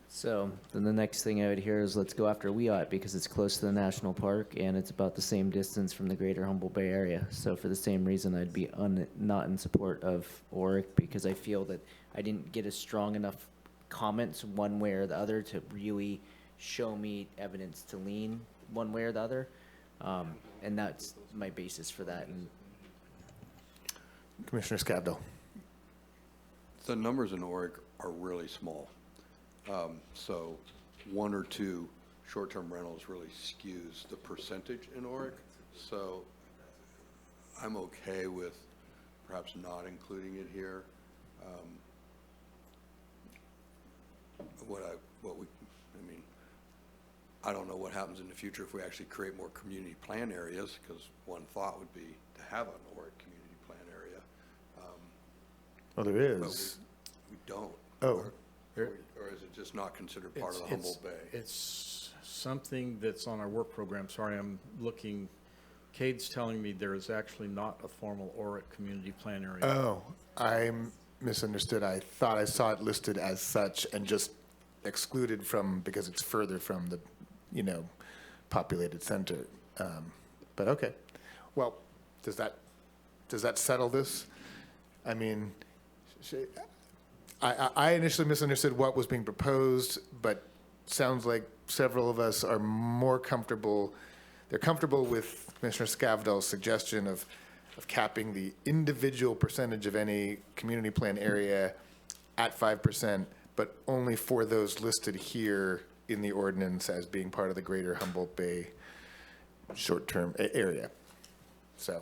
So then the next thing I would hear is let's go after Weot because it's close to the national park and it's about the same distance from the greater Humboldt Bay area. So for the same reason, I'd be not in support of Oric because I feel that I didn't get a strong enough comments one way or the other to really show me evidence to lean one way or the other. And that's my basis for that. And Commissioner Scavdell. The numbers in Oric are really small. So one or two short-term rentals really skews the percentage in Oric. So I'm okay with perhaps not including it here. I don't know what happens in the future if we actually create more community plan areas, because one thought would be to have an Oric community plan area. Well, there But is. we don't. Oh. Or is it just not considered part of the Humboldt Bay? It's something that's on our work program. Sorry, I'm looking. Cade's telling me there is actually not a formal Oric community plan area. Oh, I misunderstood. I thought I saw it listed as such and just excluded from, because it's further from the, populated center. But okay. Well, does that settle this? I mean, I initially misunderstood what was being proposed, but sounds like several of us are more comfortable. They're comfortable with Commissioner Scavdell's suggestion of capping the individual percentage of any community plan area at 5%, but only for those listed here in the ordinance as being part of the greater Humboldt Bay short-term area. So,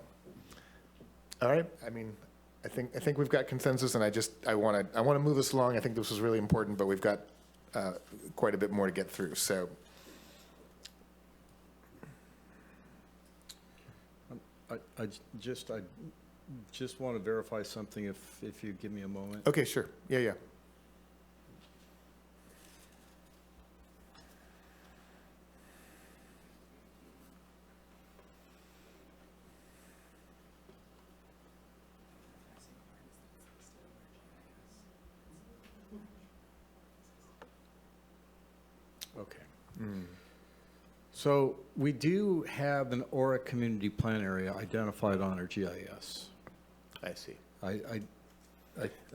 all right. I mean, I think we've got consensus, and I want to move us along. I think this was really important, but we've got quite a bit more to get through. So, I just want to verify something if you give me a moment. okay, sure. Yeah. Okay. So we do have an Oric community plan area identified on our GIS. I see.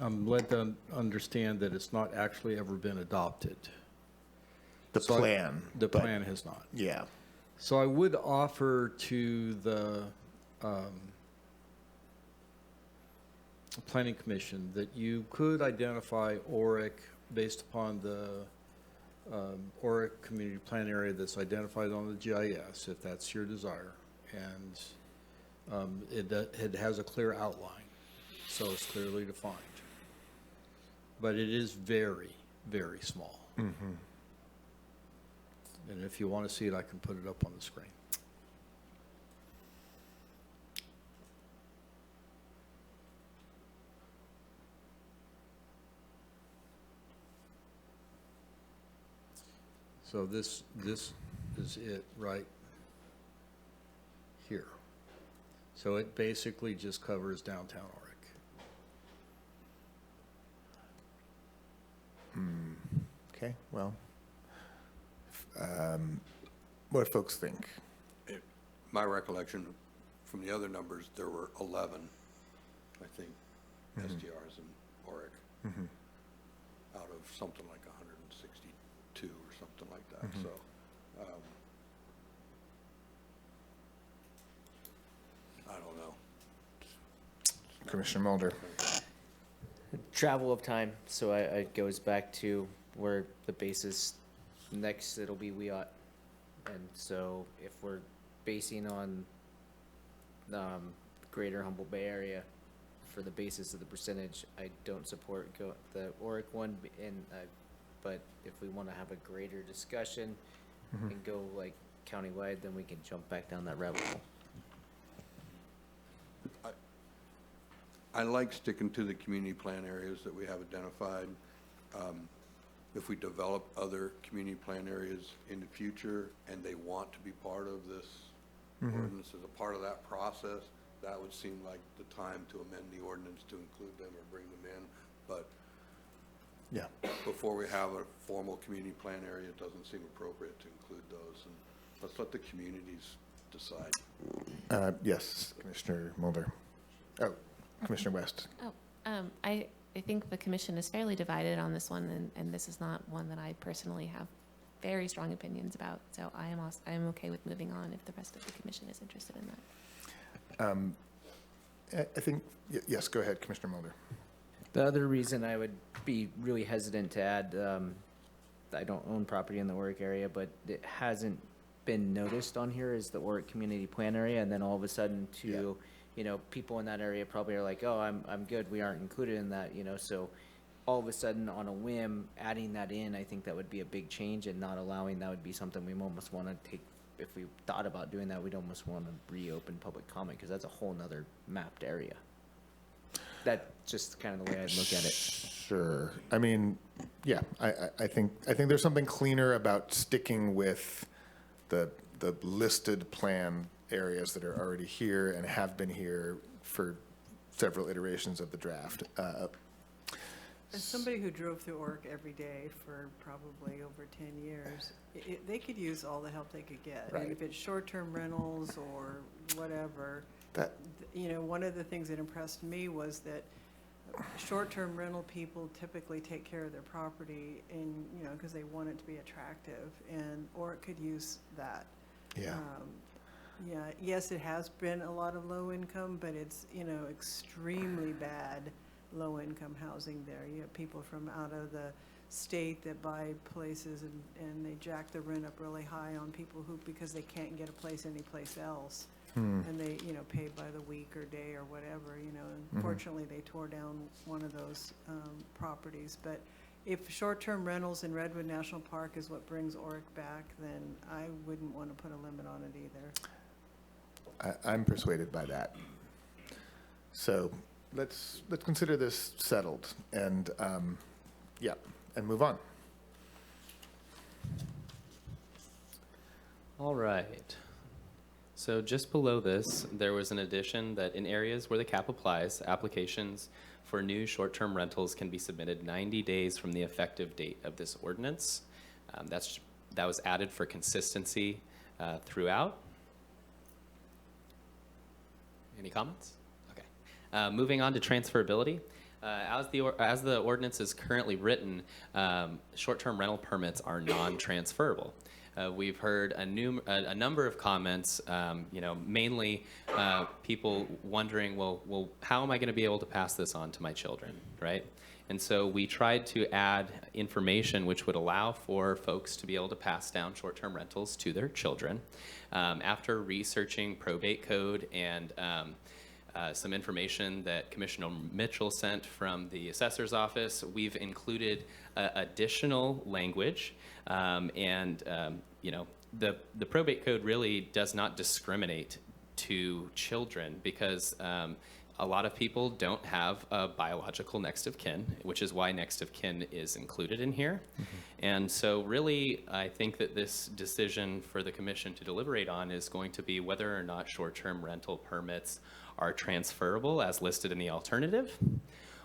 I'm led to understand that it's not actually ever been adopted. The So plan. The but- plan has not. Yeah. So I would offer to the Planning Commission that you could identify Oric based upon the Oric Community Plan area that's identified on the GIS, if that's your desire. And it has a clear outline, so it's clearly defined. But it is very, very small. Mm-hmm. And if you want to see it, I can put it up on the screen. So this is it right here. So it basically just covers downtown Oric. Okay, well, what do folks think? My recollection from the other numbers, there were 11, I think, STRs in Oric, out of something like 162 or something like that. So, I don't know. Commissioner Mulder. Travel of time, so it goes back to where the base is next, it'll be Wiat. And so if we're basing on greater Humboldt Bay area for the basis of the percentage, I don't support the Oric one, but if we want to have a greater discussion and go like countywide, then we can jump back down that rabbit hole. I like sticking to the community plan areas that we have identified. If we develop other community plan areas in the future and they want to be part of this ordinance as a part of that process, that would seem like the time to amend the ordinance to include them or bring them in. But Yeah. before we have a formal community plan area, it doesn't seem appropriate to include those. And let's let the communities decide. Yes, Commissioner Mulder. Oh, Commissioner West. I think the commission is fairly divided on this one, and this is not one that I personally have very strong opinions about. So I am okay with moving on if the rest of the commission is interested in that. I think, yes, go ahead, Commissioner Mulder. The other reason I would be really hesitant to add, I don't own property in the Oric area, but it hasn't been noticed on here is the Oric Community Plan area, and then all of a sudden people in that area probably are like, oh, I'm good, we aren't included in that, so all of a sudden on a whim, adding that in, I think that would be a big change, and not allowing that would be something we almost want to take, if we thought about doing that, we'd almost want to reopen public comment, because that's a whole nother mapped area. That's just kind of the way I'd look at it. Sure. I mean, yeah, I think there's something cleaner about sticking with the listed plan areas that are already here and have been here for several iterations of the draft. As somebody who drove through Oric every day for probably over 10 years, they could use all the help they could get. Right. And if it's short-term rentals or whatever, That- one of the things that impressed me was that short-term rental people typically take care of their property and, because they want it to be attractive, and Oric could use that. Yeah. Yeah, yes, it has been a lot of low income, but it's, extremely bad low income housing there. You have people from out of the state that buy places and they jack the rent up really high on people because they can't get a place anyplace else. And they, pay by the week or day or whatever, Fortunately, they tore down one of those properties. But if short-term rentals in Redwood National Park is what brings Oric back, then I wouldn't want to put a limit on it either. I'm persuaded by that. So let's consider this settled and, and move on. All right. So just below this, there was an addition that in areas where the cap applies, applications for new short-term rentals can be submitted 90 days from the effective date of this ordinance. That was added for consistency throughout. Any comments? Okay. Moving on to transferability. As the ordinance is currently written, short-term rental permits are non-transferable. We've heard a number of comments, mainly people wondering, well, how am I going to be able to pass this on to my children, right? And so we tried to add information which would allow for folks to be able to pass down short-term rentals to their children. After researching probate code and some information that Commissioner Mitchell sent from the assessor's office, we've included additional language, the probate code really does not discriminate to children because a lot of people don't have a biological next of kin, which is why next of kin is included in here. And so really, I think that this decision for the commission to deliberate on is going to be whether or not short-term rental permits are transferable as listed in the alternative,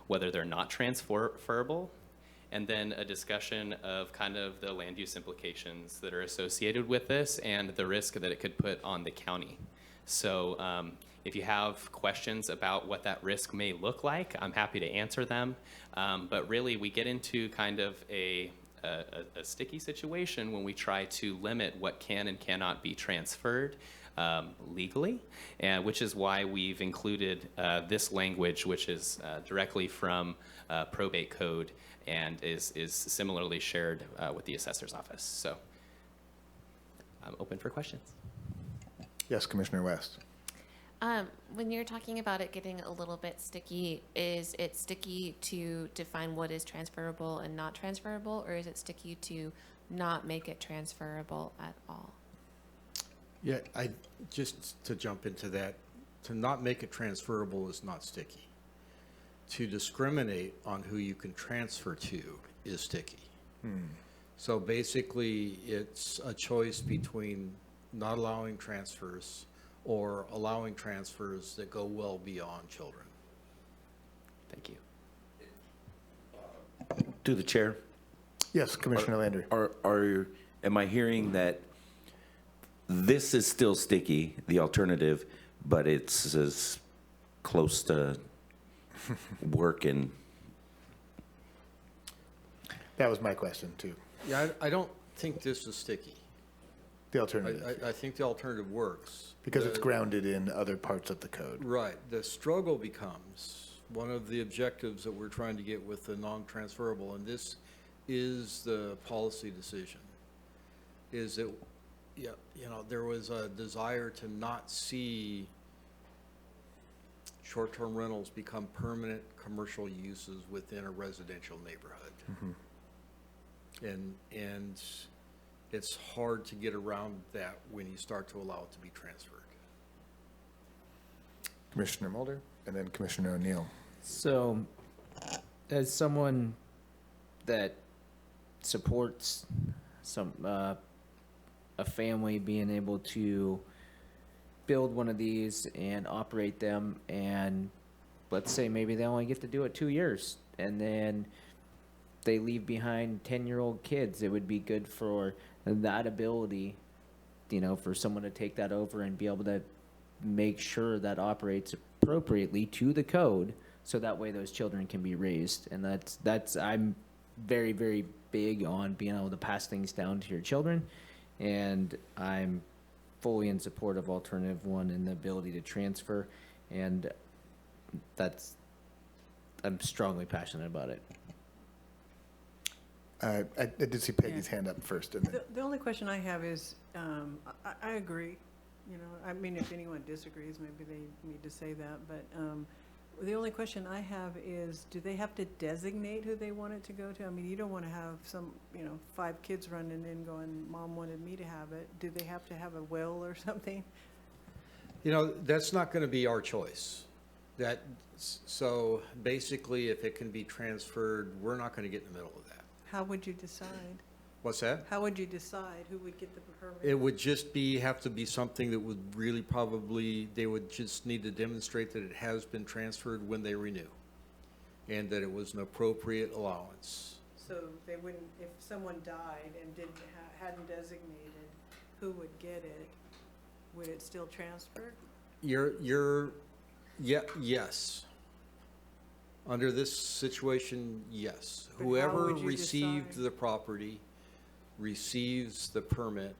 whether they're not transferable, and then a discussion of kind of the land use implications that are associated with this and the risk that it could put on the county. So if you have questions about what that risk may look like, I'm happy to answer them. But really, we get into kind of a sticky situation when we try to limit what can and cannot be transferred legally, and which is why we've included this language, which is directly from probate code and is similarly shared with the assessor's office. So I'm open for questions. Yes, Commissioner West. When you're talking about it getting a little bit sticky, is it sticky to define what is transferable and not transferable, or is it sticky to not make it transferable at all? Yeah, just to jump into that, to not make it transferable is not sticky. To discriminate on who you can transfer to is sticky. So basically, it's a choice between not allowing transfers or allowing transfers that go well beyond children. Thank you. To the chair. Yes, Commissioner Landry. Am I hearing that this is still sticky, the alternative, but it's as close to working? That was my question, too. Yeah, I don't think this is sticky. The alternative. I think the alternative works. Because it's grounded in other parts of the code. Right. The struggle becomes one of the objectives that we're trying to get with the non-transferable, and this is the policy decision, is that, there was a desire to not see short-term rentals become permanent commercial uses within a residential neighborhood. And it's hard to get around that when you start to allow it to be transferred. Commissioner Mulder, and then Commissioner O'Neill. So, as someone that supports a family being able to build one of these and operate them, and let's say maybe they only get to do it 2 years, and then they leave behind 10-year-old kids, it would be good for that ability, for someone to take that over and be able to make sure that operates appropriately to the code, so that way those children can be raised. And that's I'm very, very big on being able to pass things down to your children, and I'm fully in support of alternative one and the ability to transfer, and I'm strongly passionate about it. I did see Peggy's hand up first. And then. The only question I have is, I agree, I mean, if anyone disagrees, maybe they need to say that, but the only question I have is, do they have to designate who they want it to go to? I mean, you don't want to have some, 5 kids running in going, Mom wanted me to have it. Do they have to have a will or something? That's not going to be our choice. So basically, if it can be transferred, we're not going to get in the middle of that. How would you decide? What's that? How would you decide who would get the permit? It would just have to be something that would really they would just need to demonstrate that it has been transferred when they renew, and that it was an appropriate allowance. So they wouldn't, if someone died and hadn't designated who would get it, would it still transfer? Yes. Under this situation, yes. But how Whoever would you received decide? the property receives the permit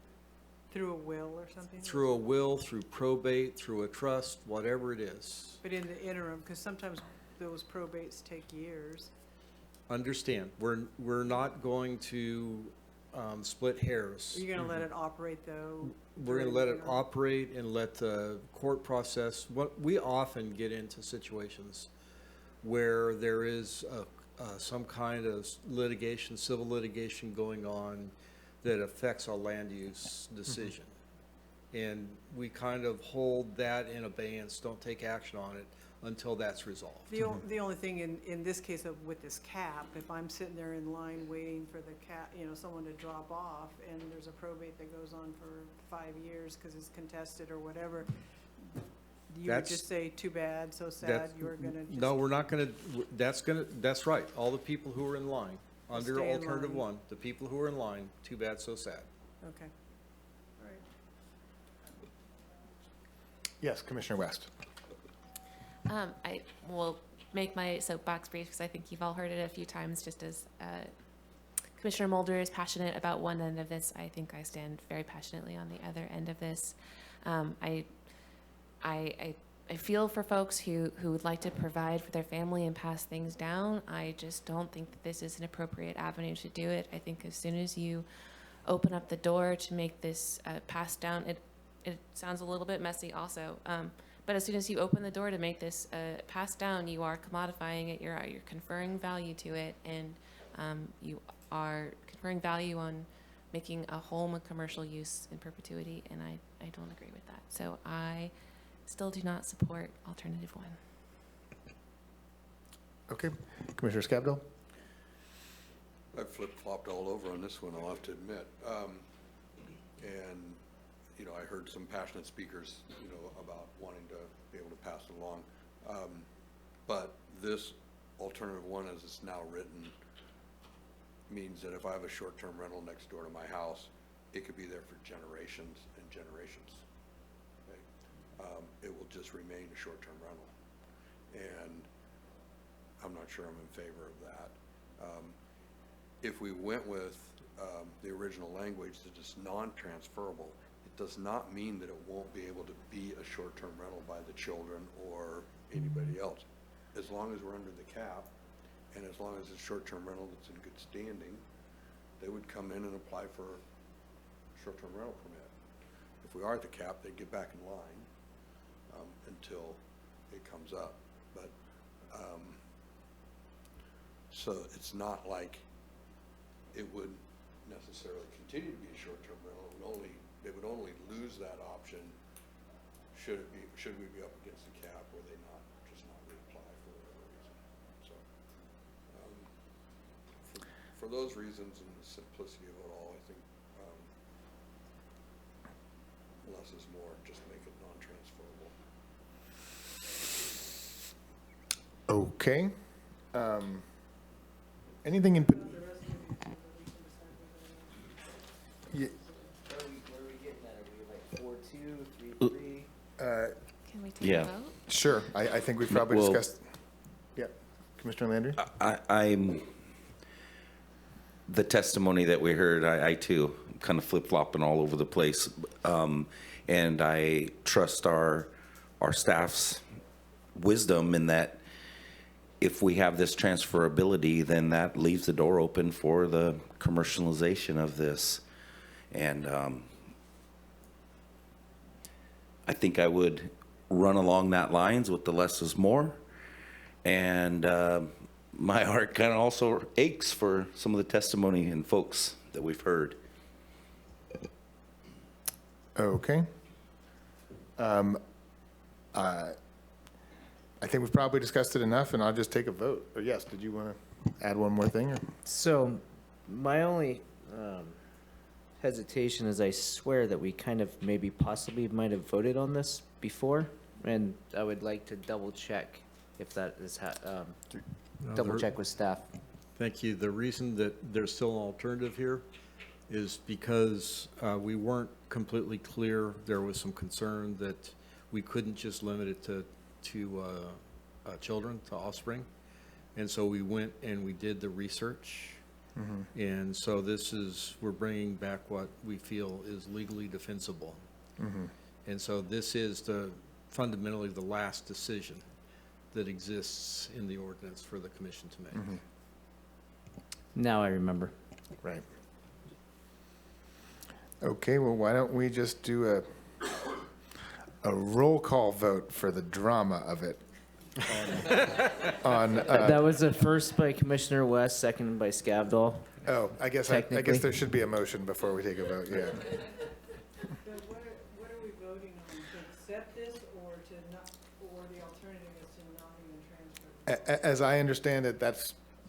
Through a will or something? through a will, through probate, through a trust, whatever it is. But in the interim, because sometimes those probates take years. Understand, we're not going to split hairs. Are you gonna let it operate though? We're going to during let the it interim? operate and let the court process. What we often get into situations where there is some kind of litigation, civil litigation going on that affects our land use decision. And we kind of hold that in abeyance, don't take action on it until that's resolved. The only thing in this case of, with this cap, if I'm sitting there in line waiting for the cap, someone to drop off, and there's a probate that goes on for 5 years because it's contested or whatever, you would That's- just say, too bad, so sad, That's- you're gonna just. No, we're not gonna, that's right. All the people who are in line, under stay in alternative line. one, the people who are in line, too bad, so sad. Okay, all right. Yes, Commissioner West. I will make my soapbox brief because I think you've all heard it a few times. Just as Commissioner Mulder is passionate about one end of this, I think I stand very passionately on the other end of this. I feel for folks who would like to provide for their family and pass things down. I just don't think that this is an appropriate avenue to do it. I think as soon as you open up the door to make this passed down, it sounds a little bit messy also. But as soon as you open the door to make this passed down, you are commodifying it. You're conferring value to it, and you are conferring value on making a home a commercial use in perpetuity. And I don't agree with that. So I still do not support alternative one. Okay, Commissioner Scavdell? I've flip-flopped all over on this one, I'll have to admit. And, I heard some passionate speakers, about wanting to be able to pass it along. But this alternative one, as it's now written, means that if I have a short-term rental next door to my house, it could be there for generations and generations. Okay? It will just remain a short-term rental. And I'm not sure I'm in favor of that. If we went with the original language that is non-transferable, it does not mean that it won't be able to be a short-term rental by the children or anybody else. As long as we're under the cap, and as long as it's a short-term rental that's in good standing, they would come in and apply for a short-term rental permit. If we are at the cap, they'd get back in line until it comes up. But so it's not like it would necessarily continue to be a short-term rental. They would only lose that option should we be up against the cap, or they just not reapply for whatever reason. So for those reasons and the simplicity of it all, I think less is more. Just make it non-transferable. Okay. Anything in? Yeah. What are we getting at? Are we like 4-2, 3-3? Can we take Yeah. a vote? Sure, I think we've probably Well- discussed. Yeah, Commissioner Landry? I'm, the testimony that we heard, I too, kind of flip-flopping all over the place. And I trust our staff's wisdom in that if we have this transferability, then that leaves the door open for the commercialization of this. And I think I would run along that lines with the less is more. And my heart kind of also aches for some of the testimony and folks that we've heard. Okay. I think we've probably discussed it enough, and I'll just take a vote. Or yes, did you want to add one more thing? Or? So, my only hesitation is I swear that we kind of maybe possibly might have voted on this before, and I would like to double check if that is double check with staff. Thank you. The reason that there's still an alternative here is because we weren't completely clear. There was some concern that we couldn't just limit it to children, to offspring. And so we went and we did the research. And so we're bringing back what we feel is legally defensible. And so this is fundamentally the last decision that exists in the ordinance for the commission to make. Now I remember. Right. Okay, well, why don't we just do a roll call vote for the drama of it? That was a first by Commissioner West, second by Scavdall. Oh, I guess there should be a motion before we take a vote, yeah. So what are we voting on, to accept this or to not, or the alternative is to not even transfer? As I understand it,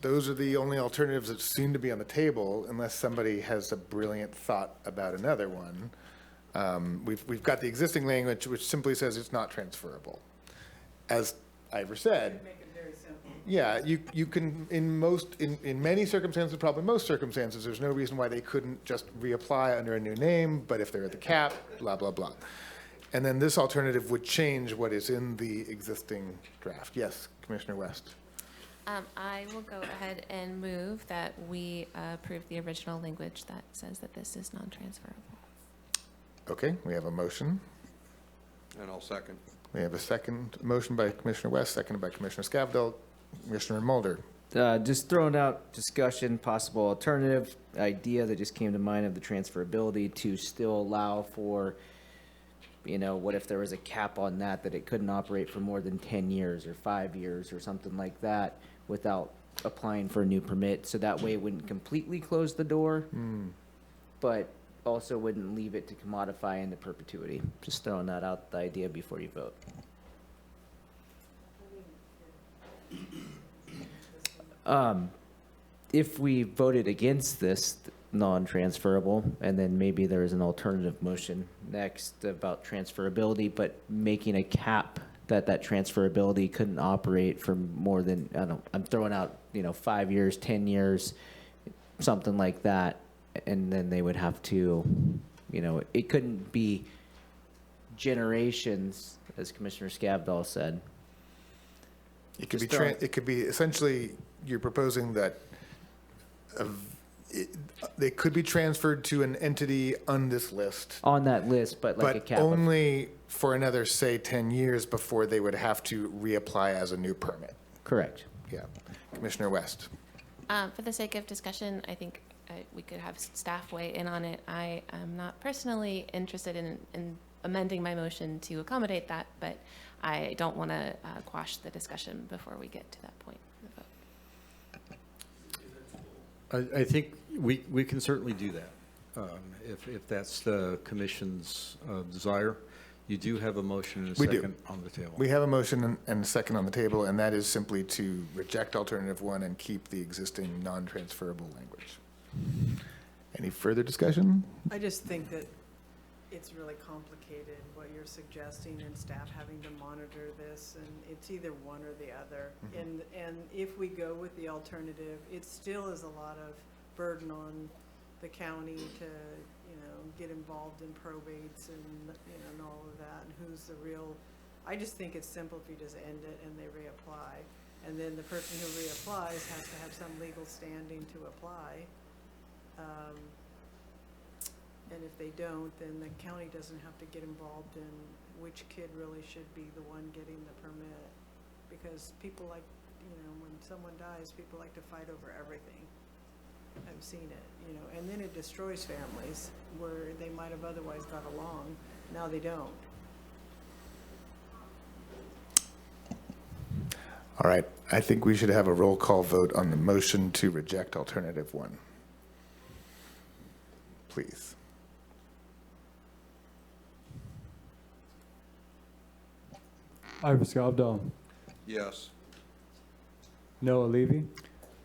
those are the only alternatives that seem to be on the table, unless somebody has a brilliant thought about another one. We've got the existing language, which simply says it's not transferable. As Ivor said, Make it very simple. yeah, you can, in many circumstances, probably most circumstances, there's no reason why they couldn't just reapply under a new name, but if they're at the cap, blah, blah, blah. And then this alternative would change what is in the existing draft. Yes, Commissioner West. I will go ahead and move that we approve the original language that says that this is non-transferable. Okay, we have a motion. And I'll second. We have a second motion by Commissioner West, seconded by Commissioner Scavdall. Commissioner Mulder. Just throwing out discussion, possible alternative idea that just came to mind of the transferability to still allow for, what if there was a cap on that it couldn't operate for more than 10 years or 5 years or something like that without applying for a new permit. So that way it wouldn't completely close the door, but also wouldn't leave it to commodify into perpetuity. Just throwing that out, the idea before you vote. If we voted against this non-transferable, and then maybe there is an alternative motion next about transferability, but making a cap that transferability couldn't operate for more than, I'm throwing out, 5 years, 10 years, something like that. And then they would have to, it couldn't be generations, as Commissioner Scavdall said. It could be essentially, you're proposing that they could be transferred to an entity on this list. On that list, but like a cap. But only for another, say, 10 years before they would have to reapply as a new permit. Correct. Yeah. Commissioner West. For the sake of discussion, I think we could have staff weigh in on it. I am not personally interested in amending my motion to accommodate that, but I don't want to quash the discussion before we get to that point. I think we can certainly do that, if that's the commission's desire. You do have a motion and a second on the table. We have a motion and a second on the table, and that is simply to reject alternative one and keep the existing non-transferable language. Any further discussion? I just think that it's really complicated what you're suggesting and staff having to monitor this, and it's either one or the other. And if we go with the alternative, it still is a lot of burden on the county to, get involved in probates and, and all of that, and who's the real, I just think it's simple if you just end it and they reapply. And then the person who reapplies has to have some legal standing to apply. And if they don't, then the county doesn't have to get involved in which kid really should be the one getting the permit. Because people like, when someone dies, people like to fight over everything. I've seen it, and then it destroys families where they might have otherwise got along. Now they don't. All right. I think we should have a roll call vote on the motion to reject alternative one. Please. Ivor Scavdall. Yes. Noah Levy.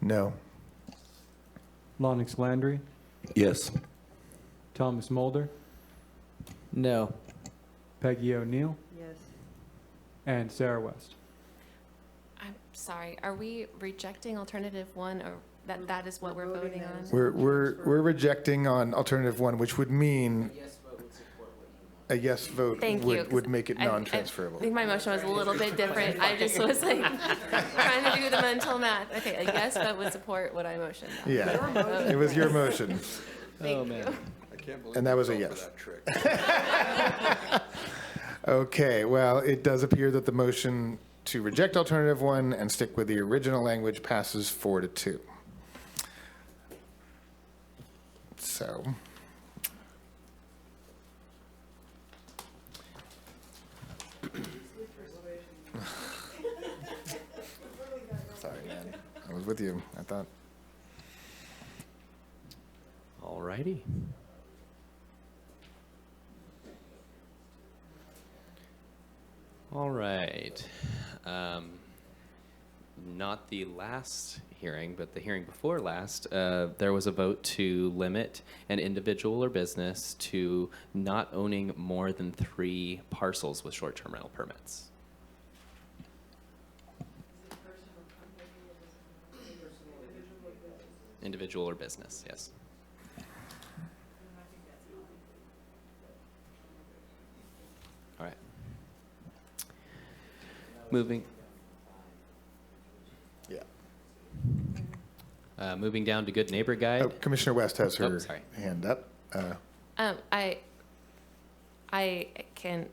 No. Lonix Landry. Yes. Thomas Mulder. No. Peggy O'Neill. Yes. And Sarah West. I'm sorry, are we rejecting alternative one, or that is what we're voting on? We're rejecting on alternative one, which would mean a yes vote Thank you. 'Cause would make it I non-transferable. think my motion was a little bit different. I just was like trying to do the mental math. Okay, a yes vote would support what I motioned on. Yeah, it was your motion. Thank you. I can't believe And that you was a fell yes. for that trick. Okay, well, it does appear that the motion to reject alternative 1 and stick with the original language passes 4-2. So. Sorry, man. I was with you, I thought. All righty. All right. Not the last hearing, but the hearing before last, there was a vote to limit an individual or business to not owning more than 3 parcels with short-term rental permits. Individual or business, yes. All right. Moving. Yeah. Moving down to Good Neighbor Guide. Oh, Commissioner West has her sorry. hand up. I can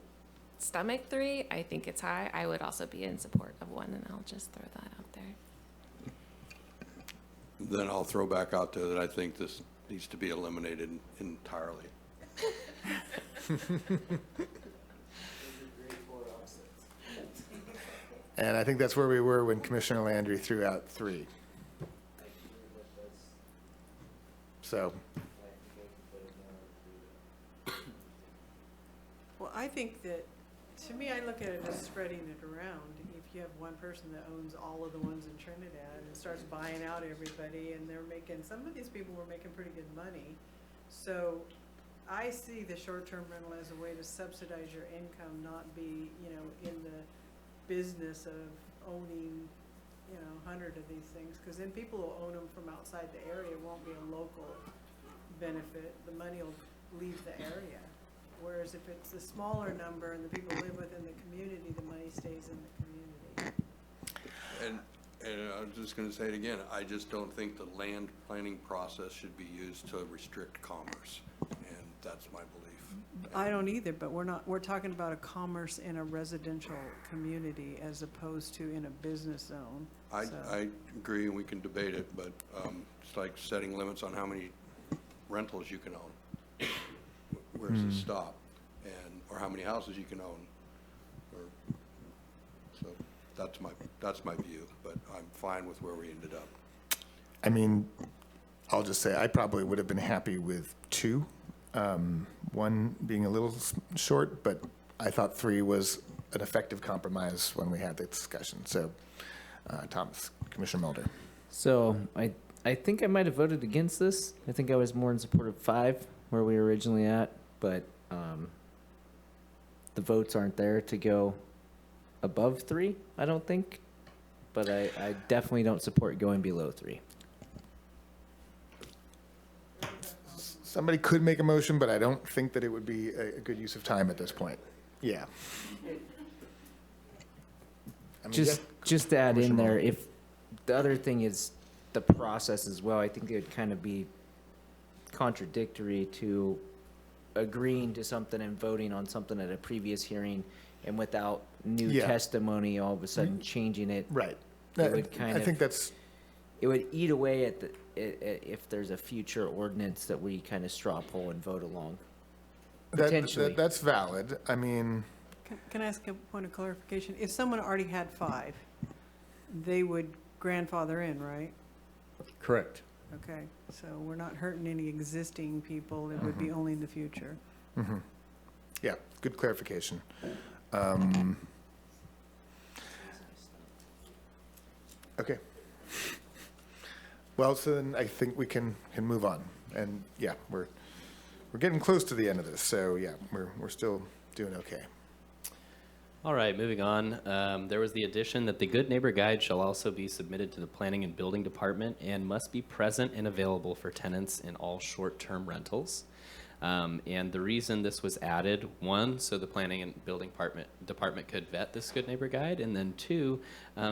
stomach 3. I think it's high. I would also be in support of 1, and I'll just throw that out there. Then I'll throw back out there that I think this needs to be eliminated entirely. And I think that's where we were when Commissioner Landry threw out 3. So, Well, I think that, to me, I look at it as spreading it around. If you have one person that owns all of the ones in Trinidad and starts buying out everybody, and they're making, some of these people were making pretty good money. So I see the short-term rental as a way to subsidize your income, not be, in the business of owning, 100 of these things. Because then people will own them from outside the area. It won't be a local benefit. The money will leave the area. Whereas if it's a smaller number and the people live within the community, the money stays in the community. And I was just going to say it again, I just don't think the land planning process should be used to restrict commerce, and that's my belief. I don't either, but we're talking about a commerce in a residential community as opposed to in a business zone. I agree, and we can debate it, but it's like setting limits on how many rentals you can own. Where does it stop? Or how many houses you can own? So that's my view, but I'm fine with where we ended up. I mean, I'll just say I probably would have been happy with 2. 1 being a little short, but I thought 3 was an effective compromise when we had the discussion. So, Thomas, Commissioner Mulder. So I think I might have voted against this. I think I was more in support of 5, where we were originally at, but the votes aren't there to go above 3, I don't think. But I definitely don't support going below 3. Somebody could make a motion, but I don't think that it would be a good use of time at this point. Yeah. I mean, Just to add in Commissioner there, Mulder. if the other thing is the process as well, I think it would kind of be contradictory to agreeing to something and voting on something at a previous hearing, and without new Yeah. testimony, all of a sudden changing it. Right. It would kind I of, think that's, it would eat away at the, if there's a future ordinance that we kind of straw poll and vote along. Potentially. that's valid. I mean, Can I ask a point of clarification? If someone already had 5, they would grandfather in, right? Correct. Okay, so we're not hurting any existing people. It would be only in the future. yeah, good clarification. Okay. Well, so then I think we can move on. And yeah, we're getting close to the end of this. So yeah, we're still doing okay. All right, moving on. There was the addition that the Good Neighbor Guide shall also be submitted to the Planning and Building Department and must be present and available for tenants in all short-term rentals. And the reason this was added, one, so the planning and building department could vet this Good Neighbor Guide, and then two,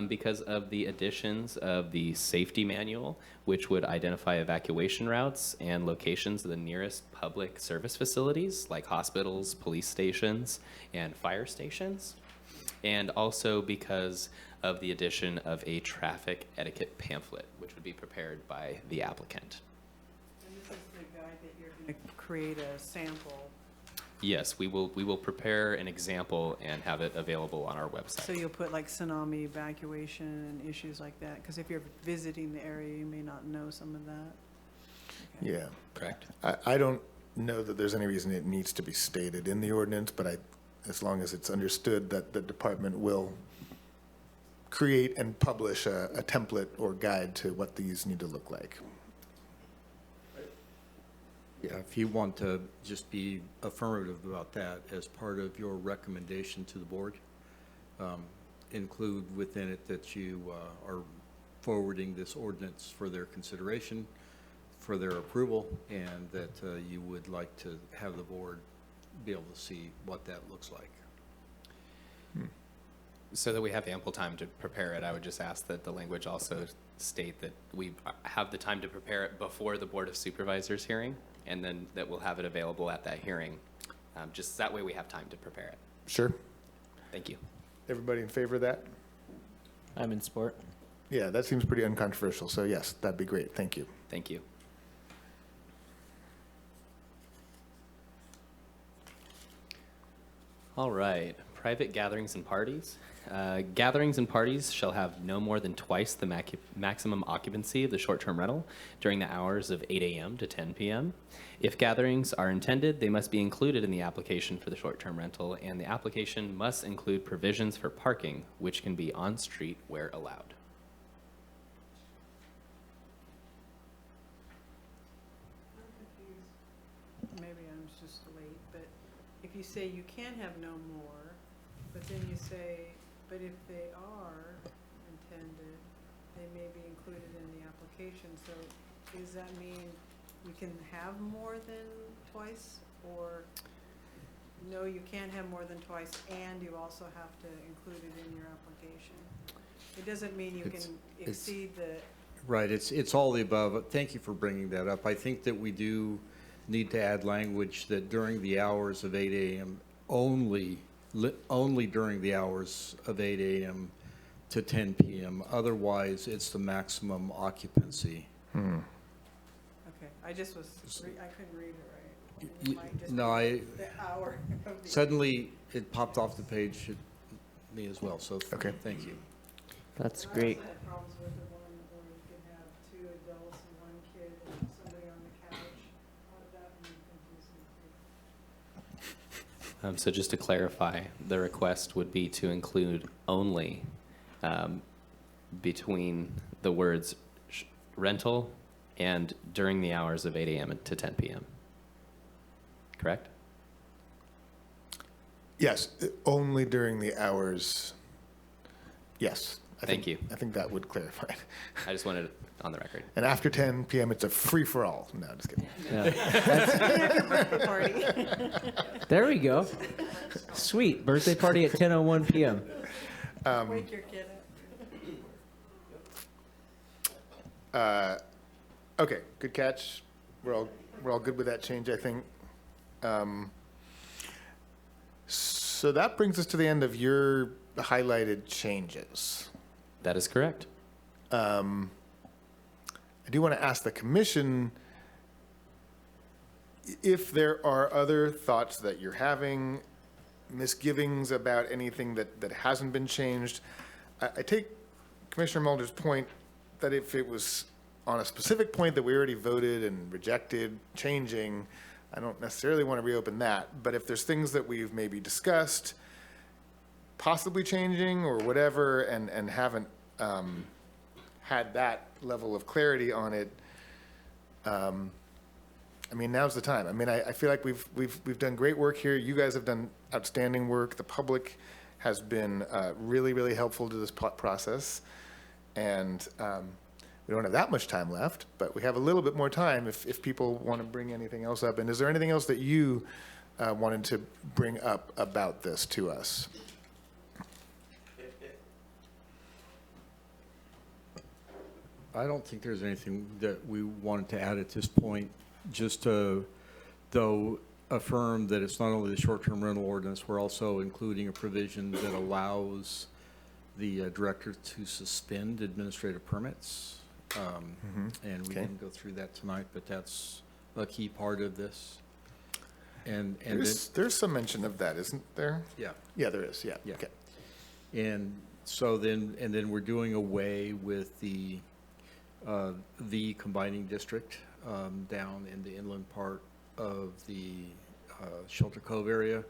because of the additions of the safety manual, which would identify evacuation routes and locations of the nearest public service facilities like hospitals, police stations, and fire stations. And also because of the addition of a traffic etiquette pamphlet, which would be prepared by the applicant. And this is the guide that you're going to create a sample. Yes, we will prepare an example and have it available on our website. So you'll put like tsunami evacuation and issues like that? Because if you're visiting the area, you may not know some of that. Okay. Yeah. Correct. I don't know that there's any reason it needs to be stated in the ordinance, but as long as it's understood that the department will create and publish a template or guide to what these need to look like. Yeah, if you want to just be affirmative about that as part of your recommendation to the board, include within it that you are forwarding this ordinance for their consideration, for their approval, and that you would like to have the board be able to see what that looks like. So that we have ample time to prepare it, I would just ask that the language also state that we have the time to prepare it before the Board of Supervisors hearing, and then that we'll have it available at that hearing. Just that way we have time to prepare it. Sure. Thank you. Everybody in favor of that? I'm in support. Yeah, that seems pretty uncontroversial. So yes, that'd be great. Thank you. Thank you. All right, private gatherings and parties. Gatherings and parties shall have no more than twice the maximum occupancy of the short-term rental during the hours of 8 a.m. to 10 p.m. If gatherings are intended, they must be included in the application for the short-term rental, and the application must include provisions for parking, which can be on-street where allowed. I'm confused. Maybe I'm just late, but if you say you can have no more, but then you say, but if they are intended, they may be included in the application. So does that mean we can have more than twice? Or no, you can't have more than twice and you also have to include it in your application? It doesn't mean you can exceed the... Right, it's all the above. Thank you for bringing that up. I think that we do need to add language that during the hours of 8 a.m. only during the hours of 8 a.m. to 10 p.m. Otherwise, it's the maximum occupancy. Okay, I just was, I couldn't read it right. It might just No, be the hour of the... Suddenly, it popped off the page at me as well, so okay. Thank you. That's I great. also had problems with the one where you could have 2 adults and 1 kid and somebody on the couch. How did that be confusing? So just to clarify, the request would be to include only between the words rental and during the hours of 8 a.m. to 10 p.m. Correct? Yes, only during the hours. Yes. Thank you. I think that would clarify it. I just wanted it on the record. And after 10 p.m., it's a free-for-all. No, just kidding. There we go. Sweet. Birthday party at 10:01 p.m. Wake your kid up. Okay, good catch. We're all good with that change, I think. So that brings us to the end of your highlighted changes. That is correct. I do want to ask the commission if there are other thoughts that you're having, misgivings about anything that hasn't been changed. I take Commissioner Mulder's point that if it was on a specific point that we already voted and rejected changing, I don't necessarily want to reopen that. But if there's things that we've maybe discussed, possibly changing or whatever, and haven't had that level of clarity on it, I mean, now's the time. I mean, I feel like we've done great work here. You guys have done outstanding work. The public has been really, really helpful to this process. And we don't have that much time left, but we have a little bit more time if people want to bring anything else up. And is there anything else that you wanted to bring up about this to us? I don't think there's anything that we wanted to add at this point, just to, though, affirm that it's not only the short-term rental ordinance, we're also including a provision that allows the director to suspend administrative permits. And we Okay. didn't go through that tonight, but that's a key part of this. And There's some mention of that, isn't there? Yeah. Yeah, there is, yeah. Yeah. Okay. And so then we're doing away with the combining district down in the inland part of the Shelter Cove area,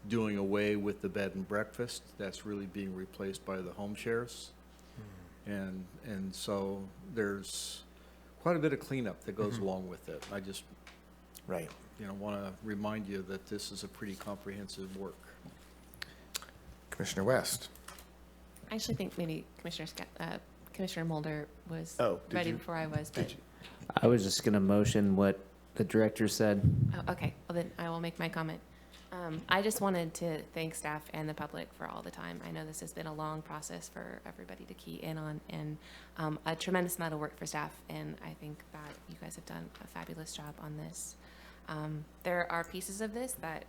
doing away with the bed and breakfast. That's really being replaced by the home shares. And so there's quite a bit of cleanup that goes along with it. I just Right. want to remind you that this is a pretty comprehensive work. Commissioner West. I actually think maybe Commissioner Mulder was Oh, did ready you- before I was, but, I was just gonna motion what the director said. oh, okay, well then I will make my comment. I just wanted to thank staff and the public for all the time. I know this has been a long process for everybody to key in on, and a tremendous amount of work for staff, and I think that you guys have done a fabulous job on this. There are pieces of this that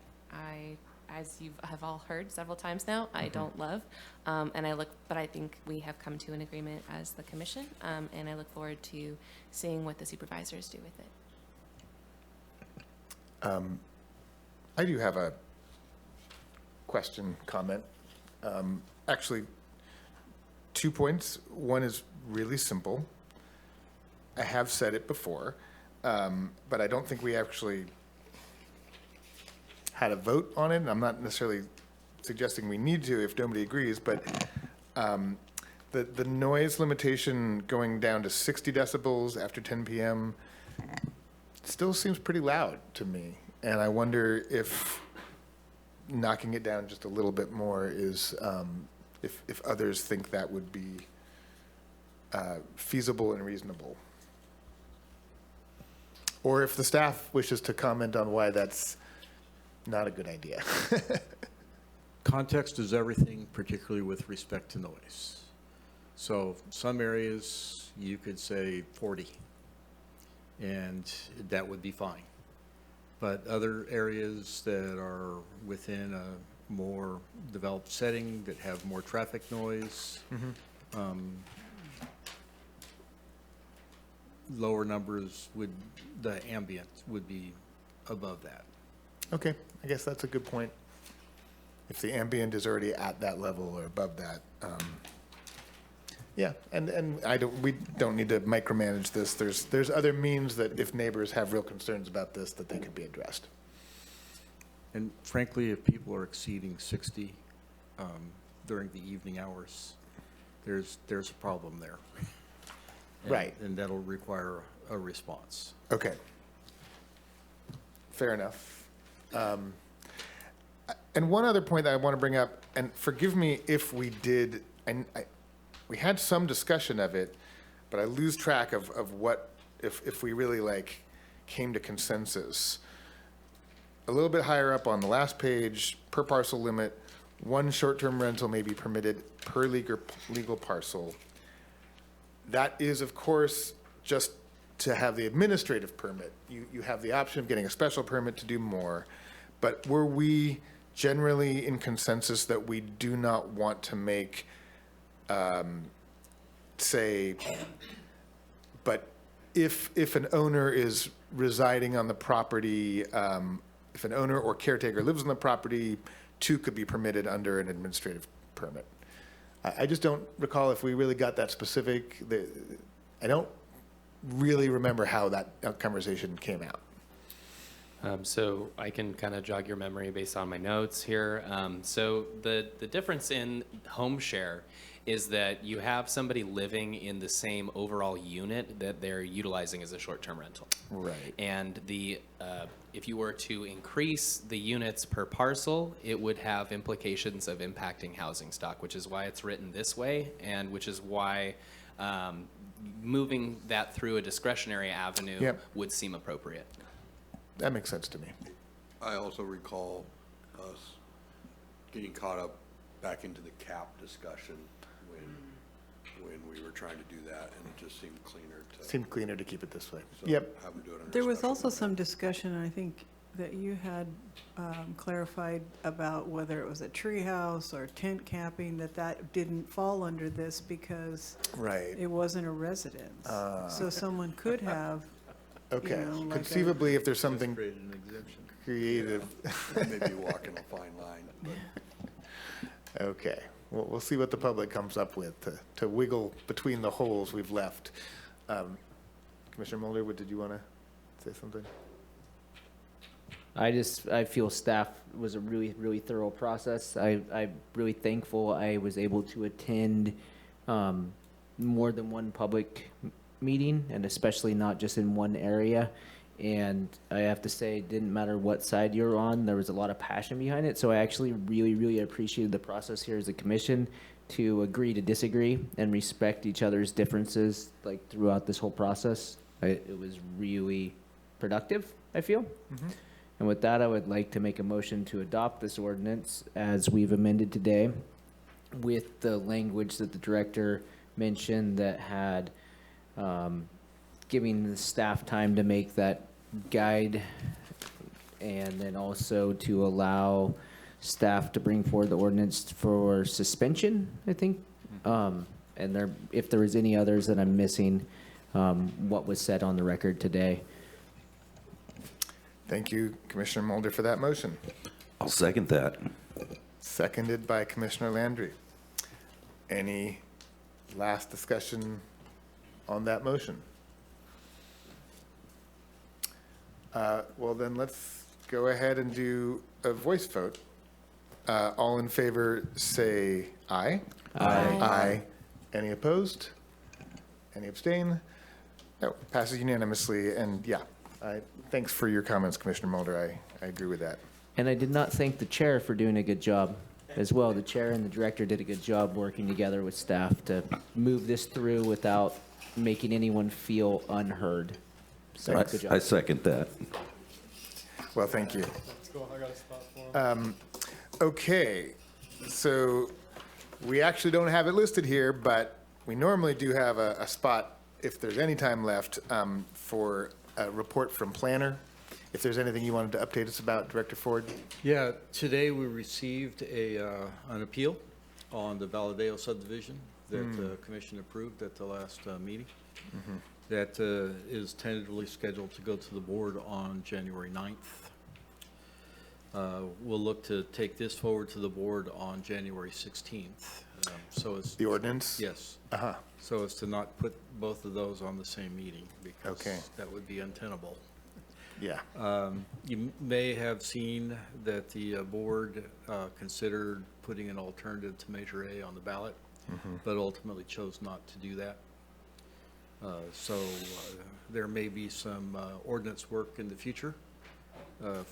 as you have all heard several times now, I don't love, but I think we have come to an agreement as the commission, and I look forward to seeing what the supervisors do with it. I do have a question, comment. Actually, 2 points. One is really simple. I have said it before, but I don't think we actually had a vote on it. And I'm not necessarily suggesting we need to if nobody agrees, but the noise limitation going down to 60 decibels after 10 p.m. still seems pretty loud to me. And I wonder if knocking it down just a little bit more is, if others think that would be feasible and reasonable. Or if the staff wishes to comment on why that's not a good idea. Context is everything, particularly with respect to noise. So some areas, you could say 40, and that would be fine. But other areas that are within a more developed setting, that have more traffic noise, lower numbers the ambient would be above that. Okay, I guess that's a good point. If the ambient is already at that level or above that, yeah, and we don't need to micromanage this. There's other means that if neighbors have real concerns about this, that they could be addressed. And frankly, if people are exceeding 60 during the evening hours, there's a problem there. Right. And that'll require a response. Okay. Fair enough. And one other point that I want to bring up, and forgive me if we did, we had some discussion of it, but I lose track of what, if we really came to consensus. A little bit higher up on the last page, per parcel limit, 1 short-term rental may be permitted per legal parcel. That is, of course, just to have the administrative permit. You have the option of getting a special permit to do more. But were we generally in consensus that we do not want to make, say, but if an owner is residing on the property, if an owner or caretaker lives on the property, 2 could be permitted under an administrative permit? I just don't recall if we really got that specific. I don't really remember how that conversation came out. So I can kind of jog your memory based on my notes here. So the difference in home share is that you have somebody living in the same overall unit that they're utilizing as a short-term rental. Right. And if you were to increase the units per parcel, it would have implications of impacting housing stock, which is why it's written this way, and which is why moving that through a discretionary avenue Yep. would seem appropriate. That makes sense to me. I also recall us getting caught up back into the cap discussion when we were trying to do that, and it just seemed cleaner to. Seemed cleaner to keep it this way. So Yep. have them do it under There was special also permit. some discussion, I think, that you had clarified about whether it was a treehouse or tent camping, that didn't fall under this because Right. it wasn't a residence. So someone could have, Okay. know, like a- Conceivably, if there's something Created an exemption. creative. Maybe walking a fine line, but. Okay. We'll see what the public comes up with to wiggle between the holes we've left. Commissioner Mulder, did you want to say something? I feel staff was a really, really thorough process. I'm really thankful I was able to attend more than one public meeting, and especially not just in one area. And I have to say, it didn't matter what side you're on, there was a lot of passion behind it. So I actually really, really appreciated the process here as a commission to agree to disagree and respect each other's differences like throughout this whole process. It was really productive, I feel. And with that, I would like to make a motion to adopt this ordinance as we've amended today with the language that the director mentioned that had giving the staff time to make that guide, and then also to allow staff to bring forward the ordinance for suspension, I think. And if there was any others that I'm missing, what was said on the record today. Thank you, Commissioner Mulder, for that motion. I'll second that. Seconded by Commissioner Landry. Any last discussion on that motion? Well, then let's go ahead and do a voice vote. All in favor, say aye. Aye. Aye. Any opposed? Any abstain? No, passes unanimously, and yeah, thanks for your comments, Commissioner Mulder. I agree with that. And I did not thank the chair for doing a good job as well. The chair and the director did a good job working together with staff to move this through without making anyone feel unheard. So, good job. I second that. Well, thank you. Let's go, I got a spot for him. Okay, so we actually don't have it listed here, but we normally do have a spot, if there's any time left, for a report from planner. If there's anything you wanted to update us about, Director Ford? Yeah, today we received an appeal on the Valadeo subdivision that the commission approved at the last meeting. That is tentatively scheduled to go to the board on January 9th. We'll look to take this forward to the board on January 16th. So it's. The ordinance? Yes. Uh-huh. So as to not put both of those on the same meeting, because Okay. that would be untenable. Yeah. You may have seen that the board considered putting an alternative to Measure A on the ballot, but ultimately chose not to do that. So there may be some ordinance work in the future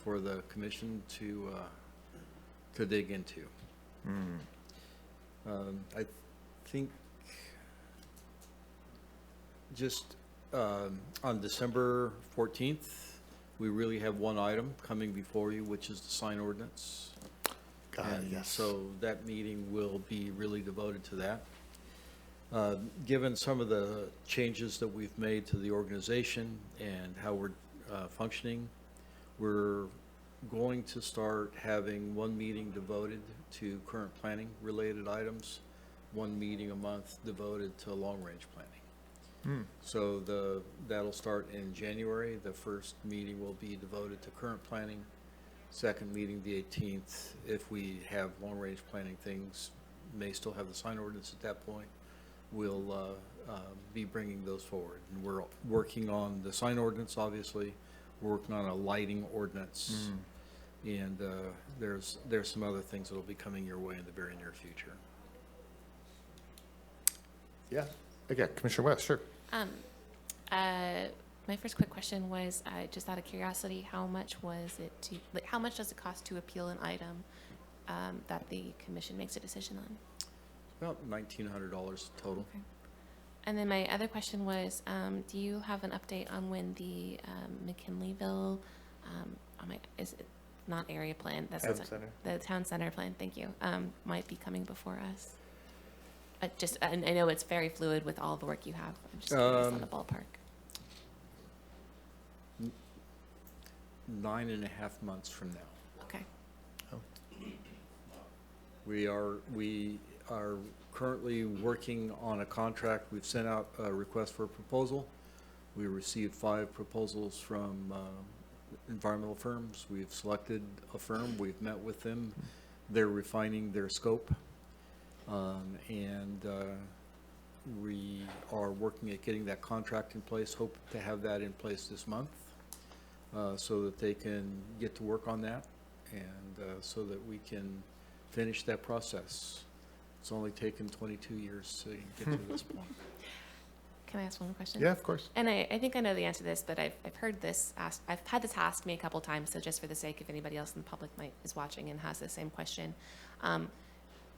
for the commission to dig into. I think just on December 14th, we really have one item coming before you, which is the sign ordinance. And yes. so that meeting will be really devoted to that. Given some of the changes that we've made to the organization and how we're functioning, we're going to start having one meeting devoted to current planning related items, one meeting a month devoted to long-range planning. So that'll start in January. The first meeting will be devoted to current planning. Second meeting, the 18th. If we have long-range planning things, may still have the sign ordinance at that point, we'll be bringing those forward. And we're working on the sign ordinance, obviously. We're working on a lighting ordinance. And there's some other things that'll be coming your way in the very near future. Yeah. Okay, Commissioner West, sure. My first quick question was, just out of curiosity, how much was it to, like, how much does it cost to appeal an item that the commission makes a decision on? About $1,900 total. Okay. And then my other question was, do you have an update on when the McKinleyville, is it not area plan? That's Town center. The town center plan, thank you, might be coming before us? I know it's very fluid with all the work you have. I'm just curious on the ballpark. 9.5 months from now. Okay. We are currently working on a contract. We've sent out a request for a proposal. We received 5 proposals from environmental firms. We've selected a firm. We've met with them. They're refining their scope. And we are working at getting that contract in place. Hope to have that in place this month so that they can get to work on that and so that we can finish that process. It's only taken 22 years to get to this point. Can I ask one more question? Yeah, of course. And I think I know the answer to this, but I've heard this asked. I've had this asked me a couple times. So just for the sake, if anybody else in the public is watching and has the same question,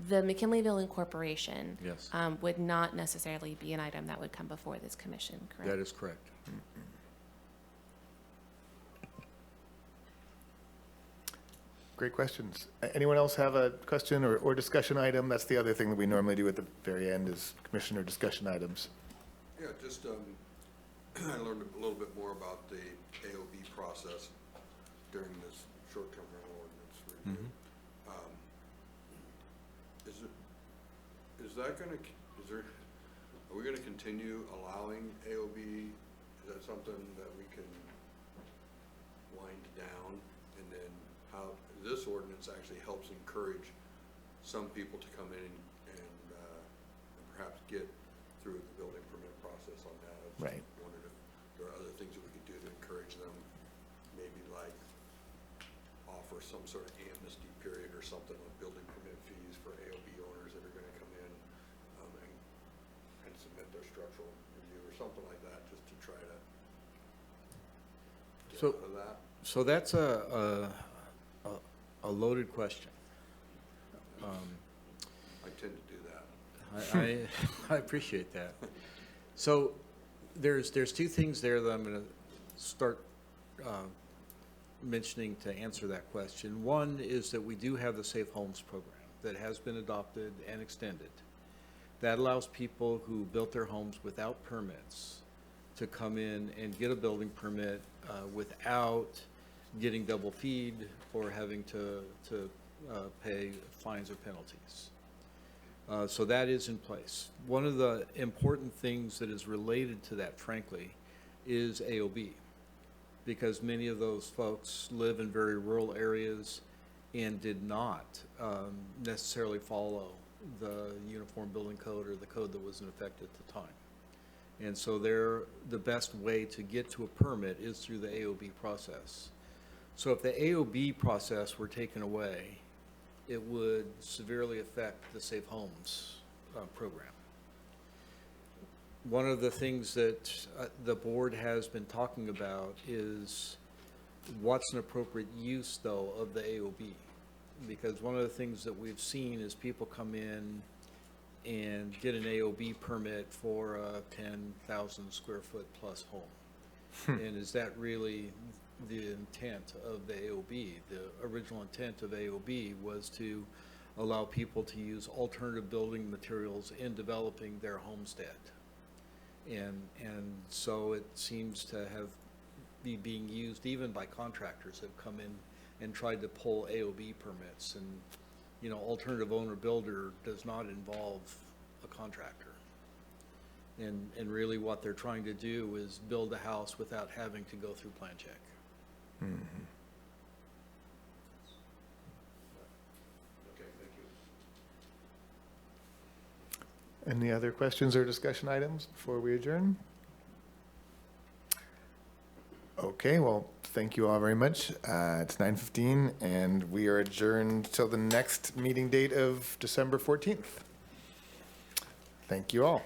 the McKinleyville Incorporation Yes. Would not necessarily be an item that would come before this commission, correct? That is correct. Great questions. Anyone else have a question or discussion item? That's the other thing that we normally do at the very end is commissioner discussion items. Yeah, just, I learned a little bit more about the AOB process during this short-term rental ordinance review. Are we gonna continue allowing AOB? Is that something that we can wind down? And then how, this ordinance actually helps encourage some people to come in and perhaps get through the building permit process on that. I Right. just wondered if there are other things that we could do to encourage them, maybe like offer some sort of amnesty period or something with building permit fees for AOB owners that are gonna come in and submit their structural review or something like that, just to try to get So- out of that. So that's a loaded question. I tend to do that. I appreciate that. So there's 2 things there that I'm going to start mentioning to answer that question. One is that we do have the Safe Homes program that has been adopted and extended. That allows people who built their homes without permits to come in and get a building permit without getting double feed or having to pay fines or penalties. So that is in place. One of the important things that is related to that, frankly, is AOB, because many of those folks live in very rural areas and did not necessarily follow the Uniform Building Code or the code that was in effect at the time. And so the best way to get to a permit is through the AOB process. So if the AOB process were taken away, it would severely affect the Safe Homes program. One of the things that the board has been talking about is what's an appropriate use, though, of the AOB? Because one of the things that we've seen is people come in and get an AOB permit for a 10,000 square foot plus home. And is that really the intent of the AOB? The original intent of AOB was to allow people to use alternative building materials in developing their homestead. And so it seems to be being used even by contractors that have come in and tried to pull AOB permits. And, you know, alternative owner builder does not involve a contractor. And really what they're trying to do is build a house without having to go through plan check. Okay, thank you. Any other questions or discussion items before we adjourn? Okay, well, thank you all very much. It's 9:15 and we are adjourned till the next meeting date of December 14th. Thank you all.